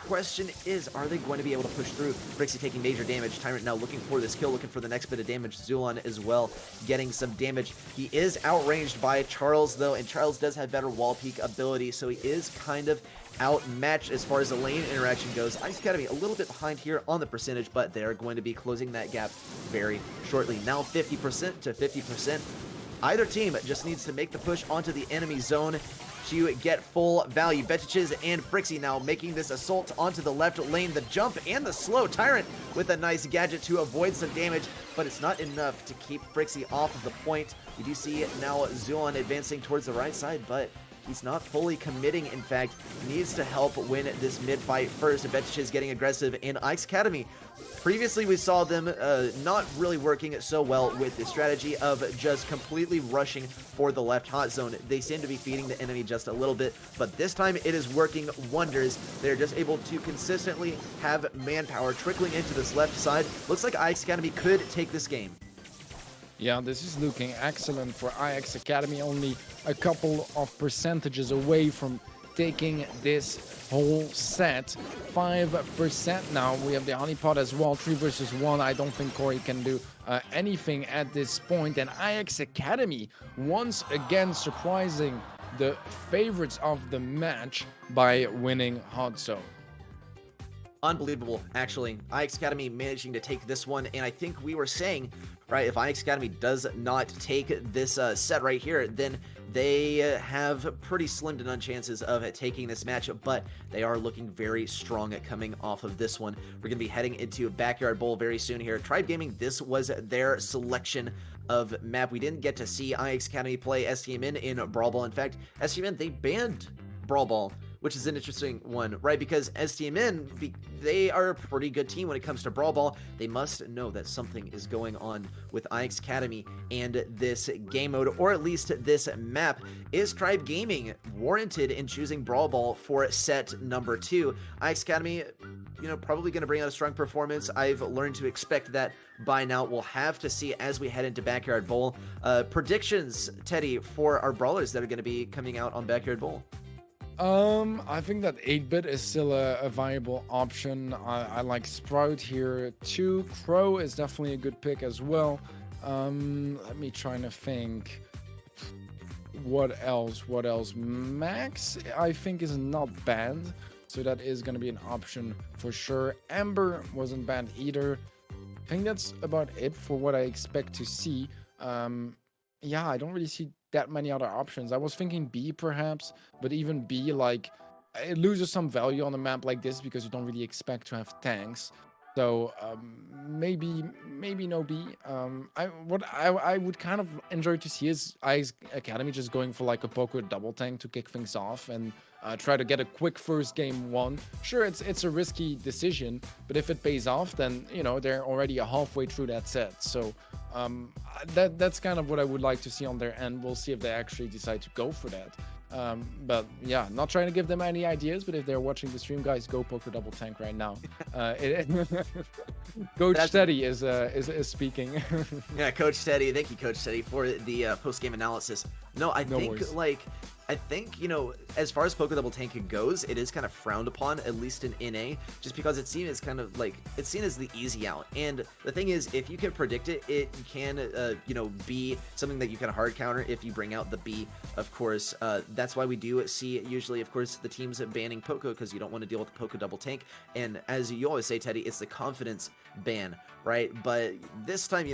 Question is, are they going to be able to push through? Frixie taking major damage. Tyrant now looking for this kill, looking for the next bit of damage. Zulon as well getting some damage. He is outranged by Charles, though, and Charles does have better wall peek ability, so he is kind of outmatched as far as the lane interaction goes. Aeis Academy a little bit behind here on the percentage, but they're going to be closing that gap very shortly. Now 50% to 50%. Either team just needs to make the push onto the enemy zone to get full value. Betches and Frixie now making this assault onto the left lane. The jump and the slow. Tyrant with a nice gadget to avoid some damage, but it's not enough to keep Frixie off of the point. We do see now Zulon advancing towards the right side, but he's not fully committing. In fact, needs to help win this mid fight first. Betches getting aggressive in Aeis Academy. Previously, we saw them not really working so well with the strategy of just completely rushing for the left hot zone. They seem to be feeding the enemy just a little bit, but this time it is working wonders. They're just able to consistently have manpower trickling into this left side. Looks like Aeis Academy could take this game. Yeah, this is looking excellent for Aeis Academy. Only a couple of percentages away from taking this whole set. 5% now. We have the honeypot as well. 3 versus 1. I don't think Corey can do anything at this point. And Aeis Academy once again surprising the favorites of the match by winning Hot Zone. Unbelievable, actually. Aeis Academy managing to take this one, and I think we were saying, right, if Aeis Academy does not take this set right here, then they have pretty slim to none chances of taking this match, but they are looking very strong at coming off of this one. We're going to be heading into Backyard Bowl very soon here. Tribe Gaming, this was their selection of map. We didn't get to see Aeis Academy play Stmn in Brawl Ball. In fact, Stmn, they banned Brawl Ball, which is an interesting one, right? Because Stmn, they are a pretty good team when it comes to Brawl Ball. They must know that something is going on with Aeis Academy and this game mode, or at least this map. Is Tribe Gaming warranted in choosing Brawl Ball for set number 2? Aeis Academy, probably going to bring out a strong performance. I've learned to expect that by now. We'll have to see as we head into Backyard Bowl. Predictions, Teddy, for our brawlers that are going to be coming out on Backyard Bowl. I think that 8-bit is still a viable option. I like Sprout here too. Crow is definitely a good pick as well. Let me try to think. What else? Max, I think, is not banned, so that is going to be an option for sure. Amber wasn't banned either. I think that's about it for what I expect to see. Yeah, I don't really see that many other options. I was thinking B perhaps, but even B, like, it loses some value on a map like this because you don't really expect to have tanks. So maybe no B. What I would kind of enjoy to see is Aeis Academy just going for like a poker double tank to kick things off and try to get a quick first game 1. Sure, it's a risky decision, but if it pays off, then they're already halfway through that set. So that's kind of what I would like to see on their end. We'll see if they actually decide to go for that. But yeah, not trying to give them any ideas, but if they're watching the stream, guys, go poker double tank right now. Coach Steady is speaking. Yeah, Coach Steady. Thank you, Coach Steady, for the post-game analysis. No, I think, as far as poker double tank goes, it is kind of frowned upon, at least in NA, just because it's seen as kind of like, it's seen as the easy out. And the thing is, if you can predict it, it can, be something that you can hard counter if you bring out the B, of course. That's why we do see, usually, of course, the teams banning Poco, because you don't want to deal with the Poco double tank. And as you always say, Teddy, it's the confidence ban, right? But this time,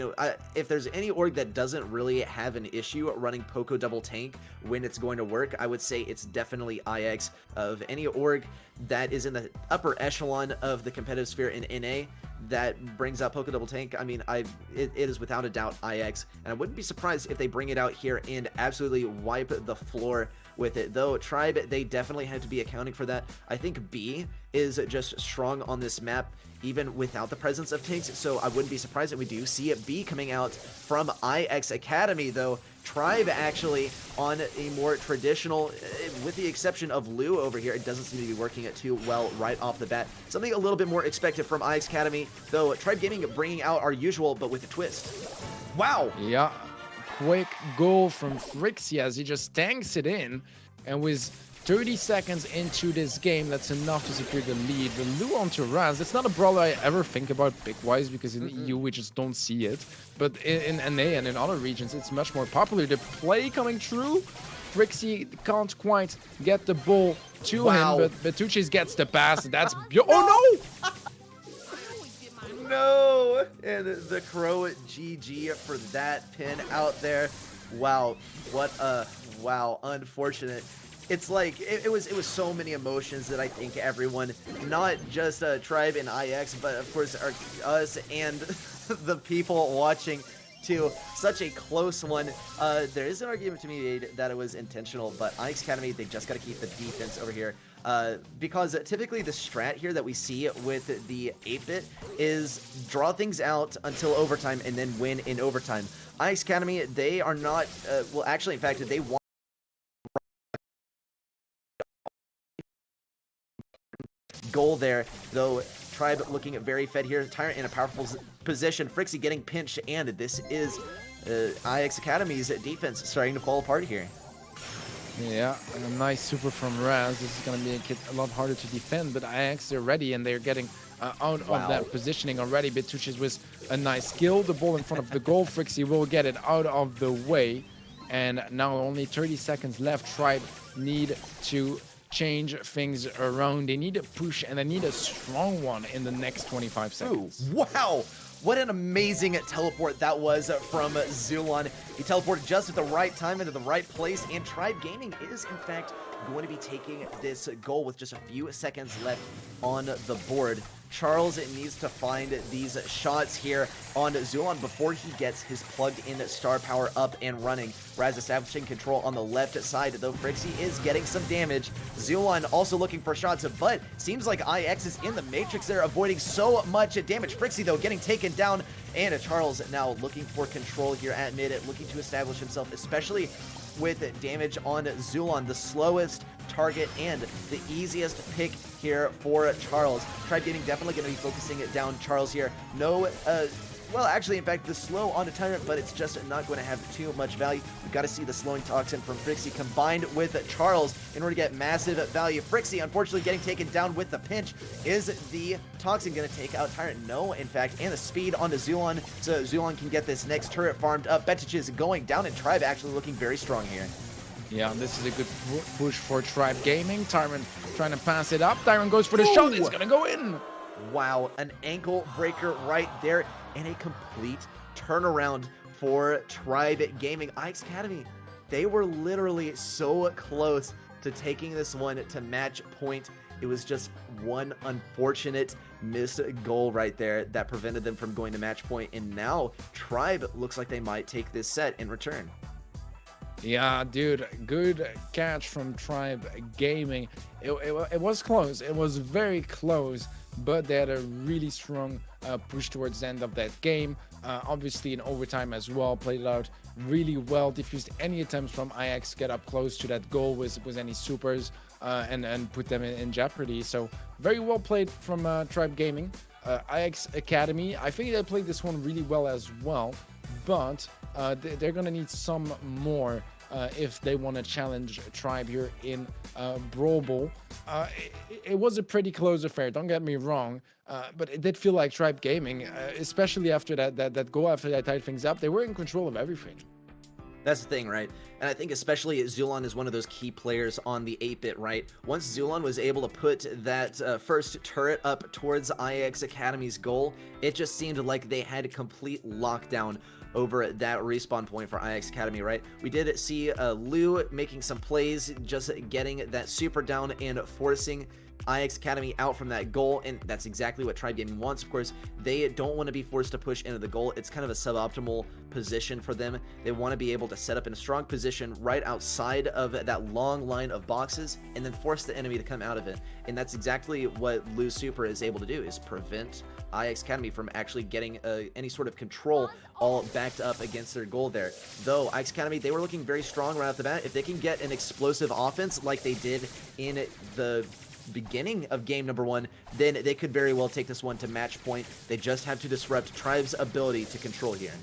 if there's any org that doesn't really have an issue running Poco double tank when it's going to work, I would say it's definitely Aeis. Of any org that is in the upper echelon of the competitive sphere in NA that brings out Poco double tank, I mean, it is without a doubt Aeis, and I wouldn't be surprised if they bring it out here and absolutely wipe the floor with it. Though Tribe, they definitely have to be accounting for that. I think B is just strong on this map, even without the presence of Tiggs, so I wouldn't be surprised that we do see a B coming out from IX Academy, though. Tribe actually on a more traditional, with the exception of Lou over here, it doesn't seem to be working it too well right off the bat. Something a little bit more expected from IX Academy, though Tribe Gaming bringing out our usual, but with a twist. Wow! Yeah, quick goal from Frixie as he just tanks it in, and with 30 seconds into this game, that's enough to secure the lead. The Lou onto Raz, that's not a brawler I ever think about pick-wise, because in EU we just don't see it. But in NA and in other regions, it's much more popular. The play coming through, Frixie can't quite get the ball to him, but Betuches gets the pass. That's... Oh no! No! And the Crow GG for that pin out there. Wow, what a... Wow, unfortunate. It's like, it was so many emotions that I think everyone, not just Tribe and IX, but of course us and the people watching too. Such a close one. There is an argument to be made that it was intentional, but IX Academy, they just got to keep the defense over here. Because typically the strat here that we see with the 8-bit is draw things out until overtime and then win in overtime. IX Academy, they are not, well actually in fact they want goal there, though. Tribe looking very fed here. Tyrant in a powerful position. Frixie getting pinched, and this is IX Academy's defense starting to fall apart here. Yeah, and a nice super from Raz. This is going to make it a lot harder to defend, but IX are ready, and they're getting out of that positioning already. Betuches with a nice kill. The ball in front of the goal. Frixie will get it out of the way, and now only 30 seconds left. Tribe need to change things around. They need a push, and they need a strong one in the next 25 seconds. Ooh, wow! What an amazing teleport that was from Zulon. He teleported just at the right time into the right place, and Tribe Gaming is, in fact, going to be taking this goal with just a few seconds left on the board. Charles needs to find these shots here on Zulon before he gets his plugged-in star power up and running. Raz establishing control on the left side, though Frixie is getting some damage. Zulon also looking for shots, but seems like IX is in the matrix there, avoiding so much damage. Frixie, though, getting taken down, and Charles now looking for control here at mid, looking to establish himself, especially with damage on Zulon, the slowest target and the easiest pick here for Charles. Tribe Gaming definitely going to be focusing it down Charles here. No, well, actually, in fact, the slow on a Tyrant, but it's just not going to have too much value. We've got to see the slowing Toxin from Frixie combined with Charles in order to get massive value. Frixie, unfortunately, getting taken down with the pinch. Is the Toxin going to take out Tyrant? No, in fact, and the speed onto Zulon, so Zulon can get this next turret farmed up. Betuches going down, and Tribe actually looking very strong here. Yeah, this is a good push for Tribe Gaming. Tyrant trying to pass it up. Tyrant goes for the shot. It's going to go in. Wow, an ankle breaker right there, and a complete turnaround for Tribe Gaming. IX Academy, they were literally so close to taking this one to match point. It was just one unfortunate missed goal right there that prevented them from going to match point, and now Tribe looks like they might take this set in return. Yeah, dude, good catch from Tribe Gaming. It was close. It was very close, but they had a really strong push towards the end of that game. Obviously in overtime as well, played it out really well, diffused any attempts from IX get up close to that goal with any supers and put them in jeopardy. So very well played from Tribe Gaming. IX Academy, I think they played this one really well as well, but they're gonna need some more if they want to challenge Tribe here in Brawl Ball. It was a pretty close affair, don't get me wrong, but it did feel like Tribe Gaming, especially after that goal, after they tied things up, they were in control of everything. That's the thing, right? And I think especially Zulon is one of those key players on the 8-bit, right? Once Zulon was able to put that first turret up towards IX Academy's goal, it just seemed like they had complete lockdown over that respawn point for IX Academy, right? We did see Lou making some plays, just getting that super down and forcing IX Academy out from that goal, and that's exactly what Tribe Gaming wants. Of course, they don't want to be forced to push into the goal. It's kind of a suboptimal position for them. They want to be able to set up in a strong position right outside of that long line of boxes and then force the enemy to come out of it. And that's exactly what Lou's super is able to do, is prevent Aeis Academy from actually getting any sort of control all backed up against their goal there. Though Aeis Academy, they were looking very strong right off the bat. If they can get an explosive offense like they did in the beginning of game number 1, then they could very well take this one to match point. They just have to disrupt Tribe's ability to control here.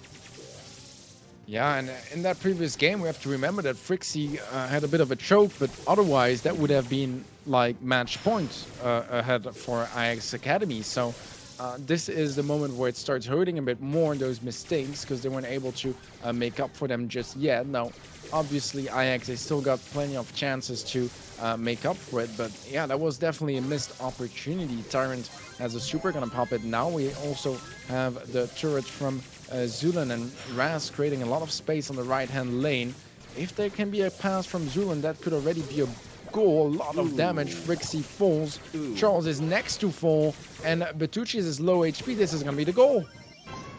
Yeah, and in that previous game, we have to remember that Frixie had a bit of a choke, but otherwise that would have been like match points ahead for Aeis Academy. So this is the moment where it starts hurting a bit more, those mistakes, because they weren't able to make up for them just yet. Now, obviously, Aeis, they still got plenty of chances to make up for it, but yeah, that was definitely a missed opportunity. Tyrant has a super gonna pop it. Now we also have the turret from Zulan and Raz creating a lot of space on the right-hand lane. If there can be a pass from Zulan, that could already be a goal. A lot of damage. Frixie falls. Charles is next to fall, and Bertucci is low HP. This is gonna be the goal.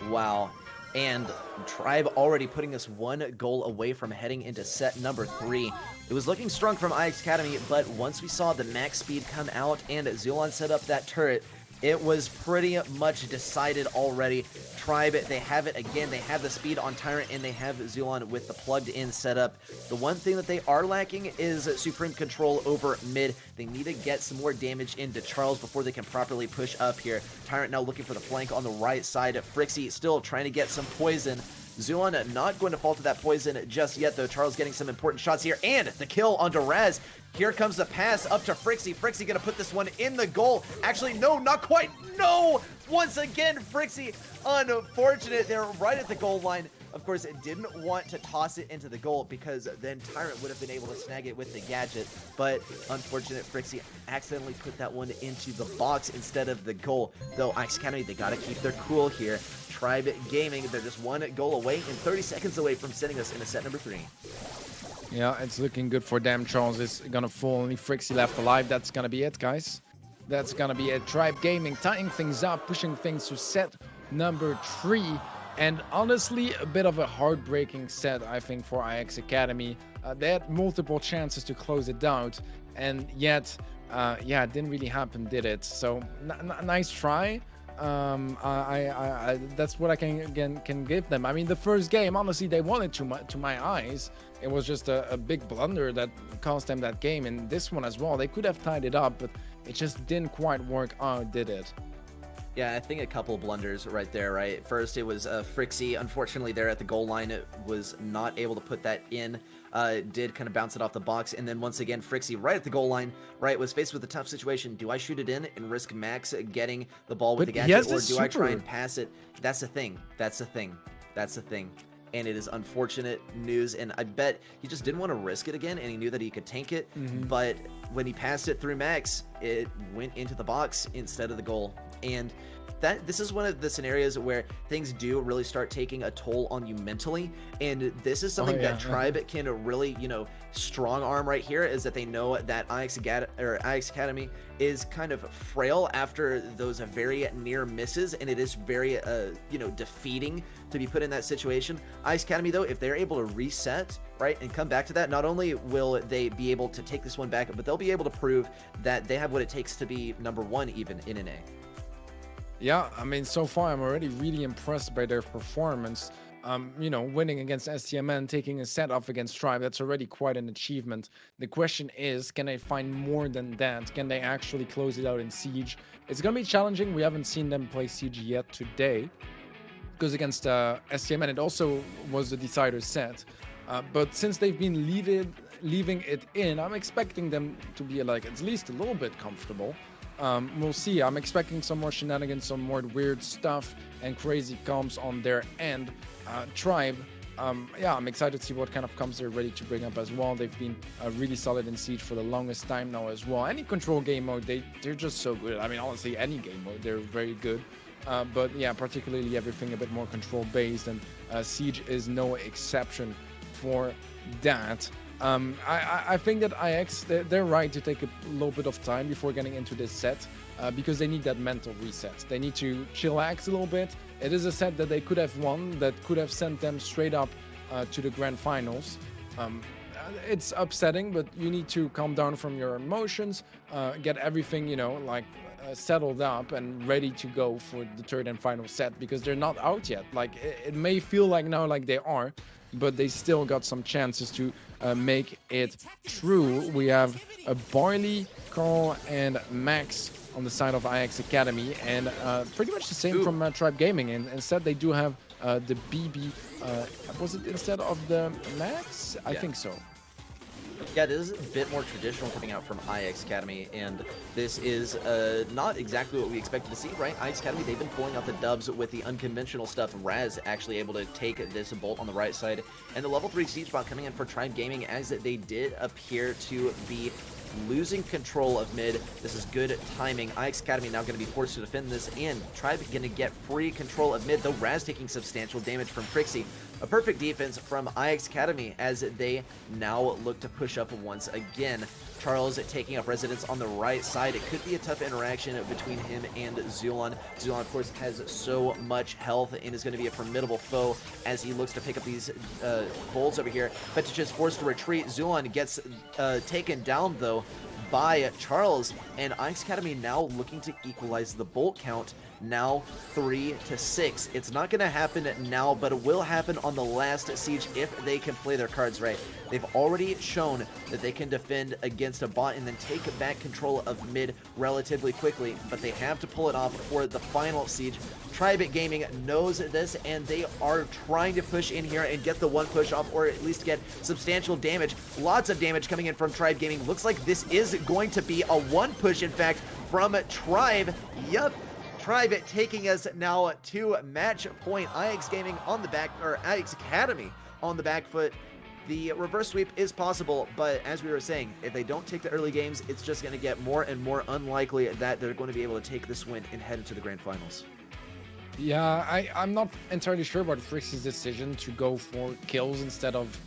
Wow. And Tribe already putting us 1 goal away from heading into set number 3. It was looking strong from Aeis Academy, but once we saw the max speed come out and Zulan set up that turret, it was pretty much decided already. Tribe, they have it again. They have the speed on Tyrant, and they have Zulan with the plugged-in setup. The one thing that they are lacking is supreme control over mid. They need to get some more damage into Charles before they can properly push up here. Tyrant now looking for the flank on the right side. Frixie still trying to get some poison. Zulan not going to fall to that poison just yet, though. Charles getting some important shots here, and the kill onto Raz. Here comes the pass up to Frixie. Frixie gonna put this one in the goal. Actually, no, not quite. No! Once again, Frixie, unfortunate. They're right at the goal line. Of course, it didn't want to toss it into the goal because then Tyrant would have been able to snag it with the gadget. But unfortunate, Frixie accidentally put that one into the box instead of the goal. Though Aeis Academy, they gotta keep their cool here. Tribe Gaming, they're just 1 goal away and 30 seconds away from sending us into set number 3. Yeah, it's looking good for them. Charles is gonna fall. Only Frixie left alive. That's gonna be it, guys. That's gonna be it. Tribe Gaming tying things up, pushing things to set number 3. And honestly, a bit of a heartbreaking set, I think, for Aeis Academy. They had multiple chances to close it out, and yet, yeah, it didn't really happen, did it? So, nice try. That's what I can give them. I mean, the first game, honestly, they won it to my eyes. It was just a big blunder that cost them that game, and this one as well. They could have tied it up, but it just didn't quite work out, did it? Yeah, I think a couple blunders right there, right? First, it was Frixie. Unfortunately, there at the goal line, it was not able to put that in. Did kind of bounce it off the box. And then once again, Frixie right at the goal line, right, was faced with a tough situation. Do I shoot it in and risk Max getting the ball with the gadget, or do I try and pass it? That's the thing. That's the thing. That's the thing. And it is unfortunate news, and I bet he just didn't want to risk it again, and he knew that he could tank it, but when he passed it through Max, it went into the box instead of the goal. And this is one of the scenarios where things do really start taking a toll on you mentally, and this is something that Tribe can really, you know, strong arm right here, is that they know that Aeis Academy is kind of frail after those very near misses, and it is very, you know, defeating to be put in that situation. Aeis Academy, though, if they're able to reset, right, and come back to that, not only will they be able to take this one back, but they'll be able to prove that they have what it takes to be #1 even in an A. Yeah, I mean, so far I'm already really impressed by their performance. You know, winning against Stmn, taking a set off against Tribe, that's already quite an achievement. The question is, can they find more than that? Can they actually close it out in Siege? It's going to be challenging. We haven't seen them play Siege yet today, because against Stmn, it also was a decider set. But since they've been leaving it in, I'm expecting them to be like at least a little bit comfortable. We'll see. I'm expecting some more shenanigans, some more weird stuff and crazy comps on their end. Tribe, yeah, I'm excited to see what kind of comps they're ready to bring up as well. They've been really solid in Siege for the longest time now as well. Any control game mode, they're just so good. I mean, honestly, any game mode, they're very good. But yeah, particularly everything a bit more control based, and Siege is no exception for that. I think that Aeis, they're right to take a little bit of time before getting into this set, because they need that mental reset. They need to chillax a little bit. It is a set that they could have won, that could have sent them straight up to the grand finals. It's upsetting, but you need to calm down from your emotions, get everything, you know, like settled up and ready to go for the third and final set, because they're not out yet. Like it may feel like now like they are, but they still got some chances to make it true. We have Barley, Carl, and Max on the side of Aeis Academy, and pretty much the same from Tribe Gaming. And instead, they do have the BB. Was it instead of the Max? I think so. Yeah, this is a bit more traditional coming out from Aeis Academy, and this is not exactly what we expected to see, right? Aeis Academy, they've been pulling out the dubs with the unconventional stuff. Raz actually able to take this bolt on the right side, and the level 3 siege bot coming in for Tribe Gaming, as they did appear to be losing control of mid. This is good timing. Aeis Academy now going to be forced to defend this, and Tribe going to get free control of mid, though Raz taking substantial damage from Frixie. A perfect defense from Aeis Academy as they now look to push up once again. Charles taking up residence on the right side. It could be a tough interaction between him and Zulon. Zulon, of course, has so much health and is going to be a formidable foe as he looks to pick up these bolts over here. But to just forced to retreat, Zulon gets taken down, though, by Charles, and Aeis Academy now looking to equalize the bolt count, now 3-6. It's not going to happen now, but it will happen on the last siege if they can play their cards right. They've already shown that they can defend against a bot and then take back control of mid relatively quickly, but they have to pull it off for the final siege. Tribe Gaming knows this, and they are trying to push in here and get the one push off, or at least get substantial damage. Lots of damage coming in from Tribe Gaming. Looks like this is going to be a one push, in fact, from Tribe. Yup. Tribe taking us now to match point. Aeis Gaming on the back, or Aeis Academy on the back foot. The reverse sweep is possible, but as we were saying, if they don't take the early games, it's just going to get more and more unlikely that they're going to be able to take this win and head into the grand finals. Yeah, I'm not entirely sure about Frixie's decision to go for kills instead of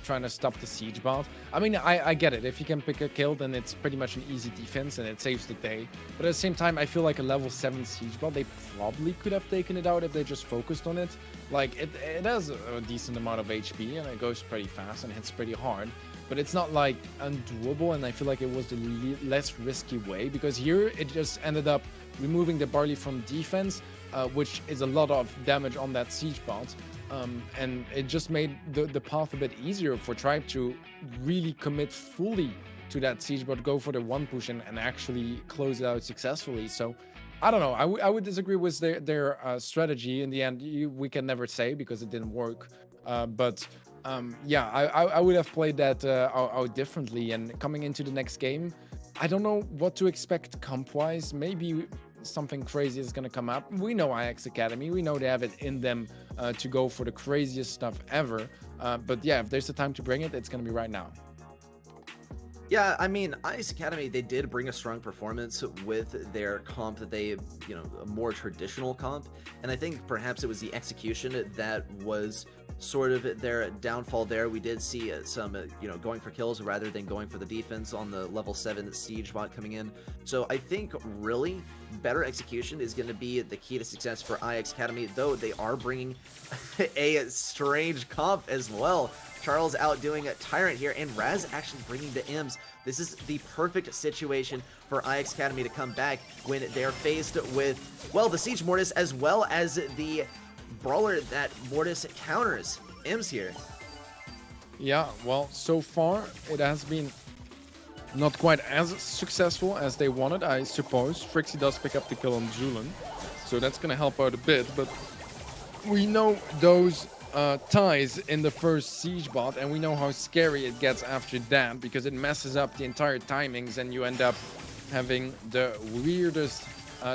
trying to stop the siege bot. I mean, I get it. If you can pick a kill, then it's pretty much an easy defense and it saves the day. But at the same time, I feel like a level 7 siege bot, they probably could have taken it out if they just focused on it. Like, it has a decent amount of HP and it goes pretty fast and hits pretty hard. But it's not like undoable, and I feel like it was the less risky way, because here it just ended up removing the Barley from defense, which is a lot of damage on that siege bot. And it just made the path a bit easier for Tribe to really commit fully to that siege bot, go for the one push and actually close it out successfully. So I don't know, I would disagree with their strategy. In the end, we can never say because it didn't work, but yeah, I would have played that out differently. And coming into the next game, I don't know what to expect comp-wise. Maybe something crazy is going to come up. We know Aeis Academy. We know they have it in them to go for the craziest stuff ever. But yeah, if there's a time to bring it, it's going to be right now. Yeah, I mean, Aeis Academy, they did bring a strong performance with their comp that they, you know, a more traditional comp. And I think perhaps it was the execution that was sort of their downfall there. We did see some, you know, going for kills rather than going for the defense on the level 7 siege bot coming in. So I think really better execution is going to be the key to success for Aeis Academy, though they are bringing a strange comp as well. Charles outdoing Tyrant here, and Raz actually bringing the M's. This is the perfect situation for Aeis Academy to come back when they're faced with, well, the Siege Mortis as well as the Brawler that Mortis counters. M's here. Yeah, well, so far it has been not quite as successful as they wanted, I suppose. Frixie does pick up the kill on Zulon, so that's going to help out a bit, but we know those ties in the first siege bot, and we know how scary it gets after that, because it messes up the entire timings and you end up having the weirdest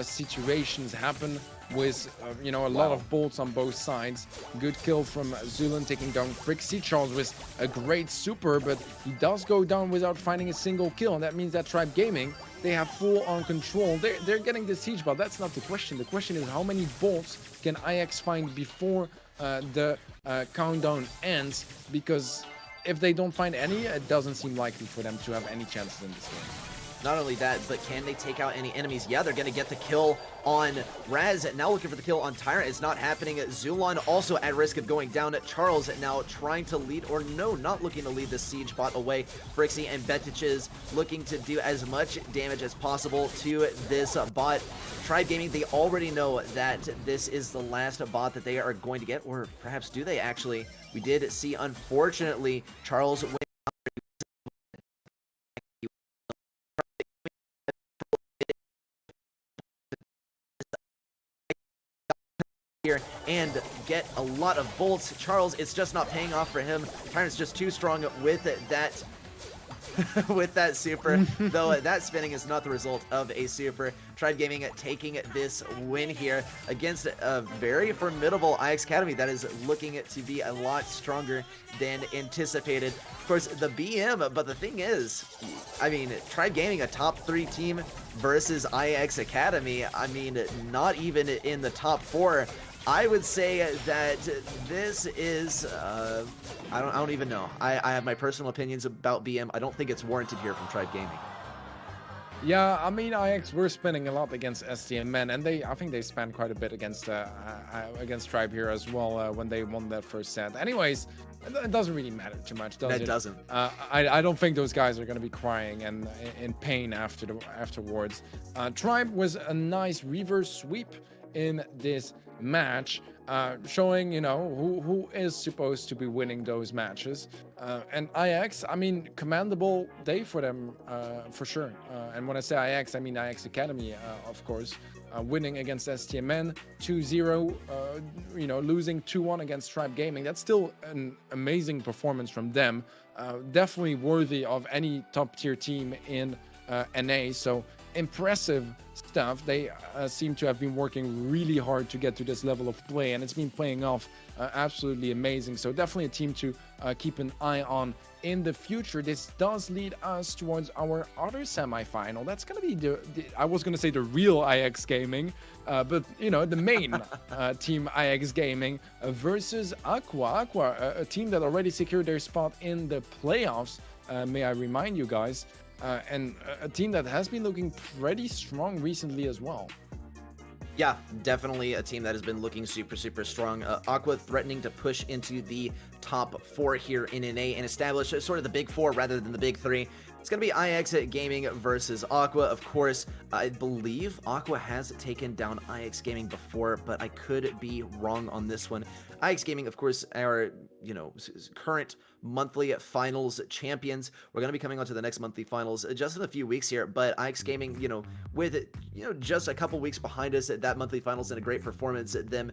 situations happen with you know, a lot of bolts on both sides. Good kill from Zulon taking down Frixie. Charles with a great super, but he does go down without finding a single kill, and that means that Tribe Gaming, they have full on control. They're getting the siege bot. That's not the question. The question is how many bolts can Aeis find before the countdown ends, because if they don't find any, it doesn't seem likely for them to have any chances in this game. Not only that, but can they take out any enemies? Yeah, they're going to get the kill on Raz. Now looking for the kill on Tyrant. It's not happening. Zulon also at risk of going down. Charles now trying to lead, or no, not looking to lead the siege bot away. Frixie and Betiches looking to do as much damage as possible to this bot. Tribe Gaming, they already know that this is the last bot that they are going to get, or perhaps do they actually? We did see, unfortunately, Charles win here and get a lot of bolts. Charles, it's just not paying off for him. Tyrant's just too strong with that with that super, though that spinning is not the result of a super. Tribe Gaming taking this win here against a very formidable Aeis Academy that is looking to be a lot stronger than anticipated. Of course, the BM, but the thing is, I mean, Tribe Gaming, a top 3 team versus Aeis Academy, I mean, not even in the top 4. I would say that this is, I don't even know. I have my personal opinions about BM. I don't think it's warranted here from Tribe Gaming. Yeah, I mean, Aeis were spinning a lot against Stmn, and I think they spanned quite a bit against Tribe here as well when they won that first set. Anyways, it doesn't really matter too much, does it? It doesn't. I don't think those guys are going to be crying and in pain afterwards. Tribe was a nice reverse sweep in this match, showing, you know, who is supposed to be winning those matches. And Aeis, I mean, commendable day for them, for sure. And when I say Aeis, I mean Aeis Academy, of course. Winning against Stmn 2-0, you know, losing 2-1 against Tribe Gaming. That's still an amazing performance from them. Definitely worthy of any top tier team in NA. So impressive stuff. They seem to have been working really hard to get to this level of play, and it's been playing off absolutely amazing. So definitely a team to keep an eye on in the future. This does lead us towards our other semi-final. That's going to be I was going to say the real Aeis Gaming, but you know, the main team Aeis Gaming versus Aqua. Aqua, a team that already secured their spot in the playoffs, may I remind you guys. And a team that has been looking pretty strong recently as well. Yeah, definitely a team that has been looking super strong. Aqua threatening to push into the top 4 here in NA and establish sort of the big 4 rather than the big 3. It's going to be Aeis Gaming versus Aqua. Of course, I believe Aqua has taken down Aeis Gaming before, but I could be wrong on this one. Aeis Gaming, of course, our, you know, current monthly finals champions. We're going to be coming on to the next monthly finals just in a few weeks here, but Aeis Gaming, you know, with, you know, just a couple weeks behind us at that monthly finals and a great performance at them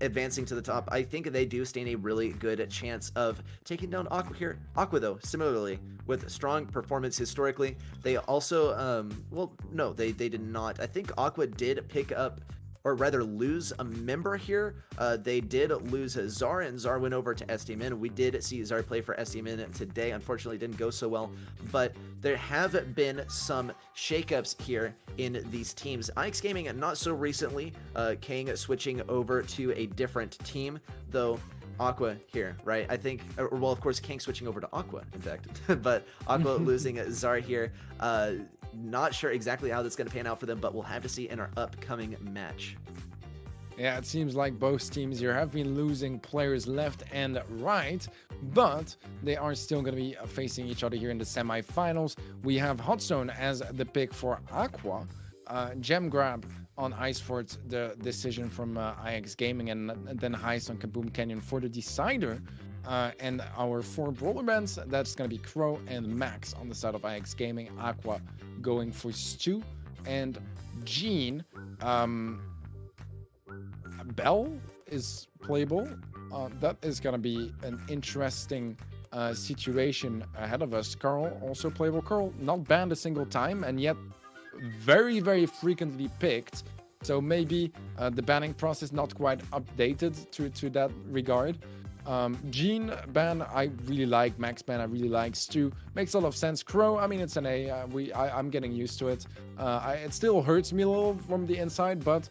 advancing to the top, I think they do stand a really good chance of taking down Aqua here. Aqua, though, similarly, with strong performance historically, they also, well, no, they did not. I think Aqua did pick up, or rather lose, a member here. They did lose Zar, and Zar went over to Stmn. We did see Zar play for Stmn today. Unfortunately, didn't go so well, but there have been some shakeups here in these teams. Aeis Gaming, not so recently. Kang switching over to a different team, though. Aqua here, right? I think, well, of course, Kang switching over to Aqua, in fact, but Aqua losing Zar here. Not sure exactly how that's going to pan out for them, but we'll have to see in our upcoming match. Yeah, it seems like both teams here have been losing players left and right, but they are still going to be facing each other here in the semifinals. We have Hotstone as the pick for Aqua, Gem Grab on Icefort, the decision from Aeis Gaming, and then Heist on Kaboom Canyon for the decider. And our 4 brawler bands, that's going to be Crow and Max on the side of Aeis Gaming. Aqua going for Stu and Gene. Bell is playable. That is going to be an interesting situation ahead of us. Carl also playable. Carl not banned a single time, and yet very frequently picked. So maybe the banning process not quite updated to that regard. Gene ban I really like. Max ban I really like. Stu makes a lot of sense. Crow, I mean, it's an A. I'm getting used to it. It still hurts me a little from the inside, but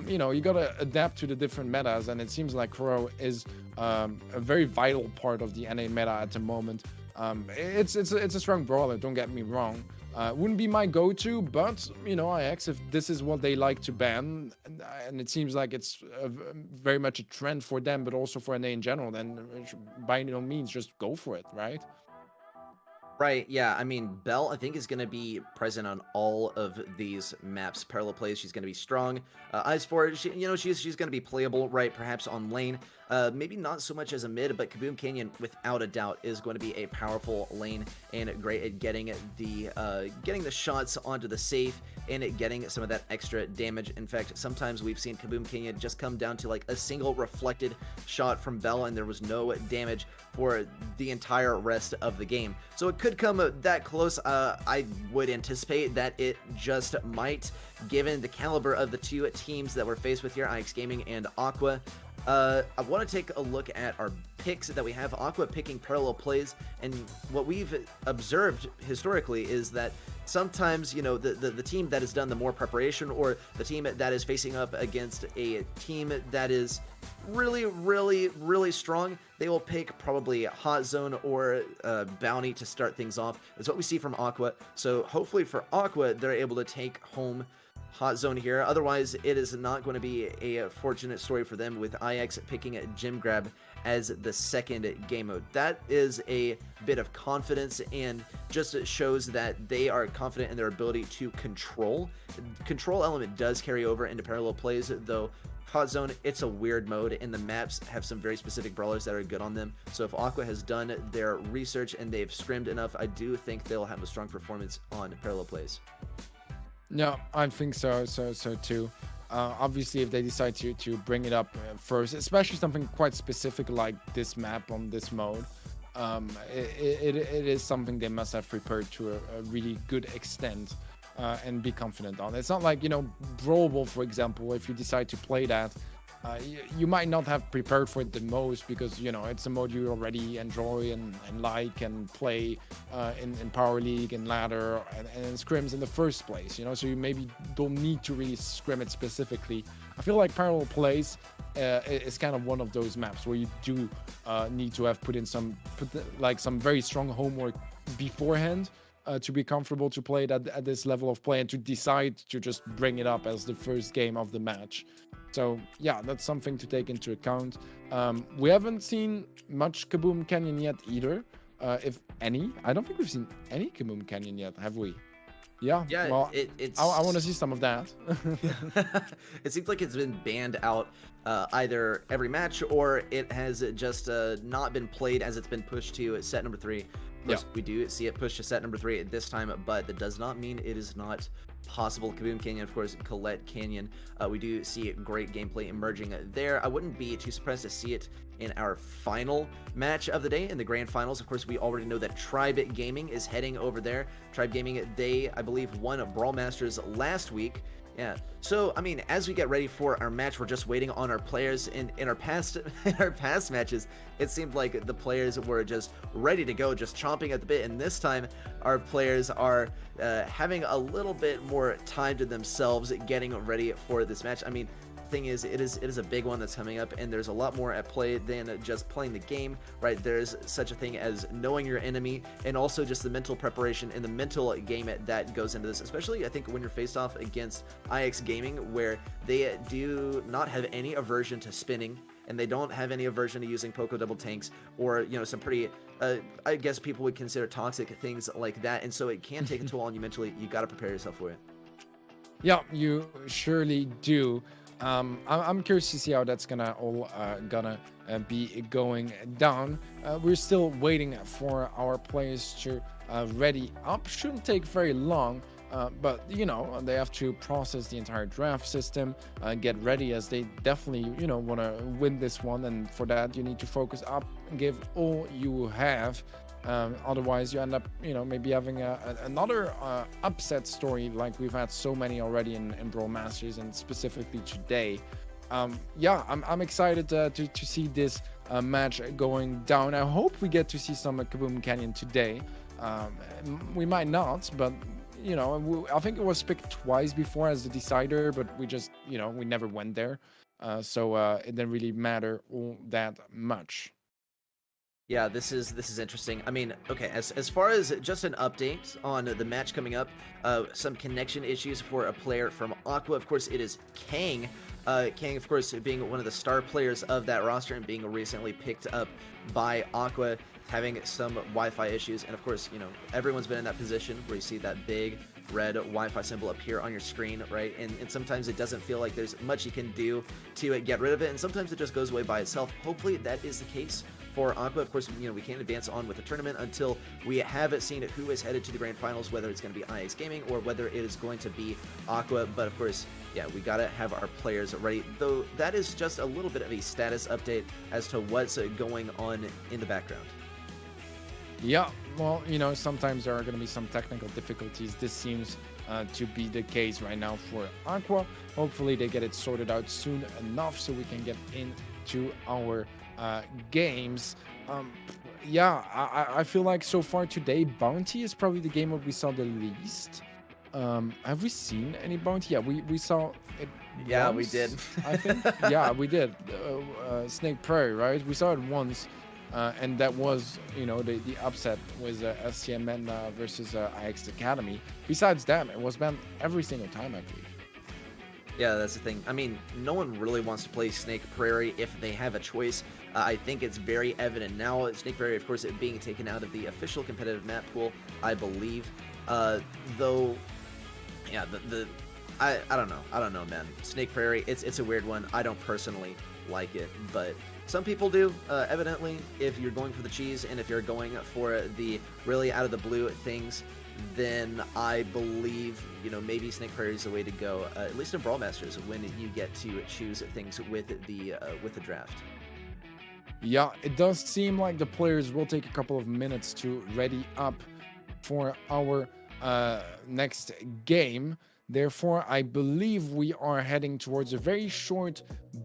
you know, you gotta adapt to the different metas, and it seems like Crow is a very vital part of the NA meta at the moment. It's a strong brawler. Don't get me wrong. Wouldn't be my go-to, but you know, Aeis, if this is what they like to ban, and it seems like it's very much a trend for them, but also for NA in general, then by no means just go for it, right? Right, yeah. I mean, Belle, I think, is going to be present on all of these maps. Parallel plays, she's going to be strong. Eyes for she, you know, she's going to be playable, right? Perhaps on lane. Maybe not so much as a mid, but Kaboom Canyon, without a doubt, is going to be a powerful lane and great at getting the shots onto the safe and at getting some of that extra damage. In fact, sometimes we've seen Kaboom Canyon just come down to like a single reflected shot from Belle, and there was no damage for the entire rest of the game. So it could come that close. I would anticipate that it just might, given the caliber of the two teams that we're faced with here, Aeis Gaming and Aqua. I want to take a look at our picks that we have. Aqua picking parallel plays, and what we've observed historically is that sometimes, you know, the team that has done the more preparation, or the team that is facing up against a team that is really strong, they will pick probably Hot Zone or Bounty to start things off. That's what we see from Aqua. So hopefully for Aqua, they're able to take home Hot Zone here. Otherwise, it is not going to be a fortunate story for them, with Aeis picking Gym Grab as the second game mode. That is a bit of confidence, and just shows that they are confident in their ability to control. Control element does carry over into parallel plays, though Hot Zone, it's a weird mode, and the maps have some very specific brawlers that are good on them. So if Aqua has done their research and they've scrimmed enough, I do think they'll have a strong performance on parallel plays. No, I think so too. Obviously, if they decide to bring it up first, especially something quite specific like this map on this mode, it is something they must have prepared to a really good extent, and be confident on. It's not like, you know, Brawl, for example. If you decide to play that, you might not have prepared for it the most, because, you know, it's a mode you already enjoy and like and play in Power League and Ladder and scrims in the first place, you know, so you maybe don't need to really scrim it specifically. I feel like parallel plays is kind of one of those maps where you do need to have put some very strong homework beforehand to be comfortable to play it at this level of play, and to decide to just bring it up as the first game of the match. So yeah, that's something to take into account. We haven't seen much Kaboom Canyon yet either, if any. I don't think we've seen any Kaboom Canyon yet, have we? Yeah, well, I want to see some of that. It seems like it's been banned out either every match, or it has just not been played as it's been pushed to set number 3. Of course, we do see it pushed to set number 3 at this time, but that does not mean it is not possible. Kaboom Canyon, of course, Colette Canyon. We do see great gameplay emerging there. I wouldn't be too surprised to see it in our final match of the day, in the grand finals. Of course, we already know that Tribe Gaming is heading over there. Tribe Gaming, they, I believe, won BrawlMSTRS last week. Yeah, so I mean, as we get ready for our match, we're just waiting on our players. In our past matches, it seemed like the players were just ready to go, just chomping at the bit, and this time our players are having a little bit more time to themselves getting ready for this match. I mean, thing is, it is a big one that's coming up, and there's a lot more at play than just playing the game, right? There's such a thing as knowing your enemy, and also just the mental preparation and the mental game that goes into this, especially I think when you're faced off against Aeis Gaming, where they do not have any aversion to spinning, and they don't have any aversion to using Poco double tanks, or, you know, some pretty I guess people would consider toxic things like that, and so it can take a toll on you mentally. You got to prepare yourself for it. Yeah, you surely do. I'm curious to see how that's gonna be going down. We're still waiting for our players to ready up. Shouldn't take very long, but you know, they have to process the entire draft system, get ready, as they definitely, you know, want to win this one, and for that you need to focus up and give all you have. Otherwise you end up, you know, maybe having another upset story like we've had so many already in Brawl Masters, and specifically today. Yeah, I'm excited to see this match going down. I hope we get to see some Kaboom Canyon today. We might not, but you know, I think it was picked twice before as the decider, but we just, you know, we never went there, so it didn't really matter all that much. Yeah, this is interesting. I mean, okay, as far as just an update on the match coming up, some connection issues for a player from Aqua. Of course, it is Kang. Kang, of course, being one of the star players of that roster and being recently picked up by Aqua, having some Wi-Fi issues. And of course, you know, everyone's been in that position where you see that big red Wi-Fi symbol appear on your screen, right? And sometimes it doesn't feel like there's much you can do to get rid of it, and sometimes it just goes away by itself. Hopefully that is the case for Aqua. Of course, you know, we can't advance on with the tournament until we have seen who is headed to the grand finals, whether it's going to be Aeis Gaming or whether it is going to be Aqua. But of course, yeah, we gotta have our players ready, though that is just a little bit of a status update as to what's going on in the background. Yeah, well, you know, sometimes there are going to be some technical difficulties. This seems to be the case right now for Aqua. Hopefully they get it sorted out soon enough so we can get into our games. Yeah, I feel like so far today, Bounty is probably the game where we saw the least. Have we seen any Bounty? Yeah, we saw it. Yeah, once, we did. I think. Yeah, we did. Snake Prairie, right? We saw it once. And that was, you know, the upset was Stmn versus Aeis Academy. Besides that, it was banned every single time, I believe. Yeah, that's the thing. I mean, no one really wants to play Snake Prairie if they have a choice. I think it's very evident now. Snake Prairie, of course, being taken out of the official competitive map pool, I believe. Though, yeah, I don't know. I don't know, man. Snake Prairie, it's a weird one. I don't personally like it, but some people do, evidently. If you're going for the cheese and if you're going for the really out of the blue things, then I believe, you know, maybe Snake Prairie is the way to go, at least in Brawl Masters, when you get to choose things with the draft. Yeah, it does seem like the players will take a couple of minutes to ready up for our next game. Therefore, I believe we are heading towards a very short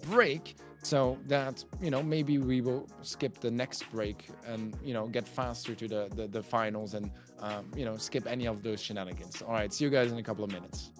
break, so that, you know, maybe we will skip the next break and, you know, get faster to the finals and, you know, skip any of those shenanigans. All right, see you guys in a couple of minutes.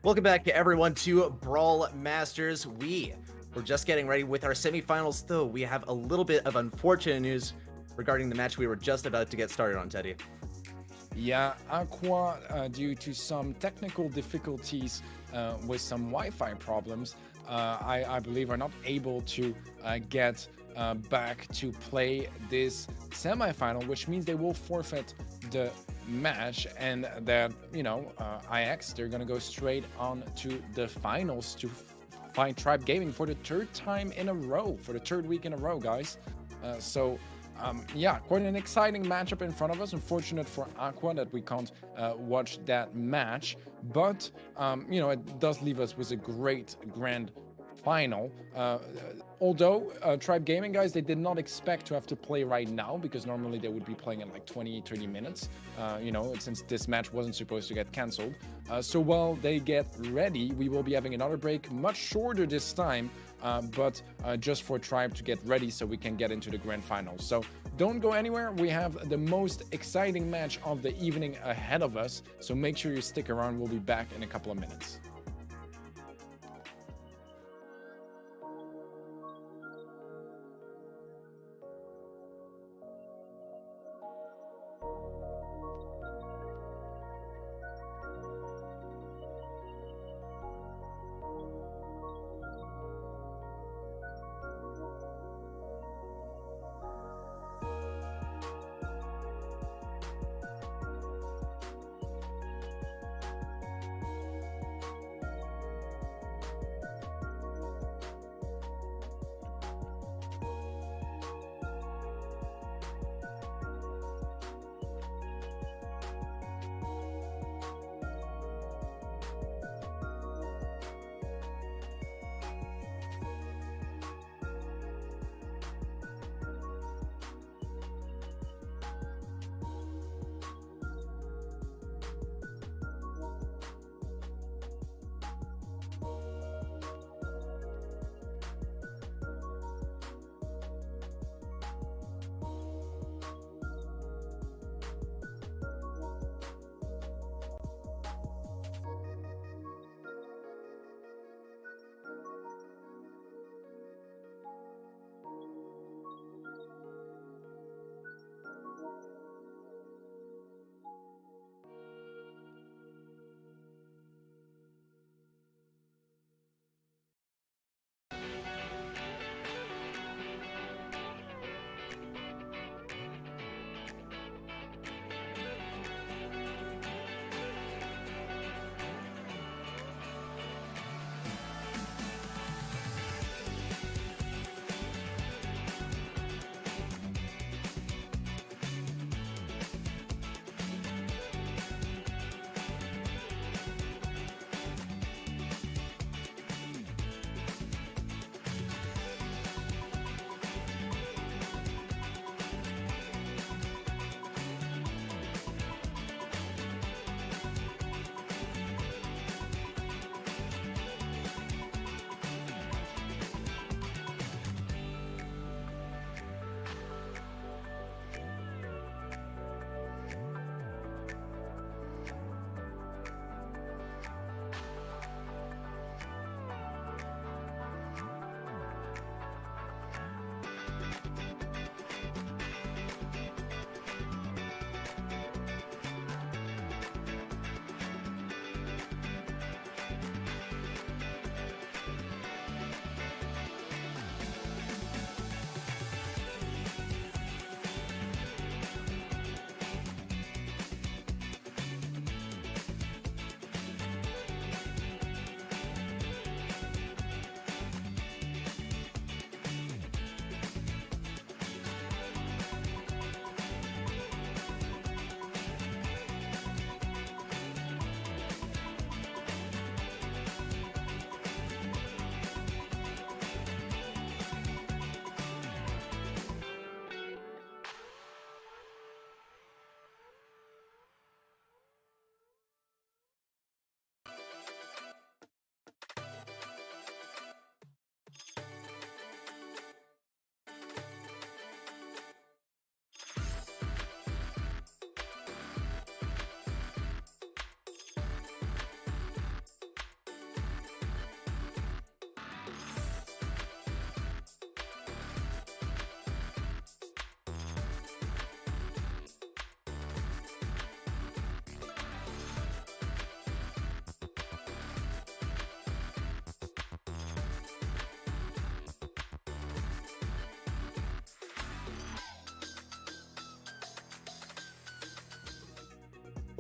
Welcome back, everyone, to Brawl Masters. We were just getting ready with our semifinals, though we have a little bit of unfortunate news regarding the match we were just about to get started on, Teddy. Yeah, Aqua, due to some technical difficulties with some Wi-Fi problems, I believe are not able to get back to play this semifinal, which means they will forfeit the match, and that, you know, Aeis, they're gonna go straight on to the finals to find Tribe Gaming for the third time in a row, for the third week in a row, guys. Yeah, quite an exciting matchup in front of us. Unfortunate for Aqua that we can't watch that match, but you know, it does leave us with a great grand final. Although Tribe Gaming, guys, they did not expect to have to play right now, because normally they would be playing in like 20-30 minutes, you know, since this match wasn't supposed to get cancelled. So while they get ready, we will be having another break, much shorter this time, but just for Tribe to get ready so we can get into the grand final. So don't go anywhere. We have the most exciting match of the evening ahead of us, so make sure you stick around. We'll be back in a couple of minutes.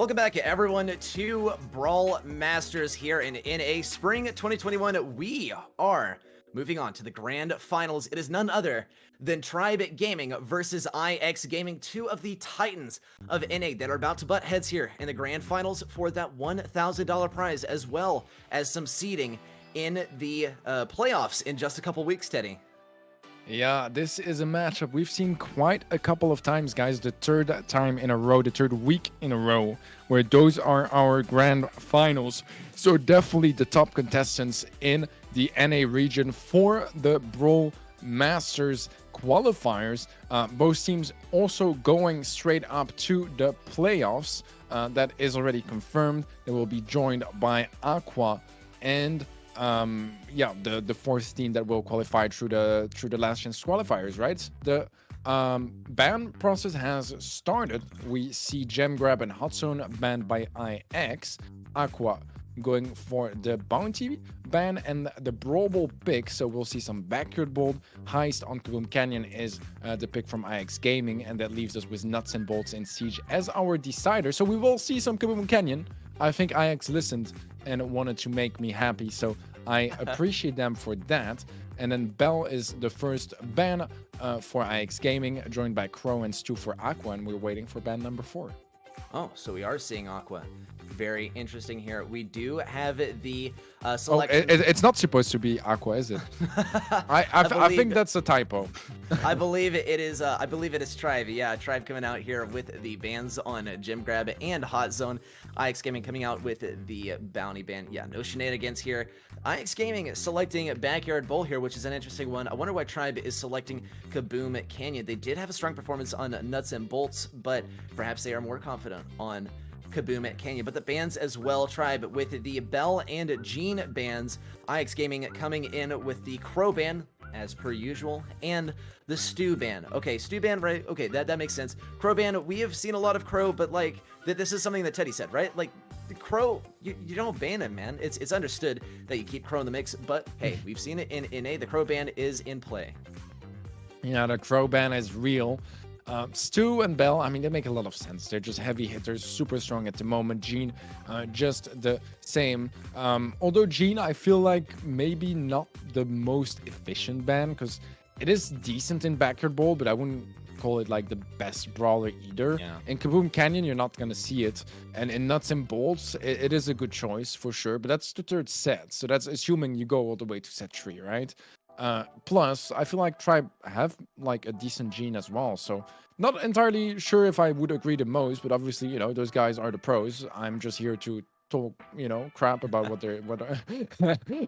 Welcome back, everyone, to Brawl Masters here in NA Spring 2021. We are moving on to the grand finals. It is none other than Tribe Gaming versus Aeis Gaming, two of the titans of NA that are about to butt heads here in the grand finals for that $1,000 prize, as well as some seeding in the playoffs in just a couple weeks, Teddy. Yeah, this is a matchup we've seen quite a couple of times, guys. The third time in a row, the third week in a row, where those are our grand finals. So definitely the top contestants in the NA region for the Brawl Masters qualifiers. Both teams also going straight up to the playoffs. That is already confirmed. They will be joined by Aqua and yeah, the fourth team that will qualify through the last chance qualifiers, right? The ban process has started. We see Gem Grab and Hot Zone banned by Aeis. Aqua going for the bounty ban and the Brawl Ball pick, so we'll see some backyard bolt. Heist on Kaboom Canyon is the pick from Aeis Gaming, and that leaves us with Nuts and Bolts in Siege as our decider. So we will see some Kaboom Canyon. I think Aeis listened and wanted to make me happy, so I appreciate them for that. And then Bell is the first ban for Aeis Gaming, joined by Crow and Stu for Aqua, and we're waiting for ban number 4. Oh, so we are seeing Aqua. Very interesting here. We do have the selection. Oh, it's not supposed to be Aqua, is it? I think that's a typo. I believe it is. I believe it is Tribe. Yeah, Tribe coming out here with the bans on Gem Grab and Hot Zone. Aeis Gaming coming out with the bounty ban. Yeah, no shenanigans here. Aeis Gaming selecting Backyard Bowl here, which is an interesting one. I wonder why Tribe is selecting Kaboom Canyon. They did have a strong performance on Nuts and Bolts, but perhaps they are more confident on Kaboom Canyon. But the bans as well, Tribe with the Bell and Gene bans. Aeis Gaming coming in with the Crow ban, as per usual, and the Stu ban. Okay, Stu ban, right? Okay, that makes sense. Crow ban, we have seen a lot of Crow, but like, this is something that Teddy said, right? Like, the Crow, you don't ban him, man. It's understood that you keep Crow in the mix, but hey, we've seen it in NA. The Crow ban is in play. Yeah, the Crow ban is real. Stu and Bell, I mean, they make a lot of sense. They're just heavy hitters, super strong at the moment. Gene, just the same. Although Gene, I feel like maybe not the most efficient ban, because it is decent in Backyard Bowl, but I wouldn't call it like the best brawler either. Yeah. In Kaboom Canyon, you're not going to see it. And in Nuts and Bolts, it is a good choice for sure, but that's the third set. So that's assuming you go all the way to set 3, right? Plus, I feel like Tribe have like a decent Gene as well, so not entirely sure if I would agree the most, but obviously, you know, those guys are the pros. I'm just here to talk, you know, crap about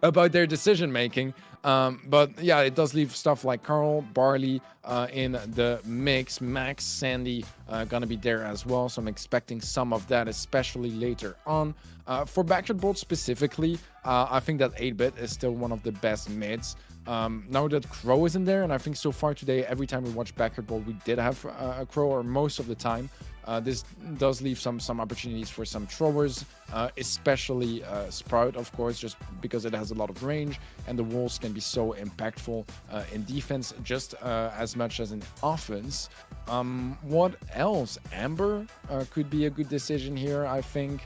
about their decision making. But yeah, it does leave stuff like Carl, Barley in the mix. Max, Sandy gonna be there as well, so I'm expecting some of that, especially later on. For Backyard Bolt specifically, I think that 8-bit is still one of the best mids. Now that Crow isn't there, and I think so far today, every time we watch Backyard Bowl, we did have a Crow, or most of the time. This does leave some opportunities for some throwers, especially Sprout, of course, just because it has a lot of range, and the walls can be so impactful in defense just as much as in offense. What else? Amber could be a good decision here, I think.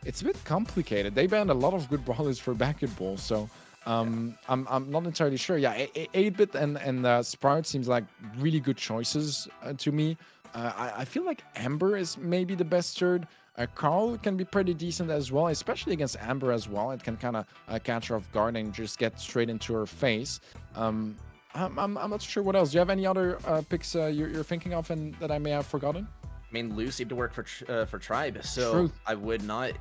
It's a bit complicated. They banned a lot of good brawlers for Backyard Bowl, so I'm not entirely sure. Yeah, 8-bit and Sprout seems like really good choices to me. I feel like Amber is maybe the best third. Carl can be pretty decent as well, especially against Amber as well. It can kind of catch her off guard and just get straight into her face. I'm not sure what else. Do you have any other picks you're thinking of and that I may have forgotten? I mean, Lou seemed to work for Tribe, so True. I would not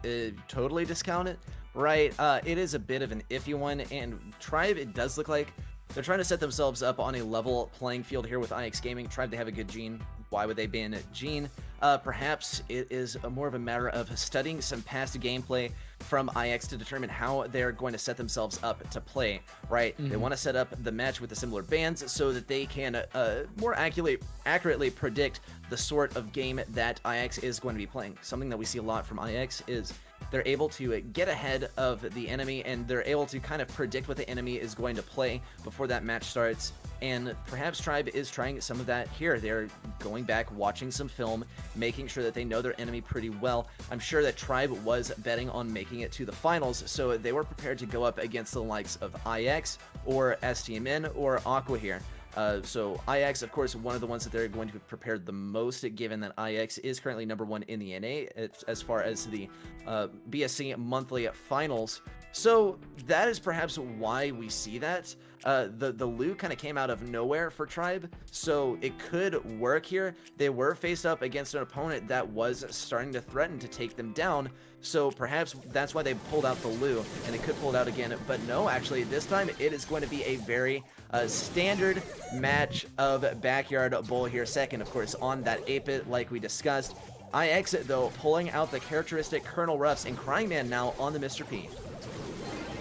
totally discount it. Right, it is a bit of an iffy one, and Tribe, it does look like they're trying to set themselves up on a level playing field here with Aeis Gaming. Tribe, they have a good Gene. Why would they ban Gene? Perhaps it is more of a matter of studying some past gameplay from Aeis to determine how they're going to set themselves up to play, right? They want to set up the match with the similar bans so that they can more accurately predict the sort of game that Aeis is going to be playing. Something that we see a lot from Aeis is they're able to get ahead of the enemy, and they're able to kind of predict what the enemy is going to play before that match starts. And perhaps Tribe is trying some of that here. They're going back, watching some film, making sure that they know their enemy pretty well. I'm sure that Tribe was betting on making it to the finals, so they were prepared to go up against the likes of Aeis or Stmn or Aqua here. So Aeis, of course, one of the ones that they're going to be prepared the most, given that Aeis is currently #1 in the NA as far as the BSC monthly finals. So that is perhaps why we see that. The Lu kind of came out of nowhere for Tribe, so it could work here. They were faced up against an opponent that was starting to threaten to take them down, so perhaps that's why they pulled out the Lu, and they could pull it out again. But no, actually, this time it is going to be a very standard match of Backyard Bull here. Second, of course, on that 8-bit like we discussed. Aeis, though, pulling out the characteristic Colonel Ruffs, and Cryingman now on the Mr. P.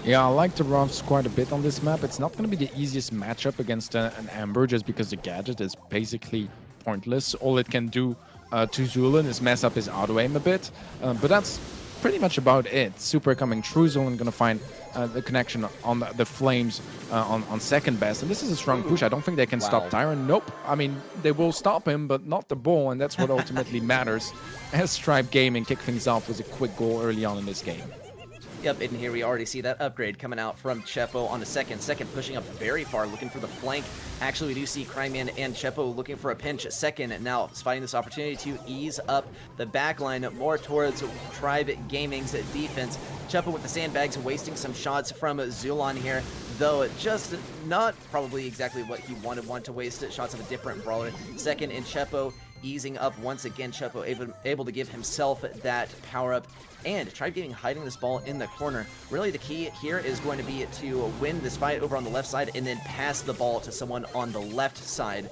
Yeah, I like the Ruffs quite a bit on this map. It's not going to be the easiest matchup against an Amber, just because the gadget is basically pointless. All it can do to Zulin is mess up his auto-aim a bit, but that's pretty much about it. Super coming through, Zulin going to find the connection on the Flames on second best, and this is a strong push. I don't think they can stop Tyron. Nope. I mean, they will stop him, but not the ball, and that's what ultimately matters. As Tribe Gaming kick things off with a quick goal early on in this game. Yep, and here we already see that upgrade coming out from Chepo on the second. Second pushing up very far, looking for the flank. Actually, we do see Cryingman and Chepo looking for a pinch. Second now finding this opportunity to ease up the backline more towards Tribe Gaming's defense. Chepo with the sandbags, wasting some shots from Zulon here, though just not probably exactly what he wanted to waste shots of a different brawler. Second, and Chepo easing up once again. Chepo able to give himself that power-up. And Tribe Gaming hiding this ball in the corner. Really, the key here is going to be to win this fight over on the left side and then pass the ball to someone on the left side.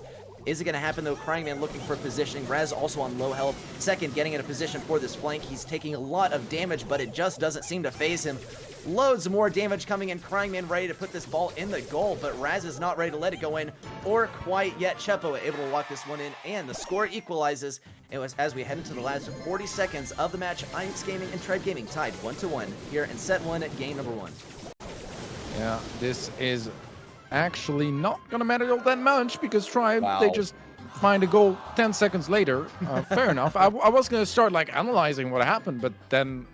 Is it going to happen, though? Cryingman looking for positioning. Raz also on low health. Second, getting in a position for this flank. He's taking a lot of damage, but it just doesn't seem to phase him. Loads more damage coming in. Cryingman ready to put this ball in the goal, but Raz is not ready to let it go in, or quite yet. Chepo able to lock this one in, and the score equalizes. It was as we head into the last 40 seconds of the match. Aeis Gaming and Tribe Gaming tied 1-1 here in set 1, game number 1. Yeah, this is actually not gonna matter all that much because Tribe, they just find a goal 10 seconds later. Fair enough. I was gonna start like analyzing what happened, but then,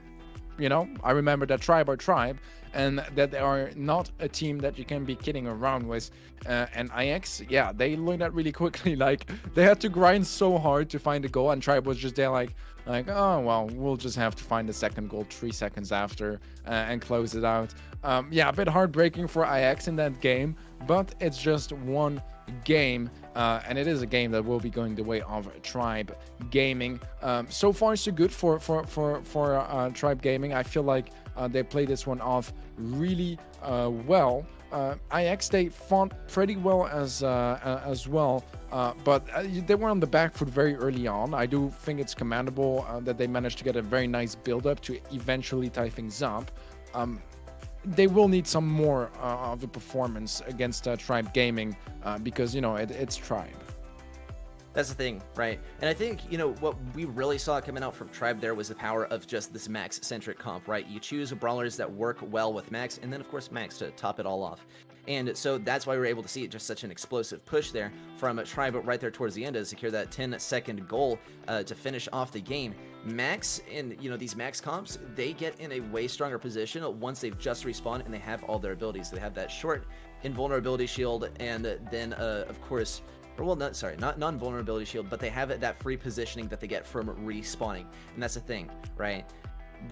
you know, I remember that Tribe are Tribe and that they are not a team that you can be kidding around with. And Aeis, yeah, they learned that really quickly. Like, they had to grind so hard to find a goal, and Tribe was just there like, oh, well, we'll just have to find the second goal 3 seconds after and close it out. Yeah, a bit heartbreaking for Aeis in that game, but it's just one game, and it is a game that will be going the way of Tribe Gaming. So far, so good for Tribe Gaming. I feel like they played this one off really well. Aeis, they fought pretty well as well, but they were on the back foot very early on. I do think it's commendable that they managed to get a very nice build-up to eventually tie things up. They will need some more of a performance against Tribe Gaming because, you know, it's Tribe. That's the thing, right? And I think, you know, what we really saw coming out from Tribe there was the power of just this Max-centric comp, right? You choose brawlers that work well with Max, and then, of course, Max to top it all off. And so that's why we were able to see just such an explosive push there from Tribe right there towards the end to secure that 10-second goal to finish off the game. Max and, you know, these Max comps, they get in a way stronger position once they've just respawned and they have all their abilities. They have that short invulnerability shield, and then, of course, well, not non-vulnerability shield, but they have that free positioning that they get from respawning. And that's the thing, right?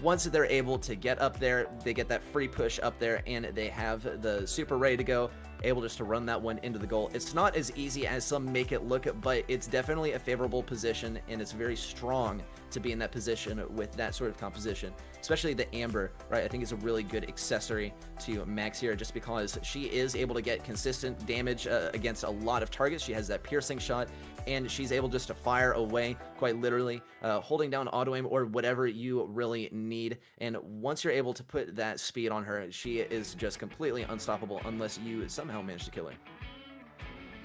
Once they're able to get up there, they get that free push up there, and they have the super ready to go, able just to run that one into the goal. It's not as easy as some make it look, but it's definitely a favorable position, and it's very strong to be in that position with that sort of composition, especially the Amber, right? I think is a really good accessory to Max here, just because she is able to get consistent damage against a lot of targets. She has that piercing shot, and she's able just to fire away, quite literally, holding down auto aim or whatever you really need. And once you're able to put that speed on her, she is just completely unstoppable unless you somehow manage to kill her.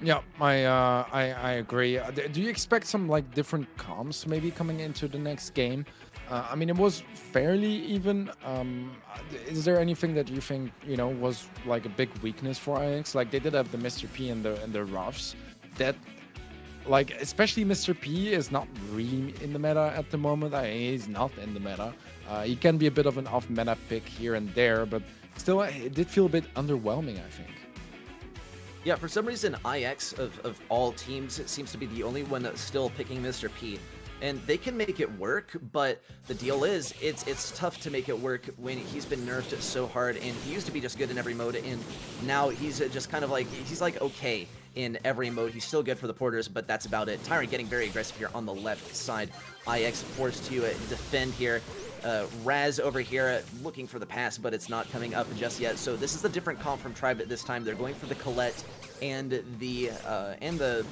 Yeah, I agree. Do you expect some like different comps maybe coming into the next game? I mean, it was fairly even. Is there anything that you think, was like a big weakness for Aeis? Like they did have the Mr. P and the roughs. That, like, especially Mr. P is not really in the meta at the moment. He's not in the meta. He can be a bit of an off-meta pick here and there, but still, it did feel a bit underwhelming, I think. Yeah, for some reason, IX of all teams seems to be the only one that's still picking Mr. P. And they can make it work, but the deal is, it's tough to make it work when he's been nerfed so hard, and he used to be just good in every mode, and now he's just kind of like, he's like okay in every mode. He's still good for the porters, but that's about it. Tyrant getting very aggressive here on the left side. IX forced to defend here. Raz over here looking for the pass, but it's not coming up just yet. So this is a different comp from Tribe at this time. They're going for the Colette and the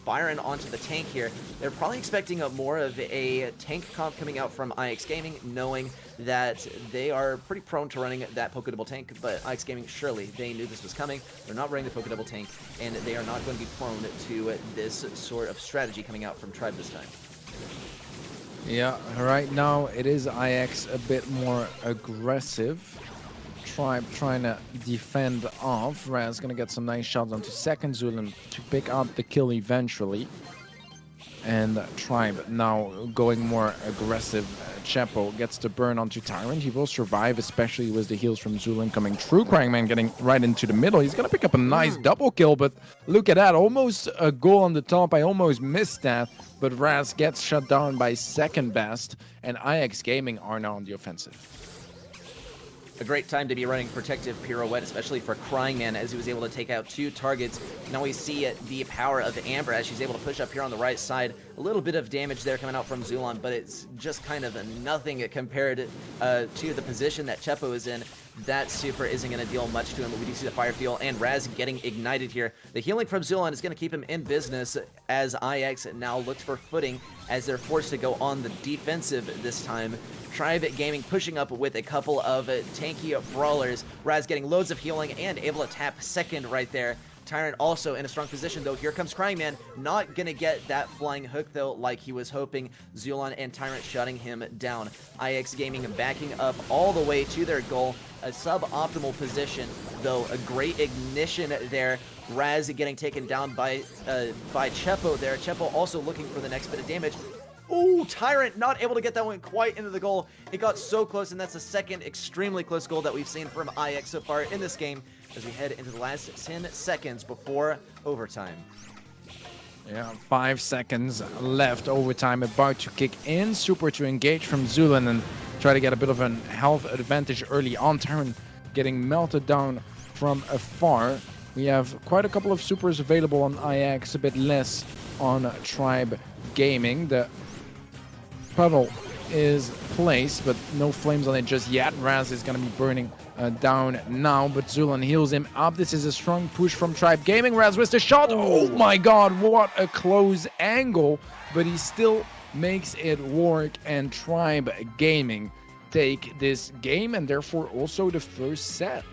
Byron onto the tank here. They're probably expecting more of a tank comp coming out from IX Gaming, knowing that they are pretty prone to running that Poké Double tank, but IX Gaming, surely they knew this was coming. They're not running the Poké Double tank, and they are not going to be prone to this sort of strategy coming out from Tribe this time. Yeah, right now it is IX a bit more aggressive. Tribe trying to defend off. Raz gonna get some nice shots onto second Zulan to pick up the kill eventually. And Tribe now going more aggressive. Chepo gets the burn onto Tyrant. He will survive, especially with the heals from Zulan coming through. Krangman getting right into the middle. He's gonna pick up a nice double kill, but look at that. Almost a goal on the top. I almost missed that. But Raz gets shut down by second best, and IX Gaming are now on the offensive. A great time to be running Protective Pirouette, especially for Crying Man, as he was able to take out 2 targets. Now we see the power of Amber as she's able to push up here on the right side. A little bit of damage there coming out from Zulan, but it's just kind of nothing compared to the position that Chepo is in. That super isn't going to deal much to him, but we do see the Fire Fuel and Raz getting ignited here. The healing from Zulan is going to keep him in business as IX now looks for footing as they're forced to go on the defensive this time. Tribe Gaming pushing up with a couple of tanky brawlers. Raz getting loads of healing and able to tap second right there. Tyrant also in a strong position, though. Here comes Crying Man. Not going to get that flying hook, though, like he was hoping. Zulan and Tyrant shutting him down. IX Gaming backing up all the way to their goal. A suboptimal position, though. A great ignition there. Raz getting taken down by Chepo there. Chepo also looking for the next bit of damage. Ooh, Tyrant not able to get that one quite into the goal. It got so close, and that's the second extremely close goal that we've seen from IX so far in this game as we head into the last 10 seconds before overtime. Yeah, 5 seconds left. Overtime about to kick in. Super to engage from Zulan and try to get a bit of a health advantage early on. Tyrant getting melted down from afar. We have quite a couple of supers available on IX, a bit less on Tribe Gaming. The puddle is placed, but no flames on it just yet. Raz is going to be burning down now, but Zulan heals him up. This is a strong push from Tribe Gaming. Raz with the shot. Oh my god, what a close angle, but he still makes it work, and Tribe Gaming take this game and therefore also the first set.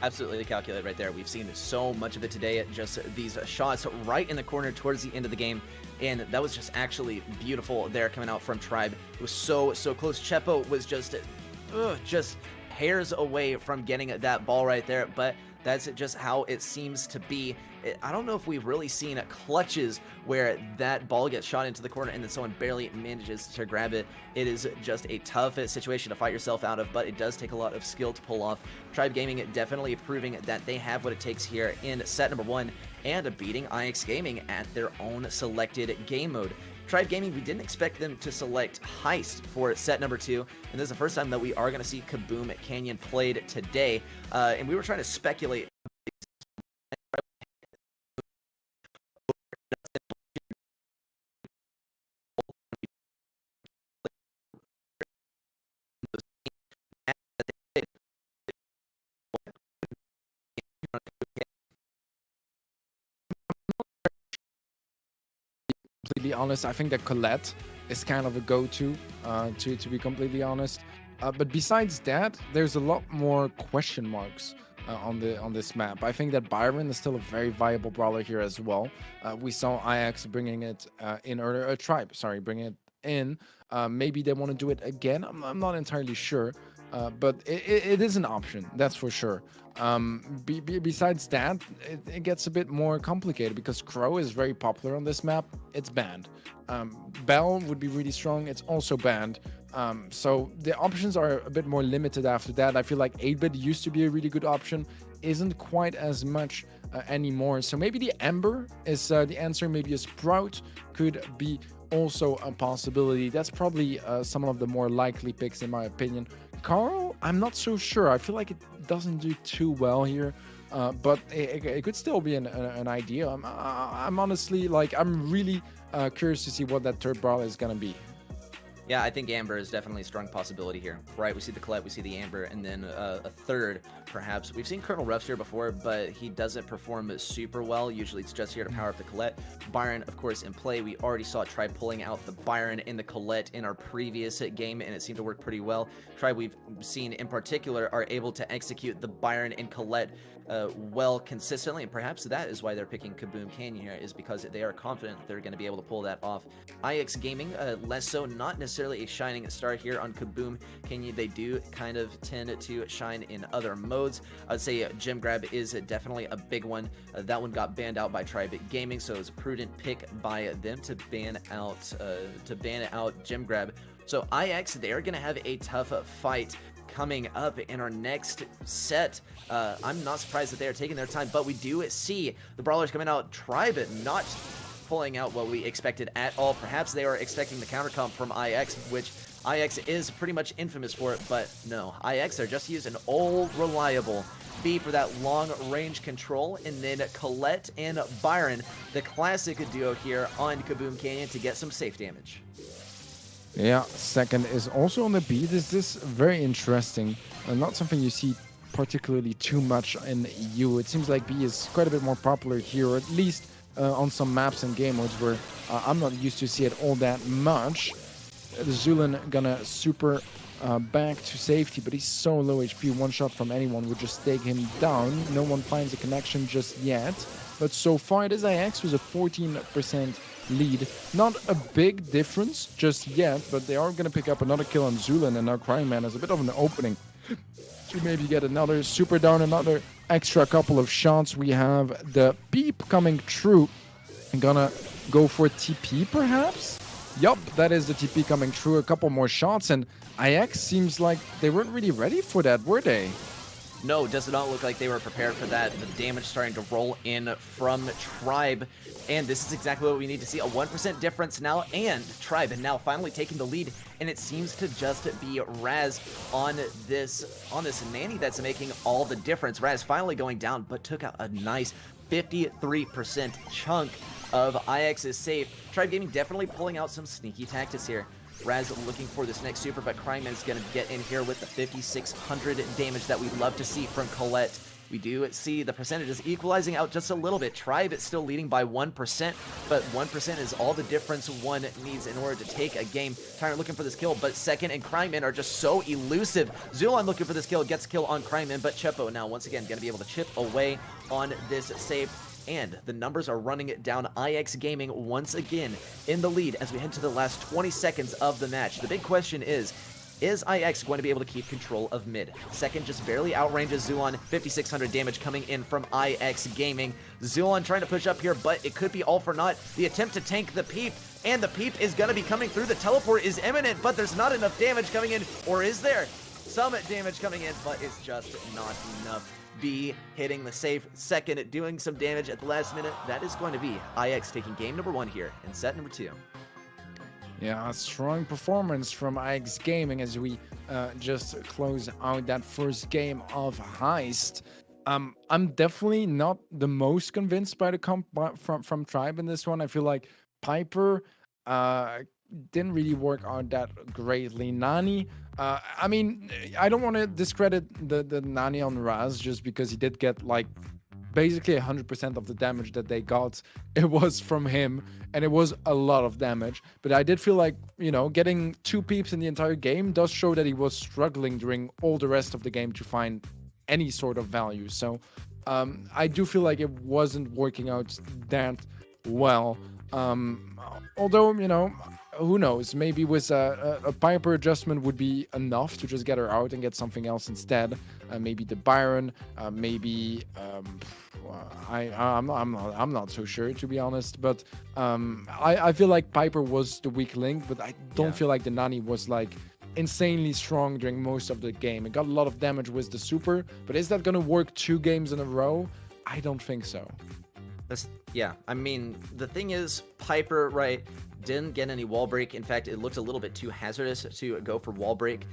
Absolutely calculated right there. We've seen so much of it today, just these shots right in the corner towards the end of the game, and that was just actually beautiful there coming out from Tribe. It was so close. Chepo was just hairs away from getting that ball right there, but that's just how it seems to be. I don't know if we've really seen clutches where that ball gets shot into the corner and then someone barely manages to grab it. It is just a tough situation to fight yourself out of, but it does take a lot of skill to pull off. Tribe Gaming definitely proving that they have what it takes here in set number 1 and beating IX Gaming at their own selected game mode. Tribe Gaming, we didn't expect them to select Heist for set number 2, and this is the first time that we are going to see Kaboom Canyon played today, and we were trying to speculate. Completely honest, I think that Colette is kind of a go-to, to be completely honest. But besides that, there's a lot more question marks on this map. I think that Byron is still a very viable brawler here as well. We saw IX bringing it in earlier, Tribe, sorry, bringing it in Maybe they want to do it again. I'm not entirely sure. But it is an option, that's for sure. Besides that, it gets a bit more complicated because Crow is very popular on this map. It's banned. Bell would be really strong. It's also banned. So the options are a bit more limited after that. I feel like 8-bit used to be a really good option. Isn't quite as much anymore. So maybe the Ember is the answer. Maybe a Sprout could be also a possibility. That's probably some of the more likely picks in my opinion. Carl, I'm not so sure. I feel like it doesn't do too well here, but it could still be an idea. I'm honestly like, I'm really curious to see what that third brawler is gonna be. Yeah, I think Amber is definitely a strong possibility here. Right, we see the Colette, we see the Amber, and then a third, perhaps. We've seen Colonel Ruffs here before, but he doesn't perform super well. Usually it's just here to power up the Colette. Byron, of course, in play. We already saw Tribe pulling out the Byron and the Colette in our previous game, and it seemed to work pretty well. Tribe, we've seen in particular, are able to execute the Byron and Colette well consistently, and perhaps that is why they're picking Kaboom Canyon here, is because they are confident they're going to be able to pull that off. Aeis Gaming, less so, not necessarily a shining star here on Kaboom Canyon. They do kind of tend to shine in other modes. I would say Gem Grab is definitely a big one. That one got banned out by Tribe Gaming, so it was a prudent pick by them to ban out Gem Grab. So Aeis, they are going to have a tough fight coming up in our next set. I'm not surprised that they are taking their time, but we do see the brawlers coming out. Tribe not pulling out what we expected at all. Perhaps they are expecting the counter comp from Aeis, which Aeis is pretty much infamous for it, but no. Aeis are just using an old reliable B for that long range control, and then Colette and Byron, the classic duo here on Kaboom Canyon, to get some safe damage. Yeah, second is also on the B. This is very interesting. Not something you see particularly too much in EU. It seems like B is quite a bit more popular here, or at least on some maps and game modes where I'm not used to see it all that much. Zulan gonna super back to safety, but he's so low HP. One shot from anyone would just take him down. No one finds a connection just yet. But so far it is Aeis who's a 14% lead. Not a big difference just yet, but they are going to pick up another kill on Zulan, and now Crying Man has a bit of an opening to maybe get another super down, another extra couple of shots. We have the Peep coming through. I'm gonna go for TP perhaps? Yup, that is the TP coming through. A couple more shots, and Aeis seems like they weren't really ready for that, were they? No, does not look like they were prepared for that. The damage starting to roll in from Tribe, and this is exactly what we need to see. A 1% difference now, and Tribe now finally taking the lead, and it seems to just be Raz on this nanny that's making all the difference. Raz finally going down, but took out a nice 53% chunk of Aeis' safe. Tribe Gaming definitely pulling out some sneaky tactics here. Raz looking for this next super, but Crying Man is going to get in here with the 5,600 damage that we love to see from Colette. We do see the percentages equalizing out just a little bit. Tribe is still leading by 1%, but 1% is all the difference one needs in order to take a game. Tyrant looking for this kill, but second and Crying Man are just so elusive. Zulan looking for this kill, gets a kill on Crying Man, but Chepo now once again going to be able to chip away on this save. And the numbers are running it down. Aeis Gaming once again in the lead as we head to the last 20 seconds of the match. The big question is Aeis going to be able to keep control of mid? Second just barely outranges Zulan. 5,600 damage coming in from Aeis Gaming. Zulan trying to push up here, but it could be all for naught. The attempt to tank the Peep, and the Peep is going to be coming through. The teleport is imminent, but there's not enough damage coming in. Or is there? Some damage coming in, but it's just not enough. B hitting the safe second, doing some damage at the last minute. That is going to be Aeis taking game number 1 here in set number 2. Yeah, a strong performance from Aeis Gaming as we just close out that first game of Heist. I'm definitely not the most convinced by the comp from Tribe in this one. I feel like Piper didn't really work out that greatly. Nani, I mean, I don't want to discredit the Nani on Raz just because he did get like basically 100% of the damage that they got. It was from him, and it was a lot of damage. But I did feel like, you know, getting 2 peeps in the entire game does show that he was struggling during all the rest of the game to find any sort of value. So I do feel like it wasn't working out that well. Although, you know, who knows? Maybe with a Piper adjustment would be enough to just get her out and get something else instead. Maybe the Byron. Maybe I'm not so sure, to be honest. But I feel like Piper was the weak link, but I don't feel like the Nani was like insanely strong during most of the game. It got a lot of damage with the super, but is that gonna work 2 games in a row? I don't think so. Yeah, I mean, the thing is, Piper, right, didn't get any wall break. In fact, it looked a little bit too hazardous to go for wall break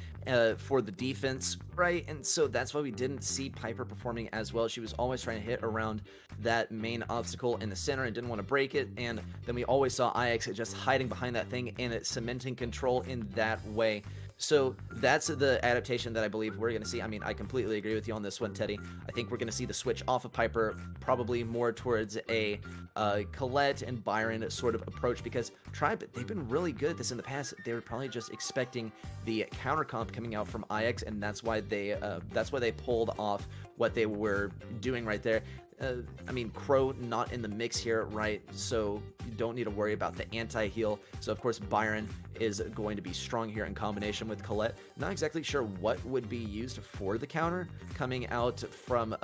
for the defense, right? And so that's why we didn't see Piper performing as well. She was always trying to hit around that main obstacle in the center and didn't want to break it. And then we always saw Aeis just hiding behind that thing and cementing control in that way. So that's the adaptation that I believe we're going to see. I mean, I completely agree with you on this one, Teddy. I think we're going to see the switch off of Piper probably more towards a Colette and Byron sort of approach, because Tribe, they've been really good at this in the past. They were probably just expecting the counter comp coming out from Aeis, and that's why they pulled off what they were doing right there. I mean, Crow not in the mix here, right? So you don't need to worry about the anti-heal. So of course Byron is going to be strong here in combination with Colette. Not exactly sure what would be used for the counter coming out from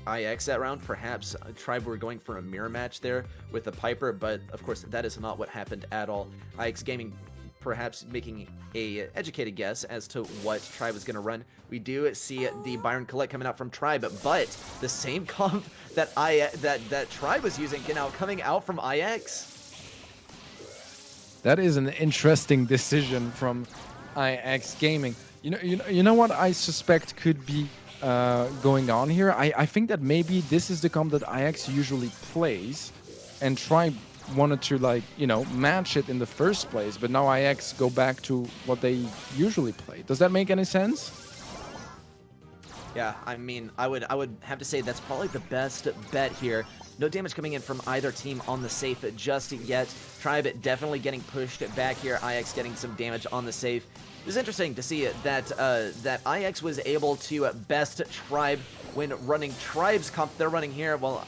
Aeis that round. Perhaps Tribe were going for a mirror match there with the Piper, but of course that is not what happened at all. Aeis Gaming perhaps making a educated guess as to what Tribe is going to run. We do see the Byron Colette coming out from Tribe, but the same comp that Tribe was using coming out from Aeis. That is an interesting decision from Aeis Gaming. You know what I suspect could be going on here? I think that maybe this is the comp that Aeis usually plays, and Tribe wanted to, like, match it in the first place, but now Aeis go back to what they usually play. Does that make any sense? Yeah, I mean, I would have to say that's probably the best bet here. No damage coming in from either team on the safe just yet. Tribe definitely getting pushed back here. Aeis getting some damage on the safe. It's interesting to see that Aeis was able to best Tribe when running Tribe's comp they're running here. Well,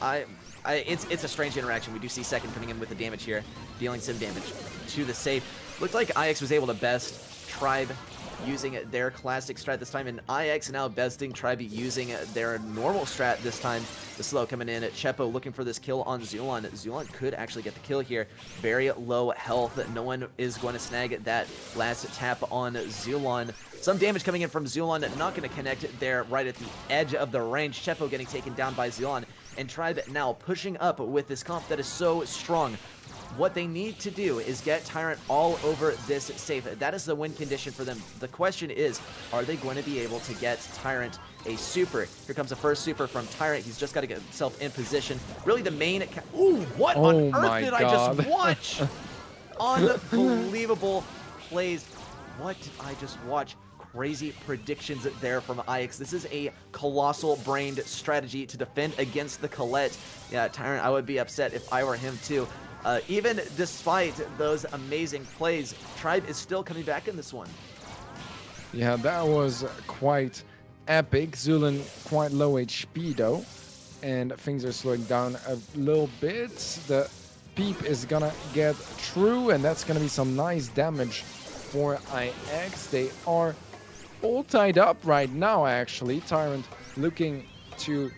it's a strange interaction. We do see Second coming in with the damage here, dealing some damage to the safe. Looked like Aeis was able to best Tribe using their classic strat this time, and Aeis now besting Tribe using their normal strat this time. The slow coming in. Chepo looking for this kill on Zulon. Zulon could actually get the kill here. Very low health. No one is going to snag that last tap on Zulon. Some damage coming in from Zulon, not going to connect there right at the edge of the range. Chepo getting taken down by Zulon, and Tribe now pushing up with this comp that is so strong. What they need to do is get Tyrant all over this safe. That is the win condition for them. The question is, are they going to be able to get Tyrant a super? Here comes the first super from Tyrant. He's just got to get himself in position. Really the main... Ooh, what on earth did I just watch? Unbelievable plays. What did I just watch? Crazy predictions there from Aeis. This is a colossal brained strategy to defend against the Colette. Yeah, Tyrant, I would be upset if I were him too. Even despite those amazing plays, Tribe is still coming back in this one. Yeah, that was quite epic. Zulin quite low HP though, and things are slowing down a little bit. The peep is gonna get through, and that's gonna be some nice damage for Aeis. They are all tied up right now, actually. Tyrant looking to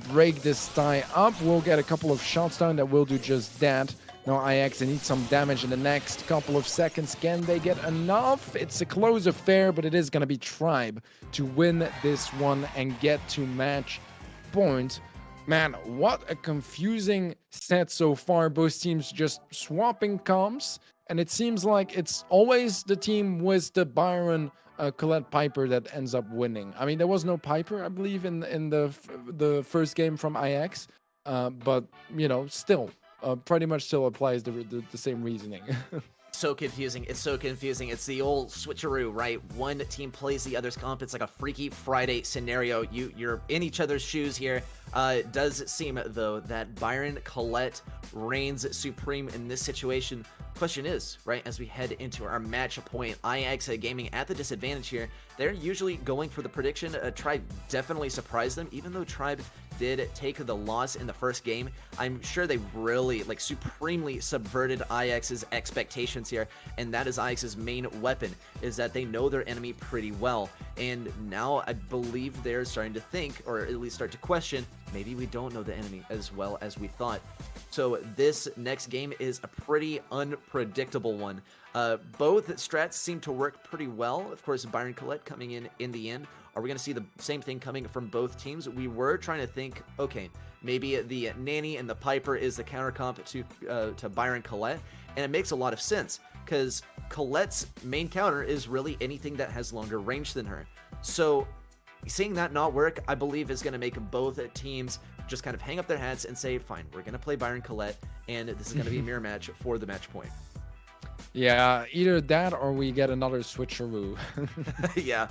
break this tie up. We'll get a couple of shots down that will do just that. Now Aeis needs some damage in the next couple of seconds. Can they get enough? It's a close affair, but it is going to be Tribe to win this one and get to match point. Man, what a confusing set so far. Both teams just swapping comps, and it seems like it's always the team with the Byron Colette Piper that ends up winning. I mean, there was no Piper, I believe, in the first game from Aeis, but still, pretty much still applies the same reasoning. So confusing. It's so confusing. It's the old switcheroo, right? One team plays the other's comp. It's like a Freaky Friday scenario. You're in each other's shoes here. It does seem, though, that Byron Colette reigns supreme in this situation. Question is, right, as we head into our match point, Aeis Gaming at the disadvantage here. They're usually going for the prediction. Tribe definitely surprised them, even though Tribe did take the loss in the first game. I'm sure they really, like, supremely subverted Aex's expectations here, and that is Aex's main weapon, is that they know their enemy pretty well. And now I believe they're starting to think, or at least start to question, maybe we don't know the enemy as well as we thought. So this next game is a pretty unpredictable one. Both strats seem to work pretty well. Of course, Byron Colette coming in the end. Are we going to see the same thing coming from both teams? We were trying to think, okay, maybe the Nanny and the Piper is the counter comp to Byron Colette, and it makes a lot of sense because Colette's main counter is really anything that has longer range than her. So seeing that not work, I believe is going to make both teams just kind of hang up their hats and say, fine, we're going to play Byron Colette, and this is going to be a mirror match for the match point. Yeah, either that or we get another switcheroo. Yeah,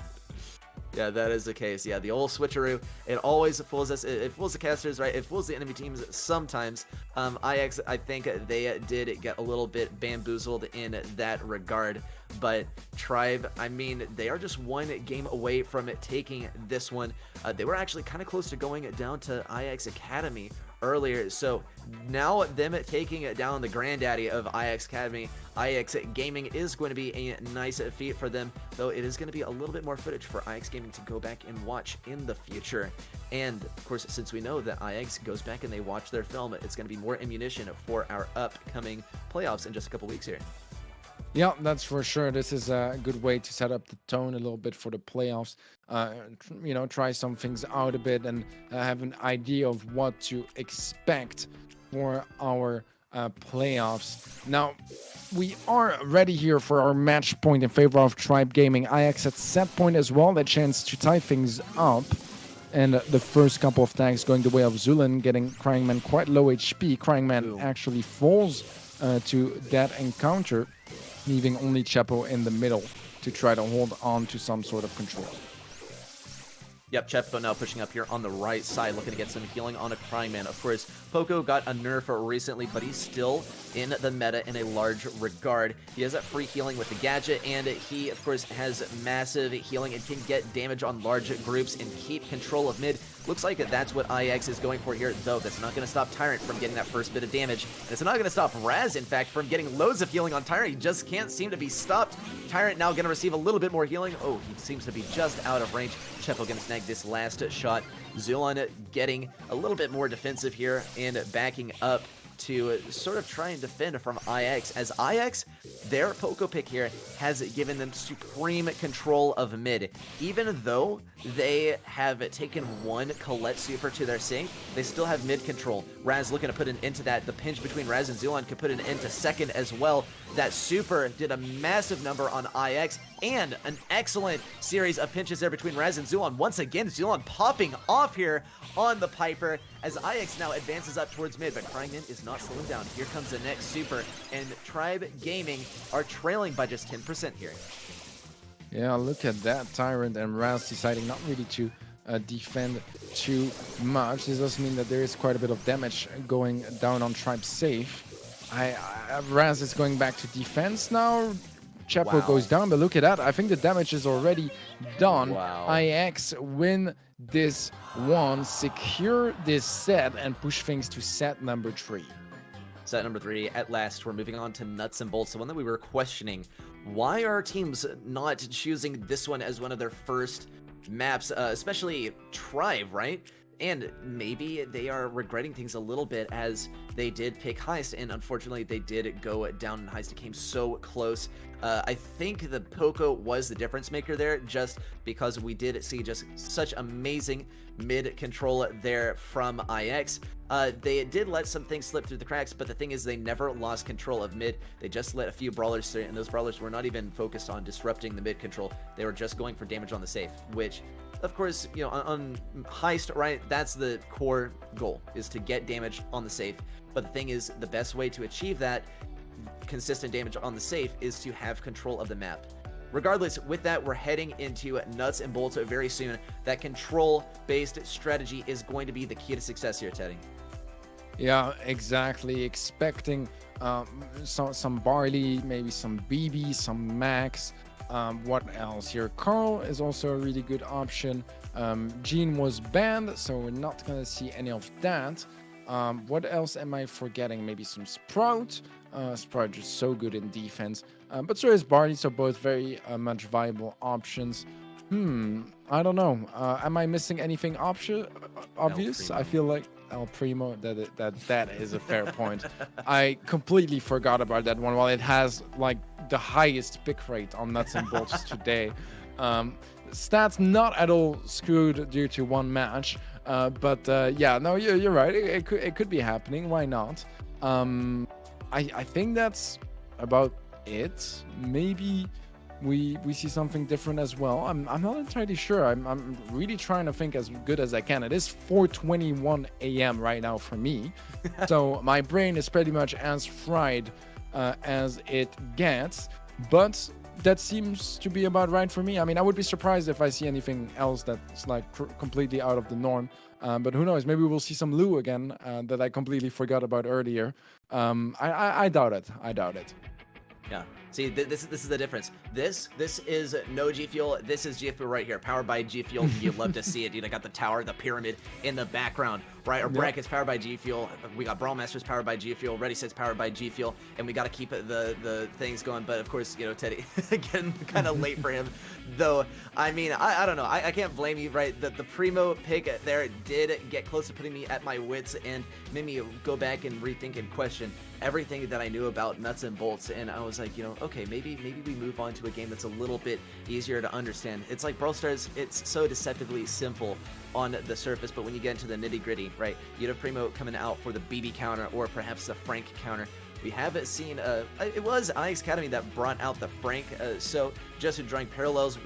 that is the case. Yeah, the old switcheroo, it always fools us. It fools the casters, right? It fools the enemy teams sometimes. Aeis, I think they did get a little bit bamboozled in that regard. But Tribe, I mean, they are just one game away from taking this one. They were actually kind of close to going down to Aeis Academy earlier, so now them taking it down the granddaddy of Aeis Academy, Aeis Gaming, is going to be a nice feat for them, though it is going to be a little bit more footage for Aeis Gaming to go back and watch in the future. And of course, since we know that Aeis goes back and they watch their film, it's going to be more ammunition for our upcoming playoffs in just a couple weeks here. Yeah, that's for sure. This is a good way to set up the tone a little bit for the playoffs. You know, try some things out a bit and have an idea of what to expect for our playoffs. Now, we are ready here for our match point in favor of Tribe Gaming. Aeis at set point as well, the chance to tie things up. And the first couple of tags going the way of Zulan, getting Crying Man quite low HP. Crying Man actually falls to that encounter, leaving only Chepo in the middle to try to hold on to some sort of control. Yep, Chepo now pushing up here on the right side, looking to get some healing on a Crying Man. Of course, Poco got a nerf recently, but he's still in the meta in a large regard. He has that free healing with the gadget, and he, of course, has massive healing and can get damage on large groups and keep control of mid. Looks like that's what Aeis is going for here, though. That's not going to stop Tyrant from getting that first bit of damage. It's not going to stop Raz, in fact, from getting loads of healing on Tyrant. He just can't seem to be stopped. Tyrant now going to receive a little bit more healing. Oh, he seems to be just out of range. Chepo going to snag this last shot. Zulan getting a little bit more defensive here and backing up to sort of try and defend from Aeis, as Aeis, their Poco pick here, has given them supreme control of mid. Even though they have taken one Colette super to their safe, they still have mid control. Raz looking to put an end to that. The pinch between Raz and Zulan could put an end to second as well. That super did a massive number on Aeis, and an excellent series of pinches there between Raz and Zulan. Once again, Zulan popping off here on the Piper, as Aeis now advances up towards mid, but Crying Man is not slowing down. Here comes the next super, and Tribe Gaming are trailing by just 10% here. Yeah, look at that. Tyrant and Raz deciding not really to defend too much. This does mean that there is quite a bit of damage going down on Tribe safe. Raz is going back to defense now. Chepo goes down, but look at that. I think the damage is already done. Aeis win this one, secure this set, and push things to set number 3. Set number 3, at last, we're moving on to Nuts and Bolts, the one that we were questioning. Why are teams not choosing this one as one of their first maps, especially Tribe, right? And maybe they are regretting things a little bit, as they did pick Heist, and unfortunately they did go down in Heist. It came so close. I think the Poco was the difference maker there, just because we did see just such amazing mid control there from Aeis. They did let some things slip through the cracks, but the thing is, they never lost control of mid. They just let a few brawlers through, and those brawlers were not even focused on disrupting the mid control. They were just going for damage on the safe, which, of course, you know, on Heist, right, that's the core goal, is to get damage on the safe. But the thing is, the best way to achieve that consistent damage on the safe is to have control of the map. Regardless, with that, we're heading into Nuts and Bolts very soon. That control-based strategy is going to be the key to success here, Teddy. Yeah, exactly. Expecting some Barley, maybe some BB, some Max. What else here? Carl is also a really good option. Gene was banned, so we're not going to see any of that. What else am I forgetting? Maybe some Sprout. Sprout is so good in defense. But so is Barley, so both very much viable options. I don't know. Am I missing anything obvious? I feel like El Primo. That is a fair point. I completely forgot about that one. While it has like the highest pick rate on nuts and bolts today, stats not at all screwed due to one match. But yeah, no, you're right. It could be happening. Why not? I think that's about it. Maybe we see something different as well. I'm not entirely sure. I'm really trying to think as good as I can. It is 4:21 a.m. right now for me, so my brain is pretty much as fried as it gets. But that seems to be about right for me. I mean, I would be surprised if I see anything else that's like completely out of the norm. But who knows? Maybe we'll see some Lou again that I completely forgot about earlier. I doubt it. I doubt it. Yeah. See, this is the difference. This is no G Fuel. This is G Fuel right here, powered by G Fuel. You love to see it, dude. I got the tower, the pyramid in the background, right? Our brackets powered by G Fuel. We got BrawlMSTRS powered by G Fuel. Ready Set's powered by G Fuel, and we got to keep the things going. But of course, you know, Teddy, getting kind of late for him, though. I mean, I don't know. I can't blame you, right? The Primo pick there did get close to putting me at my wits and made me go back and rethink and question everything that I knew about nuts and bolts. And I was like, you know, okay, maybe we move on to a game that's a little bit easier to understand. It's like Brawl Stars, it's so deceptively simple on the surface, but when you get into the nitty gritty, right, you'd have Primo coming out for the BB counter or perhaps the Frank counter. We have seen, it was Aeis Academy that brought out the Frank, so just drawing parallels,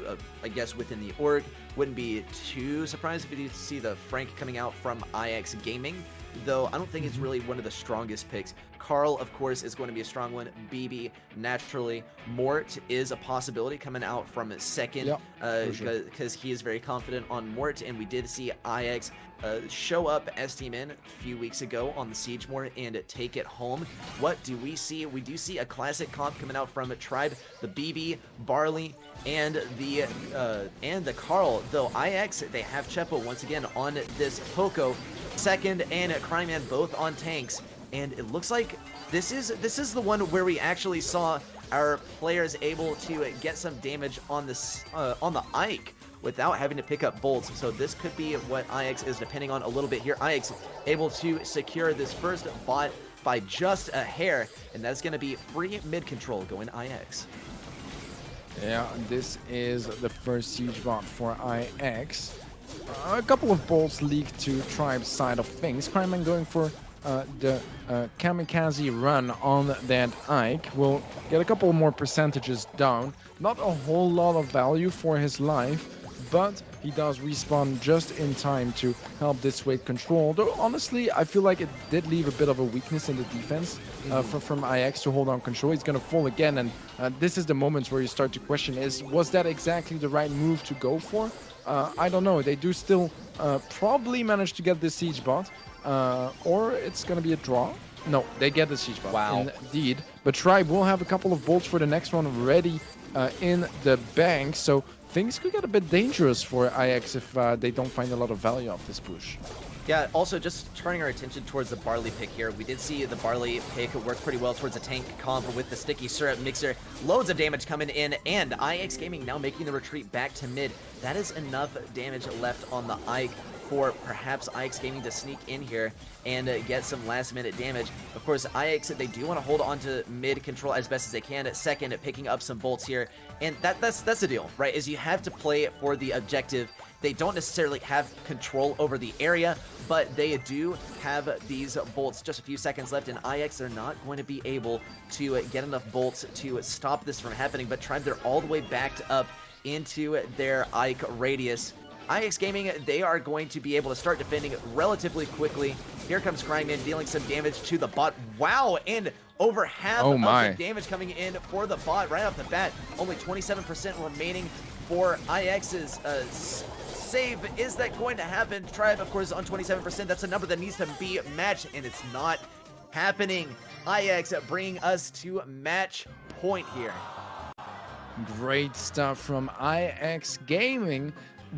I guess, within the org, wouldn't be too surprised if you see the Frank coming out from Aeis Gaming, though I don't think it's really one of the strongest picks. Carl, of course, is going to be a strong one. BB, naturally. Mort is a possibility coming out from second, because he is very confident on Mort, and we did see Aeis show up Stmn a few weeks ago on the Siege Mort and take it home. What do we see? We do see a classic comp coming out from Tribe, the BB, Barley, and the Carl. Though Aeis, they have Chepo once again on this Poco. Second and Cryman both on tanks, and it looks like this is the one where we actually saw our players able to get some damage on this on the Ike without having to pick up bolts. So this could be what Aeis is depending on a little bit here. Aeis able to secure this first bot by just a hair, and that's going to be free mid control going Aeis. Yeah, this is the first siege bot for Aeis. A couple of bolts leaked to Tribe's side of things. Cryman going for the kamikaze run on that Ike. Will get a couple more percentages down. Not a whole lot of value for his life, but he does respawn just in time to help this wave control. Though honestly, I feel like it did leave a bit of a weakness in the defense from Aeis to hold on control. He's going to fall again, and this is the moments where you start to question, was that exactly the right move to go for? I don't know. They do still probably manage to get this siege bot, or it's going to be a draw. No, they get the siege bot. Wow. Indeed. But Tribe will have a couple of bolts for the next one ready in the bank, so things could get a bit dangerous for Aeis if they don't find a lot of value off this push. Yeah, also just turning our attention towards the Barley pick here. We did see the Barley pick work pretty well towards a tank comp with the sticky syrup mixer. Loads of damage coming in, and Aeis Gaming now making the retreat back to mid. That is enough damage left on the Ike for perhaps Aeis Gaming to sneak in here and get some last-minute damage. Of course, Aeis, they do want to hold on to mid control as best as they can. Second, picking up some bolts here, and that's the deal, right? Is you have to play for the objective. They don't necessarily have control over the area, but they do have these bolts. Just a few seconds left, and Aeis are not going to be able to get enough bolts to stop this from happening. But Tribe, they're all the way backed up into their Ike radius. Aeis Gaming, they are going to be able to start defending relatively quickly. Here comes Cryman dealing some damage to the bot. Wow, and over half of the damage coming in for the bot right off the bat. Only 27% remaining for Aeis's save. Is that going to happen? Tribe, of course, on 27%. That's a number that needs to be matched, and it's not happening. Aeis bringing us to match point here. Great stuff from Aeis Gaming.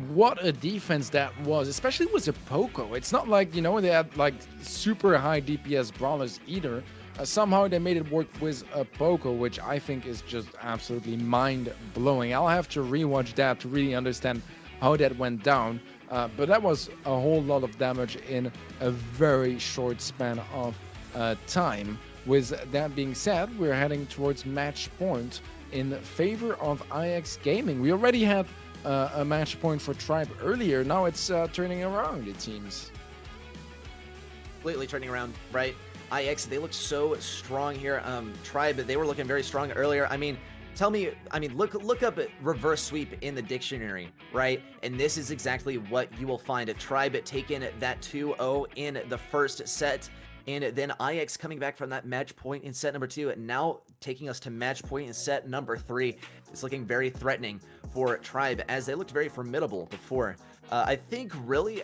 What a defense that was, especially with the Poco. It's not like, you know, they had like super high DPS brawlers either. Somehow they made it work with a Poco, which I think is just absolutely mind-blowing. I'll have to rewatch that to really understand how that went down. But that was a whole lot of damage in a very short span of time. With that being said, we're heading towards match point in favor of Aeis Gaming. We already had a match point for Tribe earlier. Now it's turning around, it seems. Completely turning around, right? Aeis, they look so strong here. Tribe, they were looking very strong earlier. I mean, tell me, look up reverse sweep in the dictionary, right? And this is exactly what you will find. A Tribe taking that 2-0 in the first set. And then Aeis coming back from that match point in set number 2, now taking us to match point in set number 3. It's looking very threatening for Tribe, as they looked very formidable before. I think really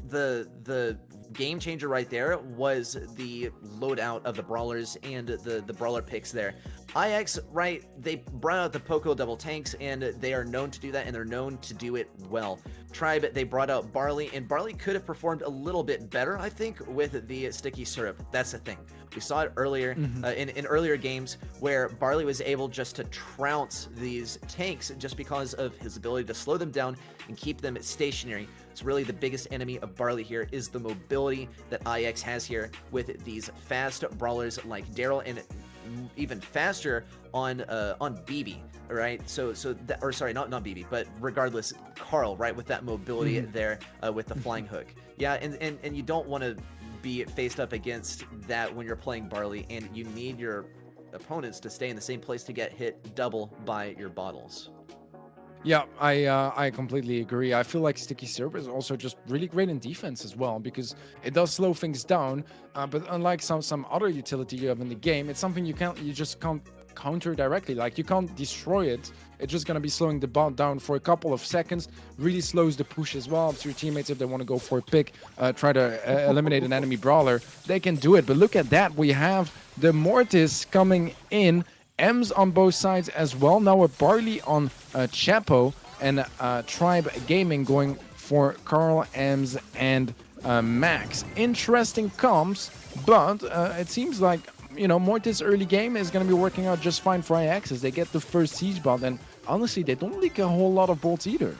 the game changer right there was the loadout of the brawlers and the brawler picks there. Aeis, right, they brought out the Poco double tanks, and they are known to do that, and they're known to do it well. Tribe, they brought out Barley, and Barley could have performed a little bit better, I think, with the sticky syrup. That's the thing. We saw it earlier in earlier games where Barley was able just to trounce these tanks just because of his ability to slow them down and keep them stationary. It's really the biggest enemy of Barley here is the mobility that Aeis has here with these fast brawlers like Daryl, and even faster on BB, right? Not BB, but regardless, Carl, right, with that mobility there with the flying hook. Yeah, and you don't want to be faced up against that when you're playing Barley, and you need your opponents to stay in the same place to get hit double by your bottles. Yeah, I completely agree. I feel like Sticky Syrup is also just really great in defense as well, because it does slow things down. But unlike some other utility you have in the game, it's something you just can't counter directly. Like, you can't destroy it. It's just gonna be slowing the bot down for a couple of seconds. Really slows the push as well to your teammates if they want to go for a pick, try to eliminate an enemy brawler. They can do it. But look at that. We have the Mortis coming in. M's on both sides as well. Now a Barley on Chapo, and Tribe Gaming going for Carl, M's, and Max. Interesting comps, but it seems like, you know, Mortis early game is going to be working out just fine for Aeis as they get the first siege bot, and honestly, they don't leak a whole lot of bolts either.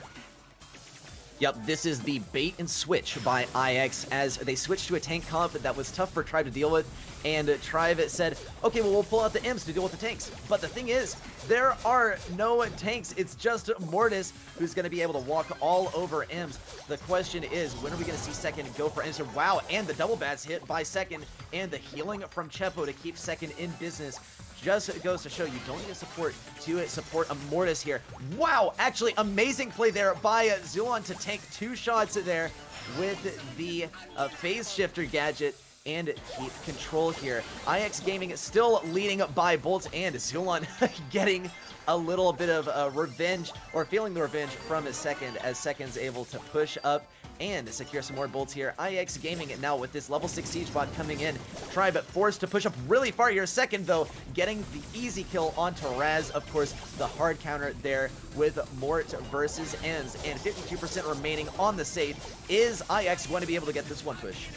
Yep, this is the bait and switch by Aeis as they switched to a tank comp that was tough for Tribe to deal with, and Tribe said, okay, well, we'll pull out the M's to deal with the tanks. But the thing is, there are no tanks. It's just Mortis who's going to be able to walk all over M's. The question is, when are we going to see Second go for M's? Wow, and the double bats hit by Second, and the healing from Chepo to keep Second in business. Just goes to show you don't need a support to support a Mortis here. Wow, actually amazing play there by Zulon to tank 2 shots there with the phase shifter gadget and keep control here. Aeis Gaming is still leading by bolts, and Zulon getting a little bit of revenge, or feeling the revenge from his Second, as Second's able to push up and secure some more bolts here. Aeis Gaming now with this level 6 siege bot coming in. Tribe forced to push up really far here. Second, though, getting the easy kill onto Raz. Of course, the hard counter there with Mort versus Enz, and 52% remaining on the save. Is Aeis going to be able to get this one push?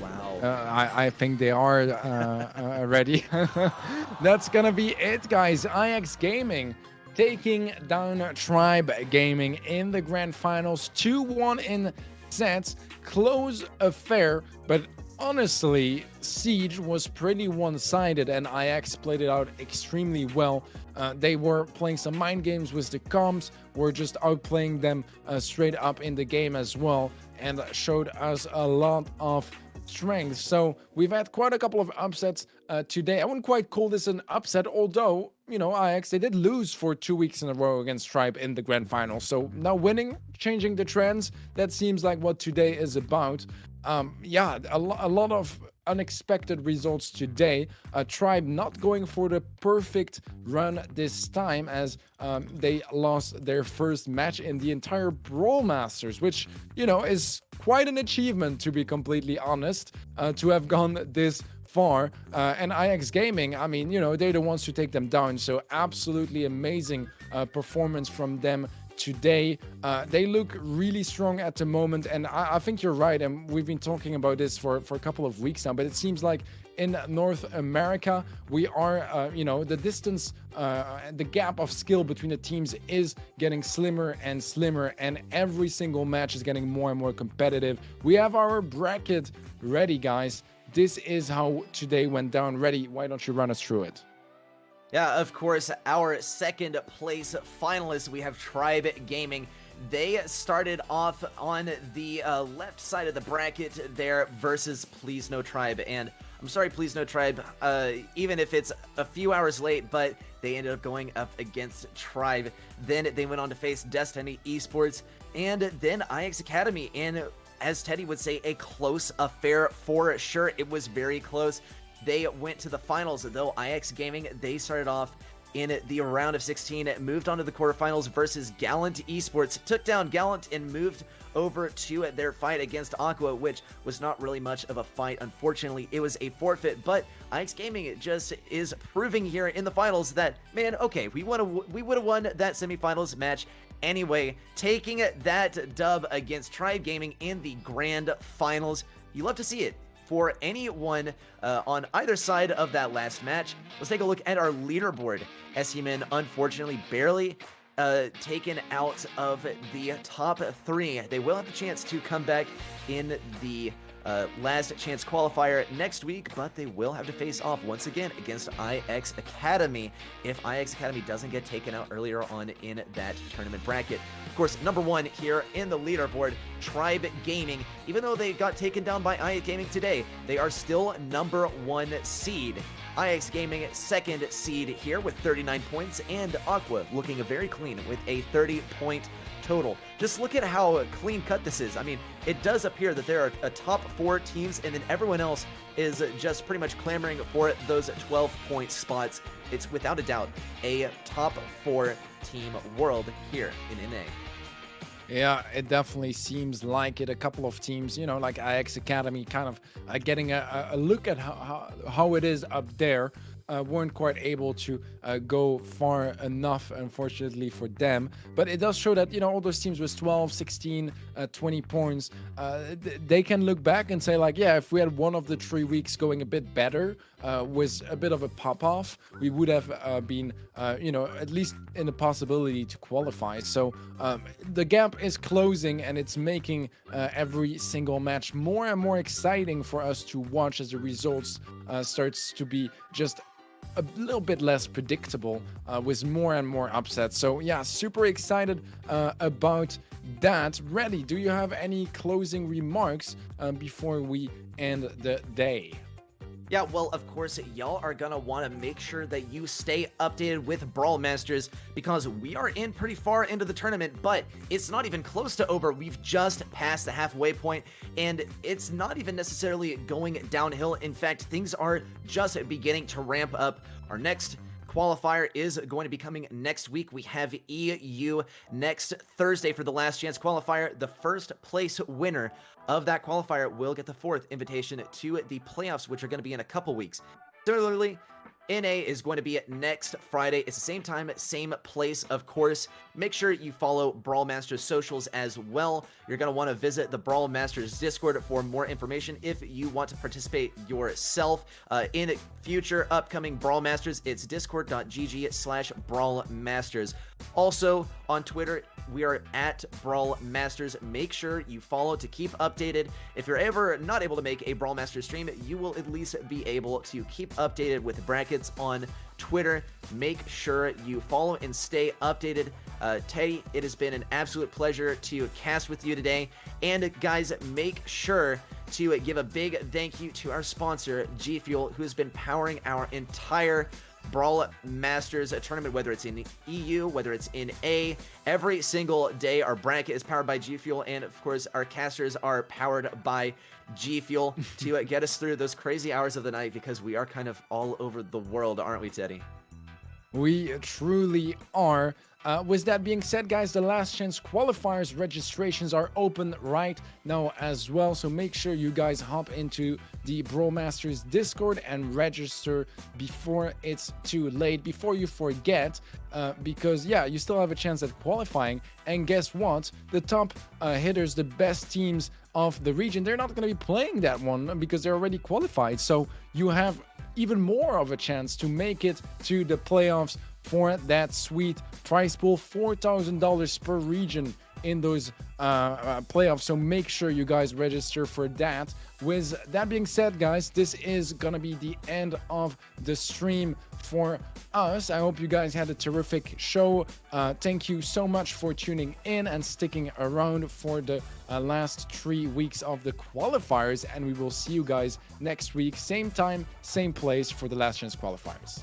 Wow. I think they are ready. That's gonna be it, guys. Aeis Gaming taking down Tribe Gaming in the grand finals. 2-1 in sets. Close affair, but honestly, Siege was pretty one-sided, and Aeis played it out extremely well. They were playing some mind games with the comps, were just outplaying them straight up in the game as well, and showed us a lot of strength. So we've had quite a couple of upsets today. I wouldn't quite call this an upset, although, you know, Aeis, they did lose for 2 weeks in a row against Tribe in the grand final. So now winning, changing the trends, that seems like what today is about. Yeah, a lot of unexpected results today. Tribe not going for the perfect run this time, as they lost their first match in the entire Brawl Masters, which, you know, is quite an achievement, to be completely honest, to have gone this far. And Aeis Gaming, I mean, you know, they're the ones to take them down. So absolutely amazing performance from them today. They look really strong at the moment, and I think you're right, and we've been talking about this for a couple of weeks now, but it seems like in North America, we are, you know, the distance, the gap of skill between the teams is getting slimmer and slimmer, and every single match is getting more and more competitive. We have our bracket ready, guys. This is how today went down. Ready? Why don't you run us through it? Yeah, of course, our second place finalists, we have Tribe Gaming. They started off on the left side of the bracket there versus Please No Tribe. And I'm sorry, Please No Tribe, even if it's a few hours late, but they ended up going up against Tribe. Then they went on to face Destiny Esports and then Aeis Academy. And as Teddy would say, a close affair for sure. It was very close. They went to the finals, though. Aeis Gaming, they started off in the round of 16, moved on to the quarterfinals versus Gallant Esports, took down Gallant and moved over to their fight against Aqua, which was not really much of a fight. Unfortunately, it was a forfeit, but Aeis Gaming just is proving here in the finals that, man, okay, we would have won that semifinals match anyway, taking that dub against Tribe Gaming in the grand finals. You love to see it for anyone on either side of that last match. Let's take a look at our leaderboard. Stmn, unfortunately, barely taken out of the top 3. They will have the chance to come back in the last chance qualifier next week, but they will have to face off once again against Aeis Academy if Aeis Academy doesn't get taken out earlier on in that tournament bracket. Of course, number 1 here in the leaderboard, Tribe Gaming. Even though they got taken down by Aeis Gaming today, they are still number 1 seed. Aeis Gaming second seed here with 39 points, and Aqua looking very clean with a 30-point total. Just look at how clean cut this is. I mean, it does appear that there are a top 4 teams, and then everyone else is just pretty much clamoring for those 12-point spots. It's without a doubt a top 4 team world here in NA. Yeah, it definitely seems like it. A couple of teams, you know, like Aeis Academy, kind of getting a look at how it is up there. Weren't quite able to go far enough, unfortunately, for them. But it does show that, you know, all those teams with 12, 16, 20 points, they can look back and say, like, yeah, if we had one of the 3 weeks going a bit better, with a bit of a pop-off, we would have been, you know, at least in the possibility to qualify. So the gap is closing, and it's making every single match more and more exciting for us to watch as the results starts to be just a little bit less predictable, with more and more upsets. So yeah, super excited about that. Ready, do you have any closing remarks before we end the day? Yeah, well, of course, y'all are gonna want to make sure that you stay updated with Brawl Masters, because we are in pretty far into the tournament, but it's not even close to over. We've just passed the halfway point, and it's not even necessarily going downhill. In fact, things are just beginning to ramp up. Our next qualifier is going to be coming next week. We have EU next Thursday for the last chance qualifier. The first place winner of that qualifier will get the 4th invitation to the playoffs, which are going to be in a couple weeks. Similarly, NA is going to be next Friday. It's the same time, same place, of course. Make sure you follow Brawl Masters socials as well. You're going to want to visit the Brawl Masters Discord for more information if you want to participate yourself in future upcoming Brawl Masters. It's discord.gg/brawlmasters. Also, on Twitter, we are at Brawl Masters. Make sure you follow to keep updated. If you're ever not able to make a Brawl Masters stream, you will at least be able to keep updated with brackets on Twitter. Make sure you follow and stay updated. Teddy, it has been an absolute pleasure to cast with you today. And guys, make sure to give a big thank you to our sponsor, G Fuel, who has been powering our entire Brawl Masters tournament, whether it's in EU, whether it's in A, every single day. Our bracket is powered by G Fuel, and of course, our casters are powered by G Fuel to get us through those crazy hours of the night, because we are kind of all over the world, aren't we, Teddy? We truly are. With that being said, guys, the last chance qualifiers registrations are open right now as well. So make sure you guys hop into the BrawlMSTRS Discord and register before it's too late, before you forget, because yeah, you still have a chance at qualifying. And guess what? The top hitters, the best teams of the region, they're not going to be playing that one because they're already qualified. So you have even more of a chance to make it to the playoffs for that sweet prize pool, $4,000 per region in those playoffs. So make sure you guys register for that. With that being said, guys, this is gonna be the end of the stream for us. I hope you guys had a terrific show. Thank you so much for tuning in and sticking around for the last 3 weeks of the qualifiers, and we will see you guys next week, same time, same place, for the last chance qualifiers.